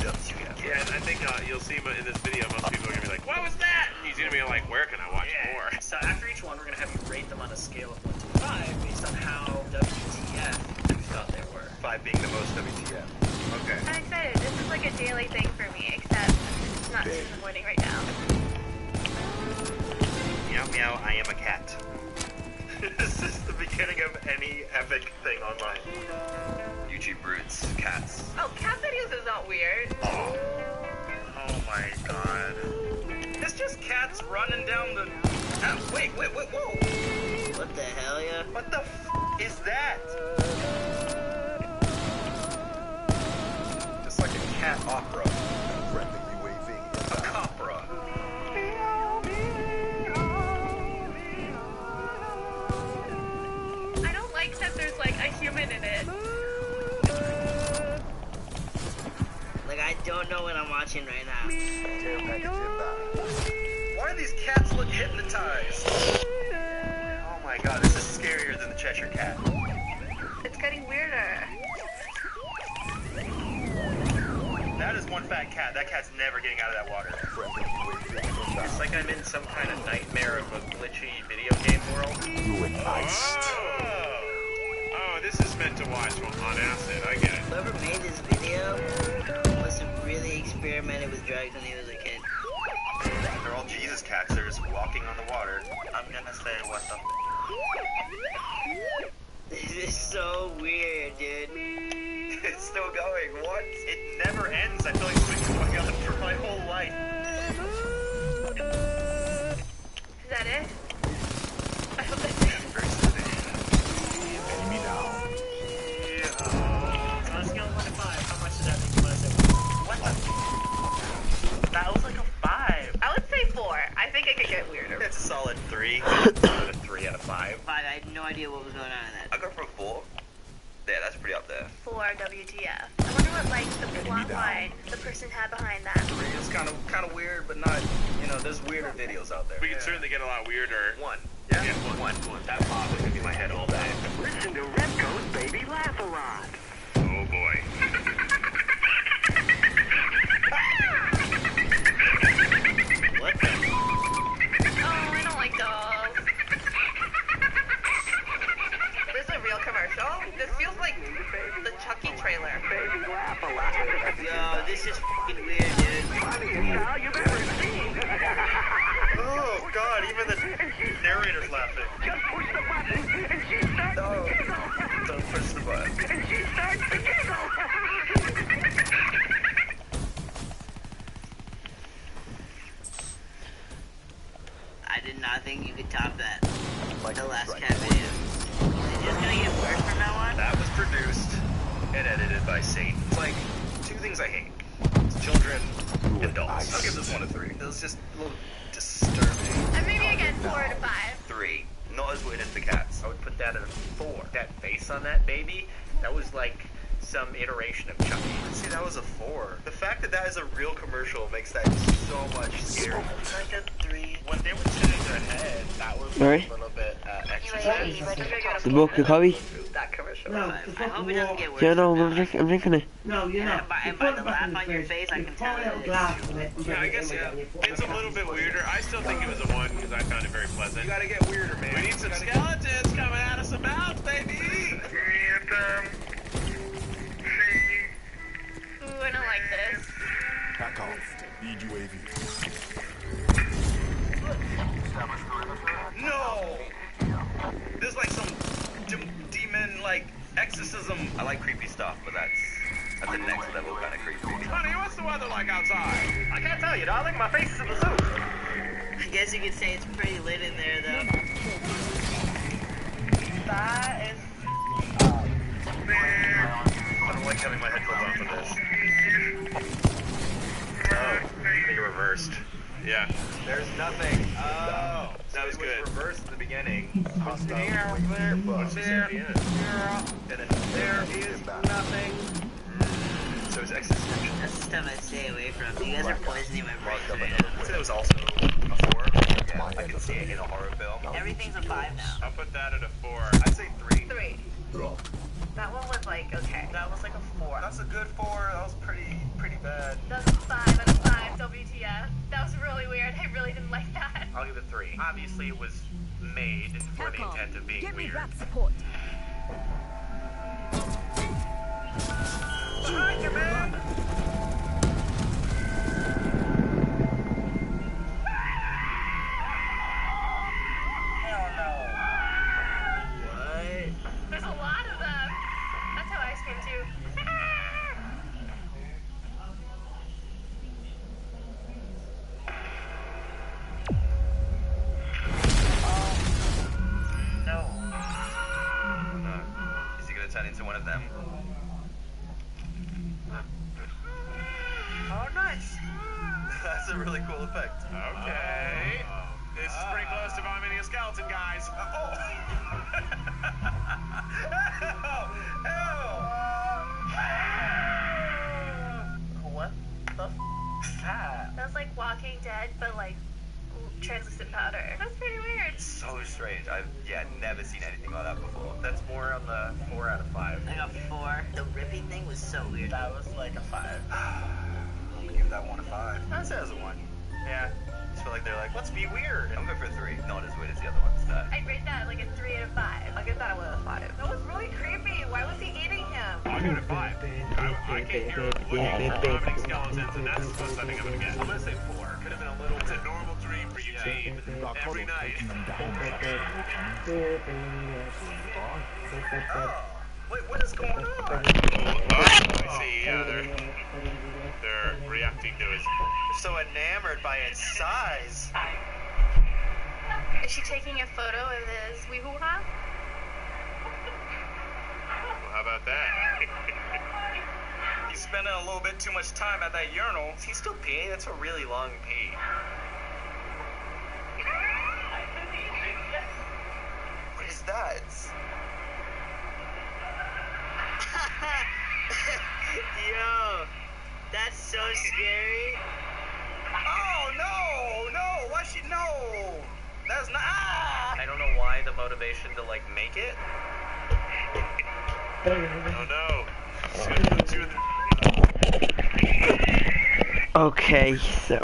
[SPEAKER 7] WTF.
[SPEAKER 6] Yeah, and I think you'll see in this video, most people are going to be like, what was that? And he's going to be like, where can I watch more?
[SPEAKER 13] So after each one, we're going to have you rate them on a scale of 1 to 5 based on how WTF you thought they were.
[SPEAKER 7] 5 being the most WTF. Okay.
[SPEAKER 14] I'm excited. This is like a daily thing for me, except it's not 2 in the morning right now.
[SPEAKER 7] Meow meow, I am a cat. This is the beginning of any epic thing online. YouTube roots, cats.
[SPEAKER 14] Oh, cat videos is not weird.
[SPEAKER 7] Oh my God.
[SPEAKER 6] It's just cats running down the...
[SPEAKER 7] Wait, whoa.
[SPEAKER 12] What the hell, yeah?
[SPEAKER 7] What the f is that? Just like a cat opera.
[SPEAKER 1] Friendly UAV.
[SPEAKER 7] A copra.
[SPEAKER 14] I don't like that there's like a human in it.
[SPEAKER 12] Like, I don't know what I'm watching right now.
[SPEAKER 1] Care package inbound.
[SPEAKER 7] Why do these cats look hypnotized? Oh my God, this is scarier than the Cheshire Cat.
[SPEAKER 14] It's getting weirder.
[SPEAKER 7] That is one fat cat. That cat's never getting out of that water.
[SPEAKER 1] Friendly UAV inbound.
[SPEAKER 7] It's like I'm in some kind of nightmare of a glitchy video game world.
[SPEAKER 1] Ruin iced.
[SPEAKER 6] Oh, this is meant to watch on acid. I get it.
[SPEAKER 12] Whoever made this video must have really experimented with drugs when he was a kid.
[SPEAKER 7] They're all Jesus cats. They're just walking on the water. I'm gonna say what the...
[SPEAKER 12] This is so weird, dude.
[SPEAKER 7] It's still going. What? It never ends. I feel like it's been going on for my whole life.
[SPEAKER 14] Is that it? I hope that's it.
[SPEAKER 3] Enemy down.
[SPEAKER 13] On a scale of 1 to 5, how much does that make you want to say?
[SPEAKER 7] What the? That was like a 5.
[SPEAKER 14] I would say 4. I think it could get weirder.
[SPEAKER 7] It's a solid 3. A 3 out of 5.
[SPEAKER 12] 5, I had no idea what was going on in that.
[SPEAKER 7] I'll go for a 4. Yeah, that's pretty up there.
[SPEAKER 14] 4 WTF. I wonder what like the plot line the person had behind that.
[SPEAKER 7] 3 is kind of weird, but not, there's weirder videos out there.
[SPEAKER 6] We can certainly get a lot weirder.
[SPEAKER 7] 1. Yeah, 1. That pop is gonna be my head all day.
[SPEAKER 11] Listen to Remco's Baby Laugh a Lot.
[SPEAKER 6] Oh boy.
[SPEAKER 12] What the?
[SPEAKER 14] Oh, I don't like dolls. This is a real commercial. This feels like the Chucky trailer.
[SPEAKER 11] Baby Laugh a Lot.
[SPEAKER 12] Yo, this is fucking weird, dude.
[SPEAKER 11] Funniest style you've ever seen.
[SPEAKER 7] Oh God, even the narrator's laughing.
[SPEAKER 11] Just push the button and she starts to giggle.
[SPEAKER 7] Don't push the button.
[SPEAKER 11] And she starts to giggle.
[SPEAKER 12] I did not think you could top that. The last cat video. Is it just gonna get worse from now on?
[SPEAKER 7] That was produced and edited by Satan. It's like 2 things I hate. It's children
[SPEAKER 15] Adults. I'll give this one a 3. It was just a little disturbing.
[SPEAKER 14] And maybe again 4 out of 5.
[SPEAKER 15] 3. Not as weird as the cats.
[SPEAKER 13] I would put that at a 4. That face on that baby, that was like some iteration of Chucky.
[SPEAKER 15] See, that was a 4. The fact that that is a real commercial makes that so much scarier. Like a 3.
[SPEAKER 13] When they were turning their head, that was
[SPEAKER 2] Alright.
[SPEAKER 13] a little bit extra.
[SPEAKER 2] The book, the coffee?
[SPEAKER 13] That commercial.
[SPEAKER 12] I hope it doesn't get worse.
[SPEAKER 2] Yeah, no, I'm drinking it.
[SPEAKER 12] No, you're not. And by the laugh on your face, I can tell it is.
[SPEAKER 6] Yeah, I guess, yeah. It's a little bit weirder. I still think it was a 1 because I found it very pleasant.
[SPEAKER 15] You gotta get weirder, man.
[SPEAKER 6] We need some skeletons coming out of some mouths, baby!
[SPEAKER 14] Ooh, I don't like this.
[SPEAKER 1] Back off. Need UAV.
[SPEAKER 15] No! There's like some demon, like, exorcism. I like creepy stuff, but that's the next level kind of creepy.
[SPEAKER 6] Honey, what's the weather like outside?
[SPEAKER 13] I can't tell you, darling. My face is in the suit.
[SPEAKER 12] I guess you could say it's pretty lit in there, though.
[SPEAKER 13] That is...
[SPEAKER 15] I don't like having my headphones on for this. Oh, I think it reversed.
[SPEAKER 6] Yeah.
[SPEAKER 15] There's nothing. Oh,
[SPEAKER 6] That was good.
[SPEAKER 15] Reversed at the beginning.
[SPEAKER 6] What's there? There is nothing.
[SPEAKER 15] So it's existential.
[SPEAKER 12] That's the stuff I stay away from. You guys are poisoning my brain today.
[SPEAKER 15] I'd say it was also a 4. Yeah, I can see it in a horror film.
[SPEAKER 12] Everything's a 5 now.
[SPEAKER 6] I'll put that at a 4.
[SPEAKER 15] I'd say 3.
[SPEAKER 14] 3. That one was like, okay.
[SPEAKER 13] That was like a 4.
[SPEAKER 15] That's a good 4. That was pretty bad.
[SPEAKER 14] That was 5 out of 5, WTF. That was really weird. I really didn't like that.
[SPEAKER 13] I'll give it 3. Obviously, it was made for the intent of being
[SPEAKER 10] Give me
[SPEAKER 13] weird.
[SPEAKER 10] rap support.
[SPEAKER 13] Behind you, man! Hell no.
[SPEAKER 12] What?
[SPEAKER 14] There's a lot of them. That's how I scream too.
[SPEAKER 13] No.
[SPEAKER 15] Is he gonna turn into one of them?
[SPEAKER 13] Oh, nice.
[SPEAKER 15] That's a really cool effect.
[SPEAKER 6] Okay. This is pretty close to vomiting a skeleton, guys.
[SPEAKER 13] What the f*** is that?
[SPEAKER 14] That's like Walking Dead, but like translucent powder. That's pretty weird.
[SPEAKER 15] So strange. I've never seen anything like that before.
[SPEAKER 13] That's more on the 4 out of 5.
[SPEAKER 12] I got 4. The ripping thing was so weird.
[SPEAKER 13] That was like a 5.
[SPEAKER 15] I'm gonna give that one a 5.
[SPEAKER 13] That says a 1.
[SPEAKER 15] Yeah. I just feel like they're like, let's be weird. I'm going for a 3. Not as weird as the other ones.
[SPEAKER 14] I'd rate that like a 3 out of 5. I'll give that a 1 out of 5. That was really creepy. Why was he eating him?
[SPEAKER 6] I'll give it a 5. I came here looking for vomiting skeletons, and that's the most I think I'm gonna get.
[SPEAKER 15] I'm gonna say 4. Could have been a little.
[SPEAKER 6] It's a normal dream for Eugene. Every night.
[SPEAKER 15] Oh, wait, what is going on?
[SPEAKER 6] I see, yeah, they're reacting to his...
[SPEAKER 15] They're so enamored by its size.
[SPEAKER 14] Is she taking a photo of his wee-hoo-ha?
[SPEAKER 6] Well, how about that?
[SPEAKER 15] He's spending a little bit too much time at that urinal. Is he still peeing? That's a really long pee. What is that?
[SPEAKER 12] Yo, that's so scary.
[SPEAKER 15] Oh, no, why she, no. That's not,
[SPEAKER 13] I don't know why the motivation to like make it.
[SPEAKER 6] Oh no.
[SPEAKER 2] Okay, so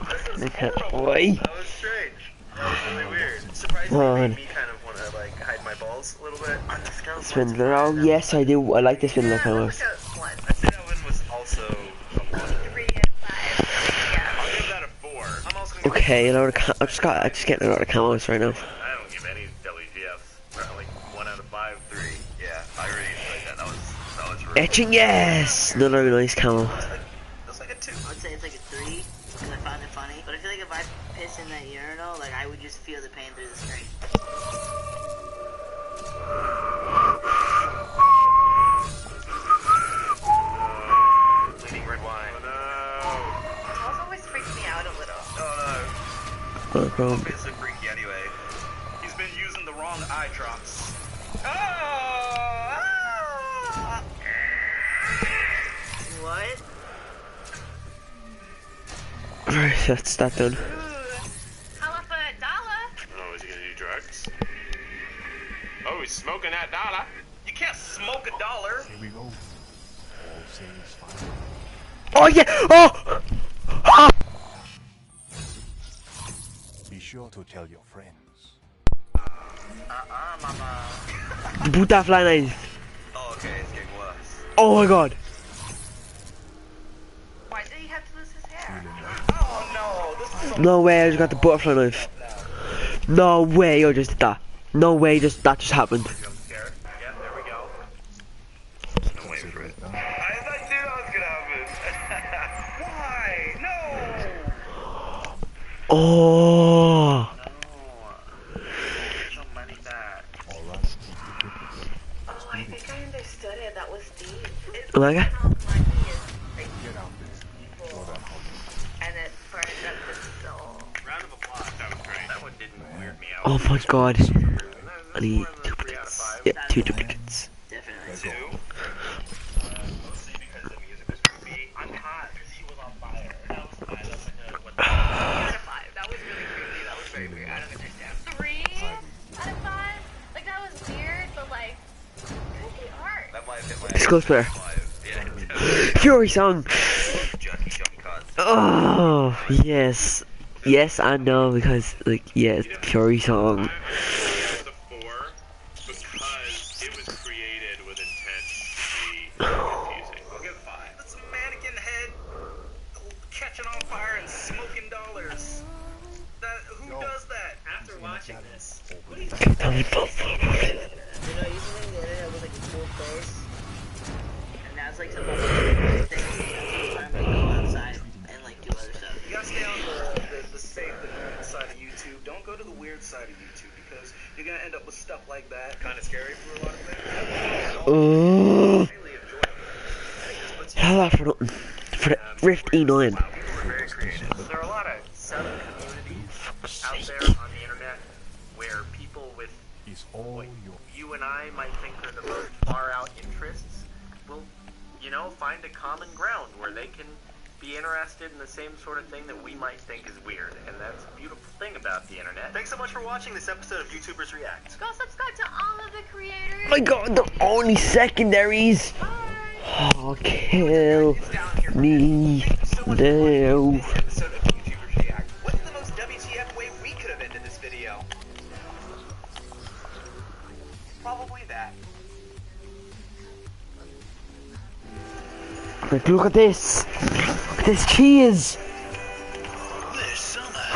[SPEAKER 2] why?
[SPEAKER 15] That was strange. That was really weird. Surprisingly made me kind of want to like hide my balls a little bit.
[SPEAKER 2] Spindler. Oh yes, I do. I like the Spindler cameras.
[SPEAKER 15] I'd say that one was also a 1.
[SPEAKER 14] 3 out of 5. Yeah.
[SPEAKER 6] I'll give that a 4. I'm also gonna
[SPEAKER 2] Okay, I'm just getting a lot of cameras right now.
[SPEAKER 6] I don't give any WGFs. Like 1 out of 5, 3.
[SPEAKER 15] Yeah, I really enjoyed that. That was really
[SPEAKER 2] Etching, yes. Another nice camera.
[SPEAKER 15] That's like a 2.
[SPEAKER 12] I'd say it's like a 3 because I found it funny. But I feel like if I piss in that urinal, like I would just feel the pain through the screen.
[SPEAKER 15] Bleeding red wine.
[SPEAKER 6] Oh
[SPEAKER 14] Dolls always freak
[SPEAKER 2] from?
[SPEAKER 15] He's so freaky anyway. He's been using the wrong eye drops.
[SPEAKER 12] What?
[SPEAKER 2] Alright, that's that done.
[SPEAKER 14] Holla for a dollar.
[SPEAKER 8] Oh, is he gonna do drugs? Oh, he's smoking that dollar.
[SPEAKER 15] You can't smoke a dollar.
[SPEAKER 3] Here we go. All sails fine.
[SPEAKER 2] Oh yeah! Oh! Ah!
[SPEAKER 3] Be sure to tell your friends.
[SPEAKER 15] Mama.
[SPEAKER 2] Boot that fly knife.
[SPEAKER 15] Oh, okay, it's getting worse.
[SPEAKER 2] Oh my god.
[SPEAKER 14] Why did he have to lose his hair?
[SPEAKER 15] Oh no, this is so
[SPEAKER 2] No way, I just got the butterfly knife. No way, I just did that. No way, that just happened.
[SPEAKER 15] Yeah, there we go. I'm waiting for it. I knew that was gonna happen. Why? No!
[SPEAKER 2] Oh.
[SPEAKER 15] Some money back.
[SPEAKER 3] Alright.
[SPEAKER 14] Oh, I think I understood it. That was deep.
[SPEAKER 2] Oh my god.
[SPEAKER 3] Get out there. Throw that home.
[SPEAKER 14] And it burned up the soul.
[SPEAKER 8] Round of applause. That was great.
[SPEAKER 15] That one didn't weird me out.
[SPEAKER 2] Oh my god. I need
[SPEAKER 8] More than
[SPEAKER 2] 2
[SPEAKER 8] 3 out of
[SPEAKER 2] duplicates.
[SPEAKER 8] 5.
[SPEAKER 2] Yep, 2 duplicates.
[SPEAKER 12] Definitely.
[SPEAKER 15] Two. Mostly because the music was creepy. I'm hot because he was on fire. That was fine. That's like what the
[SPEAKER 14] 4 out of 5. That was really creepy. That was very weird. I don't understand. 3 out of 5? Like, that was weird, but like, creepy art.
[SPEAKER 15] That might have been my
[SPEAKER 2] Disclose player.
[SPEAKER 15] Yeah,
[SPEAKER 2] Fury song.
[SPEAKER 15] Junkie jump cuts.
[SPEAKER 2] Oh, yes. Yes, I know, because, like, yes, Fury song.
[SPEAKER 8] I would say the 4 because it was created with intent to be confusing.
[SPEAKER 15] I'll give it 5. That's a mannequin head catching on fire and smoking dollars. Who does that?
[SPEAKER 13] After watching this, what do you
[SPEAKER 12] You know, usually the internet was like a cool place, and now it's like some other thing. I'm like go outside and like do other stuff.
[SPEAKER 15] You gotta stay on the safe, the good side of YouTube. Don't go to the weird side of YouTube because you're gonna end up with stuff like that. Kind of scary for a lot of things.
[SPEAKER 2] Oh.
[SPEAKER 15] Really enjoyable. It just puts you
[SPEAKER 2] Hell that for nothing. For the Rift E9.
[SPEAKER 15] Wow, people are very creative. There are a lot of sub-communities out there on the internet where people with
[SPEAKER 3] It's all
[SPEAKER 15] what
[SPEAKER 3] your
[SPEAKER 15] you and I might think are the most far-out interests will, you know, find a common ground where they can be interested in the same sort of thing that we might think is weird, and that's a beautiful thing about the internet. Thanks so much for watching this episode of YouTubers React.
[SPEAKER 14] Go subscribe to all of the creators.
[SPEAKER 2] My god, the only secondaries. Oh, kill me now.
[SPEAKER 15] Episode of YouTubers React. What's the most WTF way we could have ended this video? Probably that.
[SPEAKER 2] Like, look at this. Look at this cheese.
[SPEAKER 11] This summer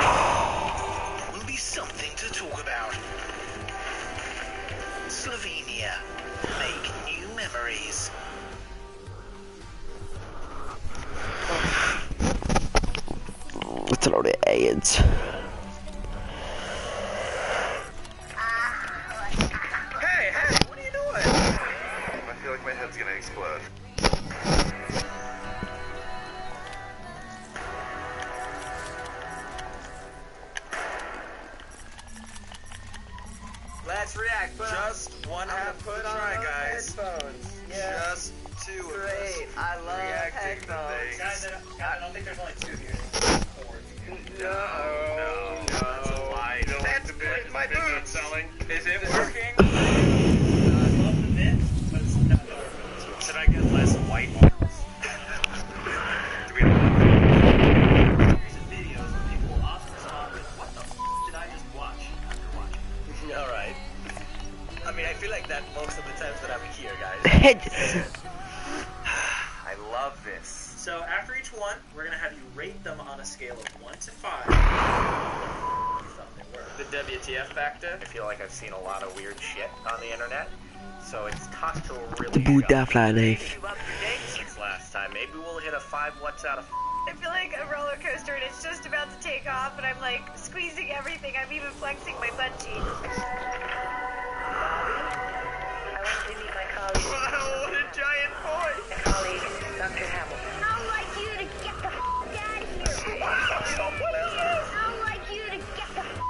[SPEAKER 11] will be something to talk about. Slovenia. Make new memories.
[SPEAKER 2] It's a load of AIDS.
[SPEAKER 15] Hey, what are you doing? I feel like my head's gonna explode. Let's react. Just one half of the try, guys. Headphones. Yeah. Just 2 of us. Great. I love headphones.
[SPEAKER 13] Guys, I don't think there's only 2 here.
[SPEAKER 15] No, that's a lie. That's my boobs.
[SPEAKER 8] Selling.
[SPEAKER 15] Is it working?
[SPEAKER 13] I love the bit, but it's not working.
[SPEAKER 15] Should I get less white arms? Do we have
[SPEAKER 13] Recent videos where people will often respond with, what the f*** did I just watch after watching?
[SPEAKER 15] Alright. I mean, I feel like that most of the times that I'm here, guys. I love this.
[SPEAKER 13] So after each one, we're gonna have you rate them on a scale of 1 to 5. You thought they were.
[SPEAKER 15] The WTF factor. I feel like I've seen a lot of weird shit on the internet, so it's tough to really.
[SPEAKER 2] Boot that fly knife.
[SPEAKER 15] Since last time, maybe we'll hit a 5 what's out of.
[SPEAKER 14] I feel like a roller coaster and it's just about to take off and I'm like squeezing everything. I'm even flexing my butt cheeks. I want to meet my colleague.
[SPEAKER 15] Wow, what a giant boy!
[SPEAKER 14] Colleague, Dr. Hamilton. I'd like you to get the f*** out of here.
[SPEAKER 15] What is this?
[SPEAKER 14] I'd like you to get the f***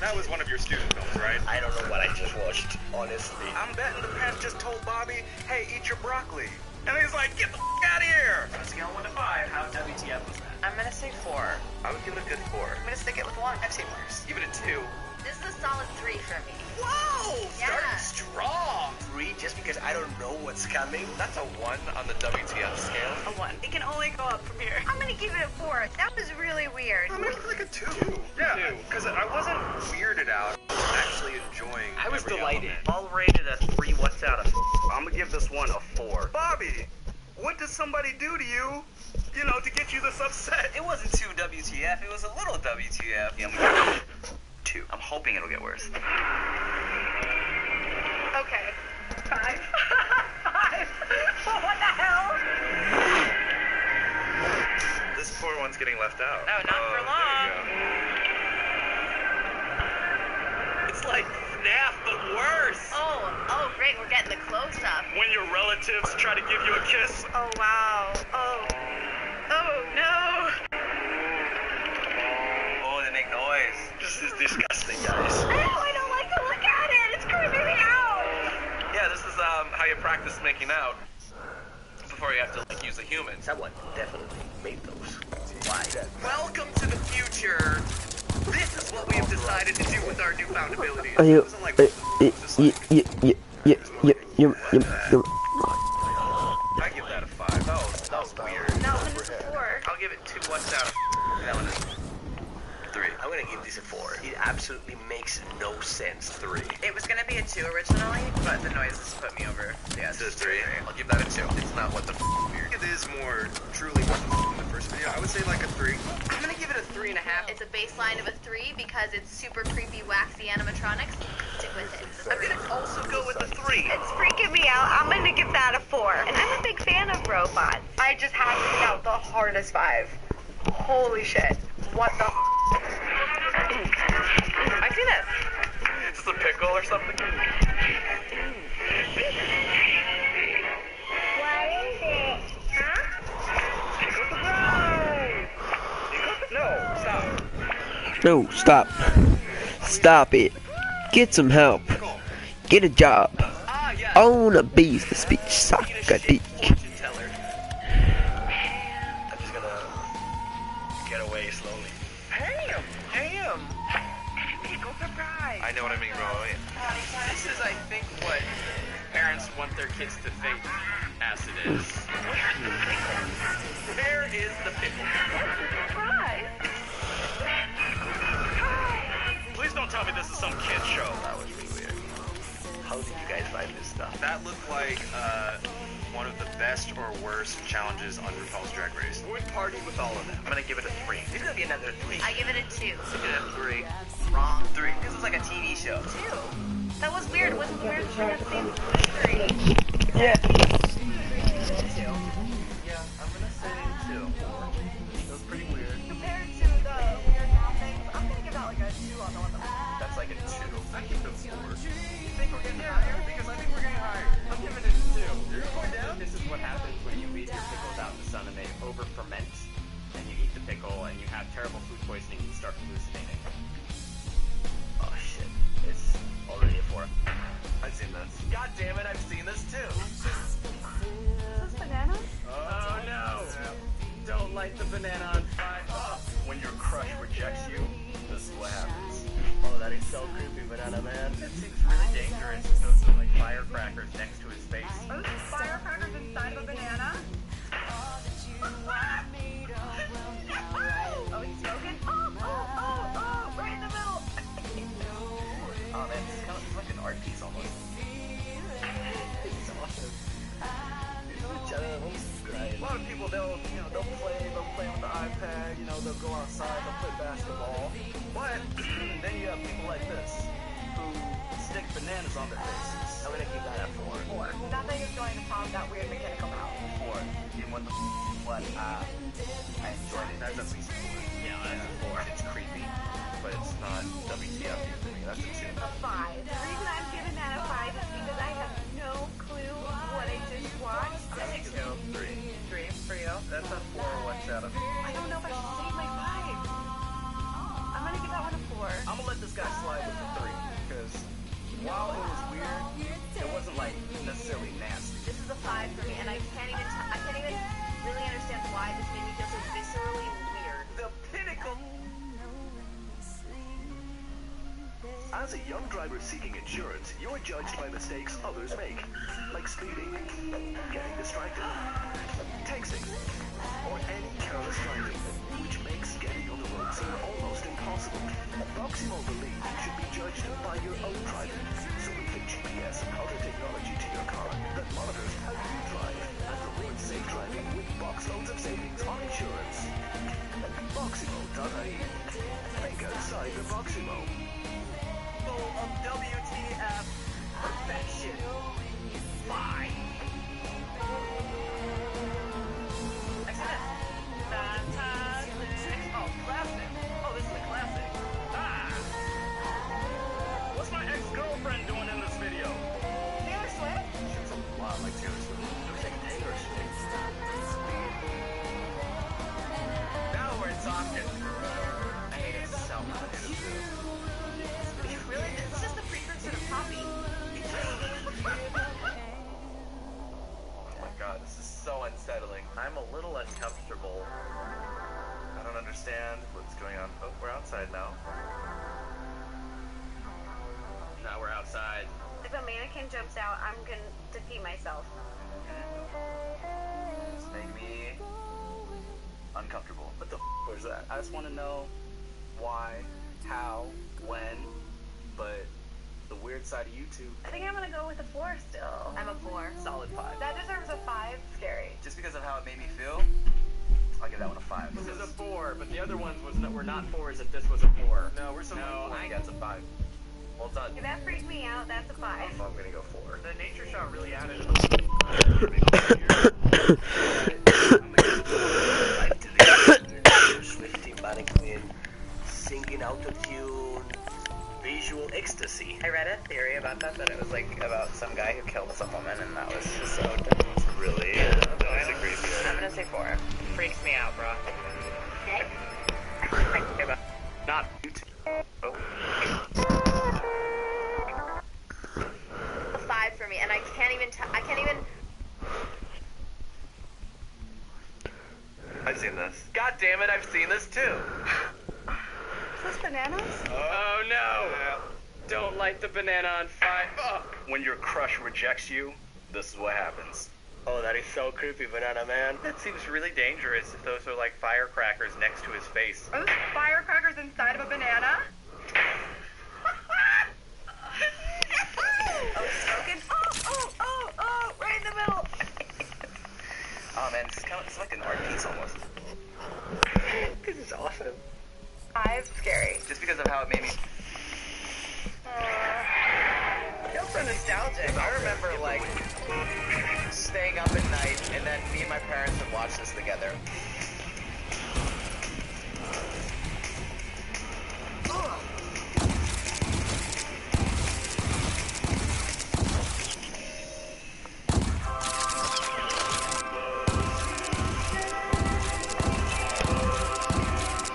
[SPEAKER 3] That was one of your student films, right?
[SPEAKER 7] I don't know what I just watched, honestly. I'm betting the pen just told Bobby, hey, eat your broccoli. And he's like, get the out of here!
[SPEAKER 13] On a scale of 1 to 5, how WTF was that?
[SPEAKER 12] I'm gonna say 4.
[SPEAKER 7] I would give it a good 4.
[SPEAKER 12] I'm gonna stick it with 1. I've seen worse.
[SPEAKER 7] Give it a 2.
[SPEAKER 14] This is a solid 3 for me.
[SPEAKER 7] Whoa!
[SPEAKER 14] Yeah.
[SPEAKER 7] Starting strong. 3 just because I don't know what's coming.
[SPEAKER 15] That's a 1 on the WTF scale.
[SPEAKER 12] A 1. It can only go up from here.
[SPEAKER 14] I'm gonna give it a 4. That was really weird.
[SPEAKER 7] I'm gonna give it like a 2.
[SPEAKER 3] Yeah, because I wasn't weirded out. I was actually enjoying.
[SPEAKER 15] I was
[SPEAKER 3] every
[SPEAKER 15] delighted.
[SPEAKER 3] element.
[SPEAKER 15] I'll rate it a 3 what's out of.
[SPEAKER 7] I'm gonna give this one a 4. Bobby, what does somebody do to you, you know, to get you this upset?
[SPEAKER 12] It wasn't too WTF. It was a little WTF. Yeah, I'm gonna give it 2. I'm hoping it'll get worse.
[SPEAKER 14] Okay. 5. 5. What the hell?
[SPEAKER 3] This poor one's getting left out.
[SPEAKER 12] No, not for long.
[SPEAKER 15] It's like FNAF, but worse.
[SPEAKER 14] Oh, great. We're getting the close up.
[SPEAKER 3] When your relatives try to give you a kiss.
[SPEAKER 14] Oh, wow. Oh no.
[SPEAKER 12] Oh, they make noise.
[SPEAKER 7] This is disgusting, guys.
[SPEAKER 14] I don't like to look at it. It's creeping me out.
[SPEAKER 15] Yeah, this is how you practice making out before you have to like use a human.
[SPEAKER 7] Someone definitely made those. Why?
[SPEAKER 15] Welcome to the future. This is what we have decided to do with our newfound abilities.
[SPEAKER 2] Are you?
[SPEAKER 15] I give that a 5. That was weird.
[SPEAKER 14] No, when it's a 4.
[SPEAKER 15] I'll give it 2 what's out of. That one is 3.
[SPEAKER 7] I'm gonna give this a 4. It absolutely makes no sense. 3.
[SPEAKER 12] It was gonna be a 2 originally, but the noises put me over. Yeah,
[SPEAKER 15] It's a 3. I'll give that a 2. It's not what the weird.
[SPEAKER 3] It is more truly what the in the first video. I would say like a 3.
[SPEAKER 12] I'm gonna give it a 3.5.
[SPEAKER 14] It's a baseline of a 3 because it's super creepy, waxy animatronics. Stick with it.
[SPEAKER 12] I'm gonna also go with a 3.
[SPEAKER 14] It's freaking me out. I'm gonna give that a 4. And I'm a big fan of robots. I just had to pick out the hardest 5. Holy shit. What the
[SPEAKER 12] I see this.
[SPEAKER 15] Is this a pickle or something?
[SPEAKER 14] What is it? Huh?
[SPEAKER 2] No, stop. Stop it. Get some help. Get a job. Own a business, speech. Suck a dick.
[SPEAKER 7] I'm just gonna get away slowly.
[SPEAKER 15] Ham!
[SPEAKER 12] Pickle surprise.
[SPEAKER 15] I know what I mean, bro.
[SPEAKER 13] This is, I think, what parents want their kids to think acid is.
[SPEAKER 15] Where is the pickle?
[SPEAKER 14] Surprise.
[SPEAKER 3] Please don't tell me this is some kid show.
[SPEAKER 7] That was really weird. How did you guys find this stuff?
[SPEAKER 3] That looked like one of the best or worst challenges on RuPaul's Drag Race.
[SPEAKER 15] Would party with all of them. I'm gonna give it a 3.
[SPEAKER 12] It's gonna be another 3.
[SPEAKER 14] I give it a 2.
[SPEAKER 15] Give it a 3.
[SPEAKER 12] Wrong. 3. This is like a TV show.
[SPEAKER 14] 2. That was weird. Wasn't the weirdest thing I've seen since 3.
[SPEAKER 2] Yeah.
[SPEAKER 12] 2.
[SPEAKER 15] Yeah, I'm gonna say 2. That was pretty weird.
[SPEAKER 14] Compared to the weird math things, I'm gonna give that like a 2 on the one that
[SPEAKER 15] That's like a 2.
[SPEAKER 3] I give it a 4.
[SPEAKER 13] You think we're getting higher? Because I think we're getting higher. I'm giving it a 2. You're going down? This is what happens when you leave your pickles out in the sun and they over ferment, and you eat the pickle and you have terrible food poisoning and you start hallucinating.
[SPEAKER 7] Oh shit. It's already a 4.
[SPEAKER 15] I've seen this. God damn it, I've seen this too.
[SPEAKER 14] Is this banana?
[SPEAKER 13] Oh no! Don't light the banana on fire.
[SPEAKER 15] When your crush rejects you, this is what happens.
[SPEAKER 7] Oh, that is so creepy, banana man.
[SPEAKER 13] It seems really dangerous to throw some like firecrackers next to his face.
[SPEAKER 14] Are those firecrackers inside of a banana? Oh, he's smoking? Oh, right in the middle.
[SPEAKER 12] Oh man, this is kind of like an art piece almost.
[SPEAKER 7] It's awesome.
[SPEAKER 15] A lot of people, they'll play on the iPad, they'll go outside, they'll play basketball. But then you have people like this, who stick bananas on their faces.
[SPEAKER 7] I'm gonna keep that at 4.
[SPEAKER 14] 4. Nothing is going to top that weird mechanical mouth.
[SPEAKER 15] 4. Even what I enjoyed it. That's at least 4.
[SPEAKER 13] Yeah, that's a 4.
[SPEAKER 15] It's creepy, but it's not WTF for me. That's a 2.
[SPEAKER 14] A 5. The reason I'm giving that a 5 is because I have no clue what I just watched.
[SPEAKER 15] I think it's 3.
[SPEAKER 12] 3 for you.
[SPEAKER 15] That's a 4 what's out of.
[SPEAKER 14] I don't know if I should save my 5. I'm gonna give that one a 4.
[SPEAKER 15] I'm gonna let this guy slide
[SPEAKER 16] As a young driver seeking insurance, you're judged by mistakes others make, like speeding, getting distracted, texting, or any careless driving, which makes getting on the road seem almost impossible. Boximo believes you should be judged by your own driving, so we fit GPS and other technology to your car that monitors how you drive and rewards safe driving with box loads of savings on insurance. Boximo.ie. Think outside the Boximo.
[SPEAKER 15] Full of WTF perfection. Fine. Excellent. Fantastic. Oh, classic. Oh, this is a classic. Ah. What's my ex-girlfriend doing in this video?
[SPEAKER 14] Taylor Swift?
[SPEAKER 15] She's a lot like Taylor Swift. Looks like Taylor Swift. Now we're talking. I hate it so much.
[SPEAKER 14] Really? It's just the precursor to Poppy.
[SPEAKER 15] Oh my god, this is so unsettling. I'm a little uncomfortable. I don't understand what's going on. Oh, we're outside now. Now we're outside.
[SPEAKER 17] If a mannequin jumps out, I'm going to pee myself.
[SPEAKER 15] Just make me uncomfortable. What the f was that? I just want to know why, how, when, but the weird side of you two.
[SPEAKER 14] I think I'm gonna go with a 4 still.
[SPEAKER 17] I'm a 4.
[SPEAKER 15] Solid 5.
[SPEAKER 14] That deserves a 5. Scary.
[SPEAKER 15] Just because of how it made me feel, I'll give that one a 5. This is a 4, but the other ones were not 4s if this was a 4. No, we're so that's a 5. Well done.
[SPEAKER 17] If that freaked me out, that's a 5.
[SPEAKER 15] I'm gonna go 4. The nature shot really added to
[SPEAKER 16] the Swifty mannequin, singing out of tune, visual ecstasy.
[SPEAKER 12] I read a theory about that it was like about some guy who killed some woman, and that was just so dumb.
[SPEAKER 16] Really?
[SPEAKER 12] Yeah.
[SPEAKER 16] That's a creepy.
[SPEAKER 12] I'm gonna say 4. Freaks me out, bro.
[SPEAKER 15] not mute. Oh.
[SPEAKER 14] A 5 for me, and I can't even
[SPEAKER 15] I've seen this. God damn it, I've seen this too.
[SPEAKER 14] Is this bananas?
[SPEAKER 15] Oh no! Don't light the banana on fire. Oh.
[SPEAKER 16] When your crush rejects you, this is what happens.
[SPEAKER 15] Oh, that is so creepy, Banana Man. That seems really dangerous if those are like firecrackers next to his face.
[SPEAKER 14] Are those firecrackers inside of a banana?
[SPEAKER 12] Oh, smoking? Oh, right in the middle. Oh man, it's like an art piece almost.
[SPEAKER 15] This is awesome.
[SPEAKER 14] 5, scary.
[SPEAKER 12] Just because of how it made me.
[SPEAKER 15] Feels so nostalgic.
[SPEAKER 12] I remember like staying up at night, and then me and my parents would watch this together.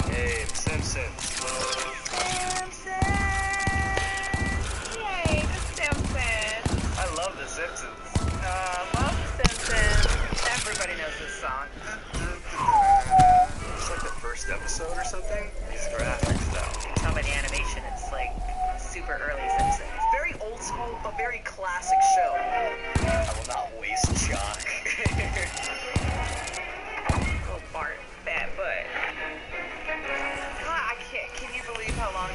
[SPEAKER 16] Hey, Simpsons.
[SPEAKER 14] Yay, the Simpsons.
[SPEAKER 12] I love The Simpsons.
[SPEAKER 14] Love the Simpsons.
[SPEAKER 12] Everybody knows this song.
[SPEAKER 16] It's like the first episode or something.
[SPEAKER 12] These graphics, though. Talk about the animation. It's like super early Simpsons. Very old school, but very classic show.
[SPEAKER 16] I will not waste Jock.
[SPEAKER 14] Oh, Bart, bad butt. God, I can't. Can you believe how long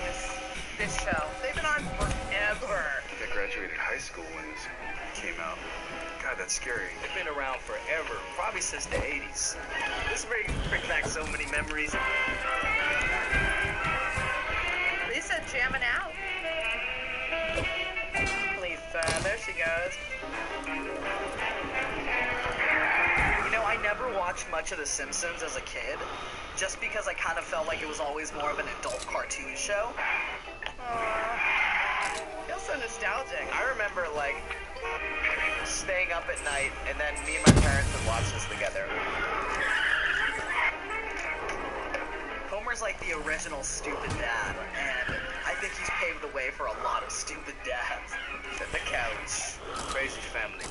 [SPEAKER 14] this show? They've been on forever.
[SPEAKER 16] I graduated high school when this came out. God, that's scary.
[SPEAKER 15] They've been around forever, probably since the 80s.
[SPEAKER 12] This brings back so many memories.
[SPEAKER 14] Lisa jamming out.
[SPEAKER 12] Lisa, there she goes. You know, I never watched much of The Simpsons as a kid, just because I kind of felt like it was always more of an adult cartoon show.
[SPEAKER 14] Feels so nostalgic.
[SPEAKER 12] I remember, like, staying up at night, and then me and my parents would watch this together. Homer's like the original stupid dad, and I think he's paved the way for a lot of stupid dads. The couch.
[SPEAKER 15] Crazy family.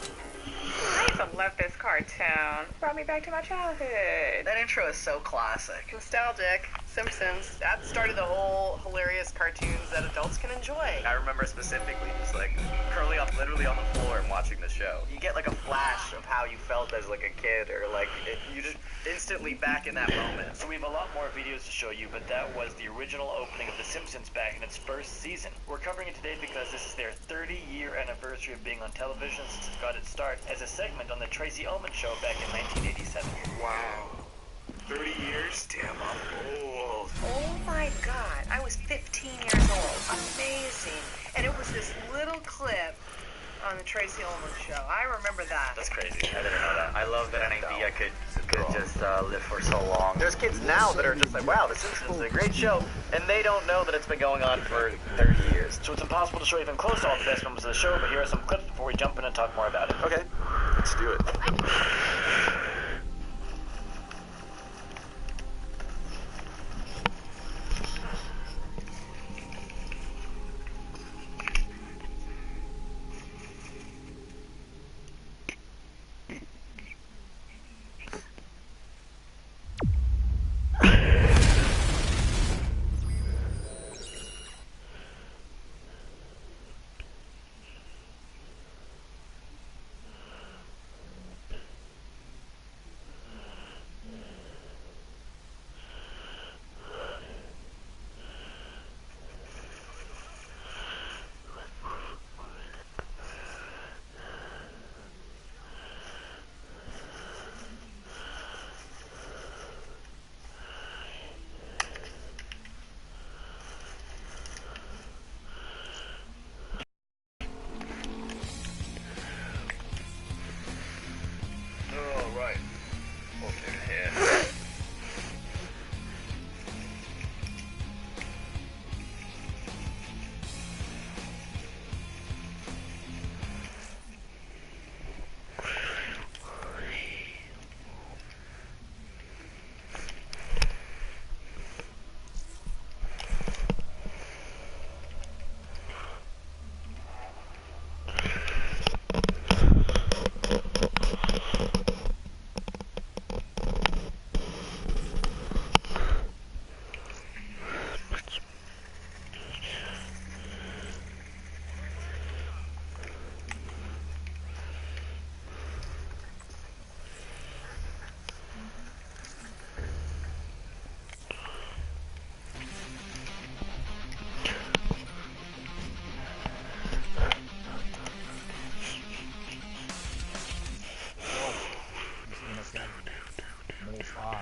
[SPEAKER 14] I used to love this cartoon. Brought me back to my childhood.
[SPEAKER 12] That intro is so classic.
[SPEAKER 14] Nostalgic.
[SPEAKER 12] Simpsons. That started the whole hilarious cartoons that adults can enjoy.
[SPEAKER 13] I remember specifically just like curling up literally on the floor and watching the show. You get like a flash of how you felt as like a kid, or like you just instantly back in that moment. So we have a lot more videos to show you, but that was the original opening of The Simpsons back in its first season. We're covering it today because this is their 30-year anniversary of being on television since it got its start as a segment on the Tracy Ullman Show back in 1987.
[SPEAKER 7] Wow. 30 years? Damn, I'm old.
[SPEAKER 10] Oh my god, I was 15 years old. Amazing. And it was this little clip on the Tracy Ullman Show. I remember that.
[SPEAKER 13] That's crazy. I didn't know that. I love that an idea could just live for so long. There's kids now that are just like, wow, The Simpsons is a great show, and they don't know that it's been going on for 30 years. So it's impossible to show even close to all the best moments of the show, but here are some clips before we jump in and talk more about it.
[SPEAKER 7] Okay, let's do it.
[SPEAKER 8] Oh, right. What's in here?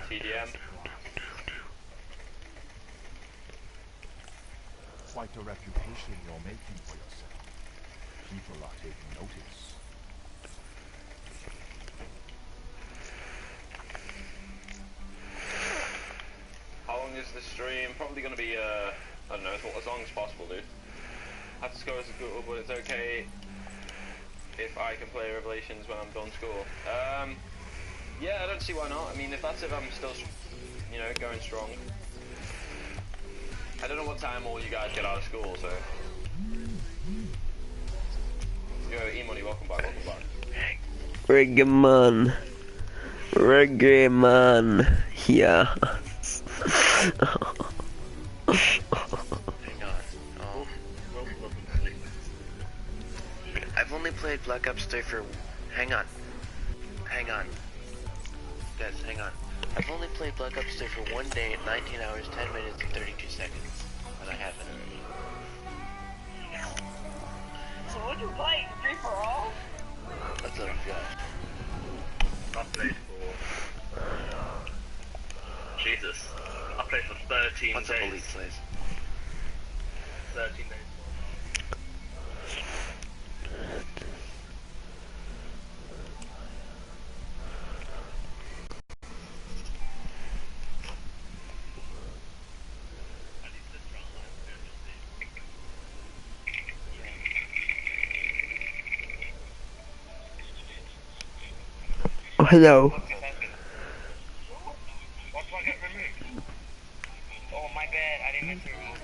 [SPEAKER 8] TDM.
[SPEAKER 3] It's like the reputation you're making for yourself. People are taking notice.
[SPEAKER 8] How long is the stream? Probably gonna be, I don't know, as long as possible, dude. I have to score as a Google, but it's okay if I can play Revelations when I'm done school. Yeah, I don't see why not. I mean, if I'm still, you know, going strong. I don't know what time all you guys get out of school, so. Yo, E-Money, welcome back, welcome back.
[SPEAKER 2] Reggaeman. Reggaeman. Yeah.
[SPEAKER 18] Hang on. Oh. I've only played Black Ops 3 for... Hang on. Hang on. Guys, hang on. I've only played Black Ops 3 for 1 day, 19 hours, 10 minutes, and 32 seconds. And I haven't.
[SPEAKER 10] So what do you play? Free for all?
[SPEAKER 18] That's what I've got.
[SPEAKER 19] I played for... Jesus. I played for 13
[SPEAKER 18] What's
[SPEAKER 19] days.
[SPEAKER 18] up, Elite plays?
[SPEAKER 19] 13 days.
[SPEAKER 2] Oh, hello.
[SPEAKER 19] What do I get removed? Oh, my bad. I didn't mean to remove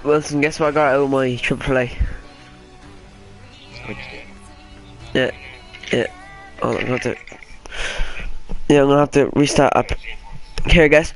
[SPEAKER 19] you.
[SPEAKER 2] Wilson, guess what I got out of my AAA? Yeah. Yeah. Oh, I'm gonna have to... Yeah, I'm gonna have to restart up. Here, guys.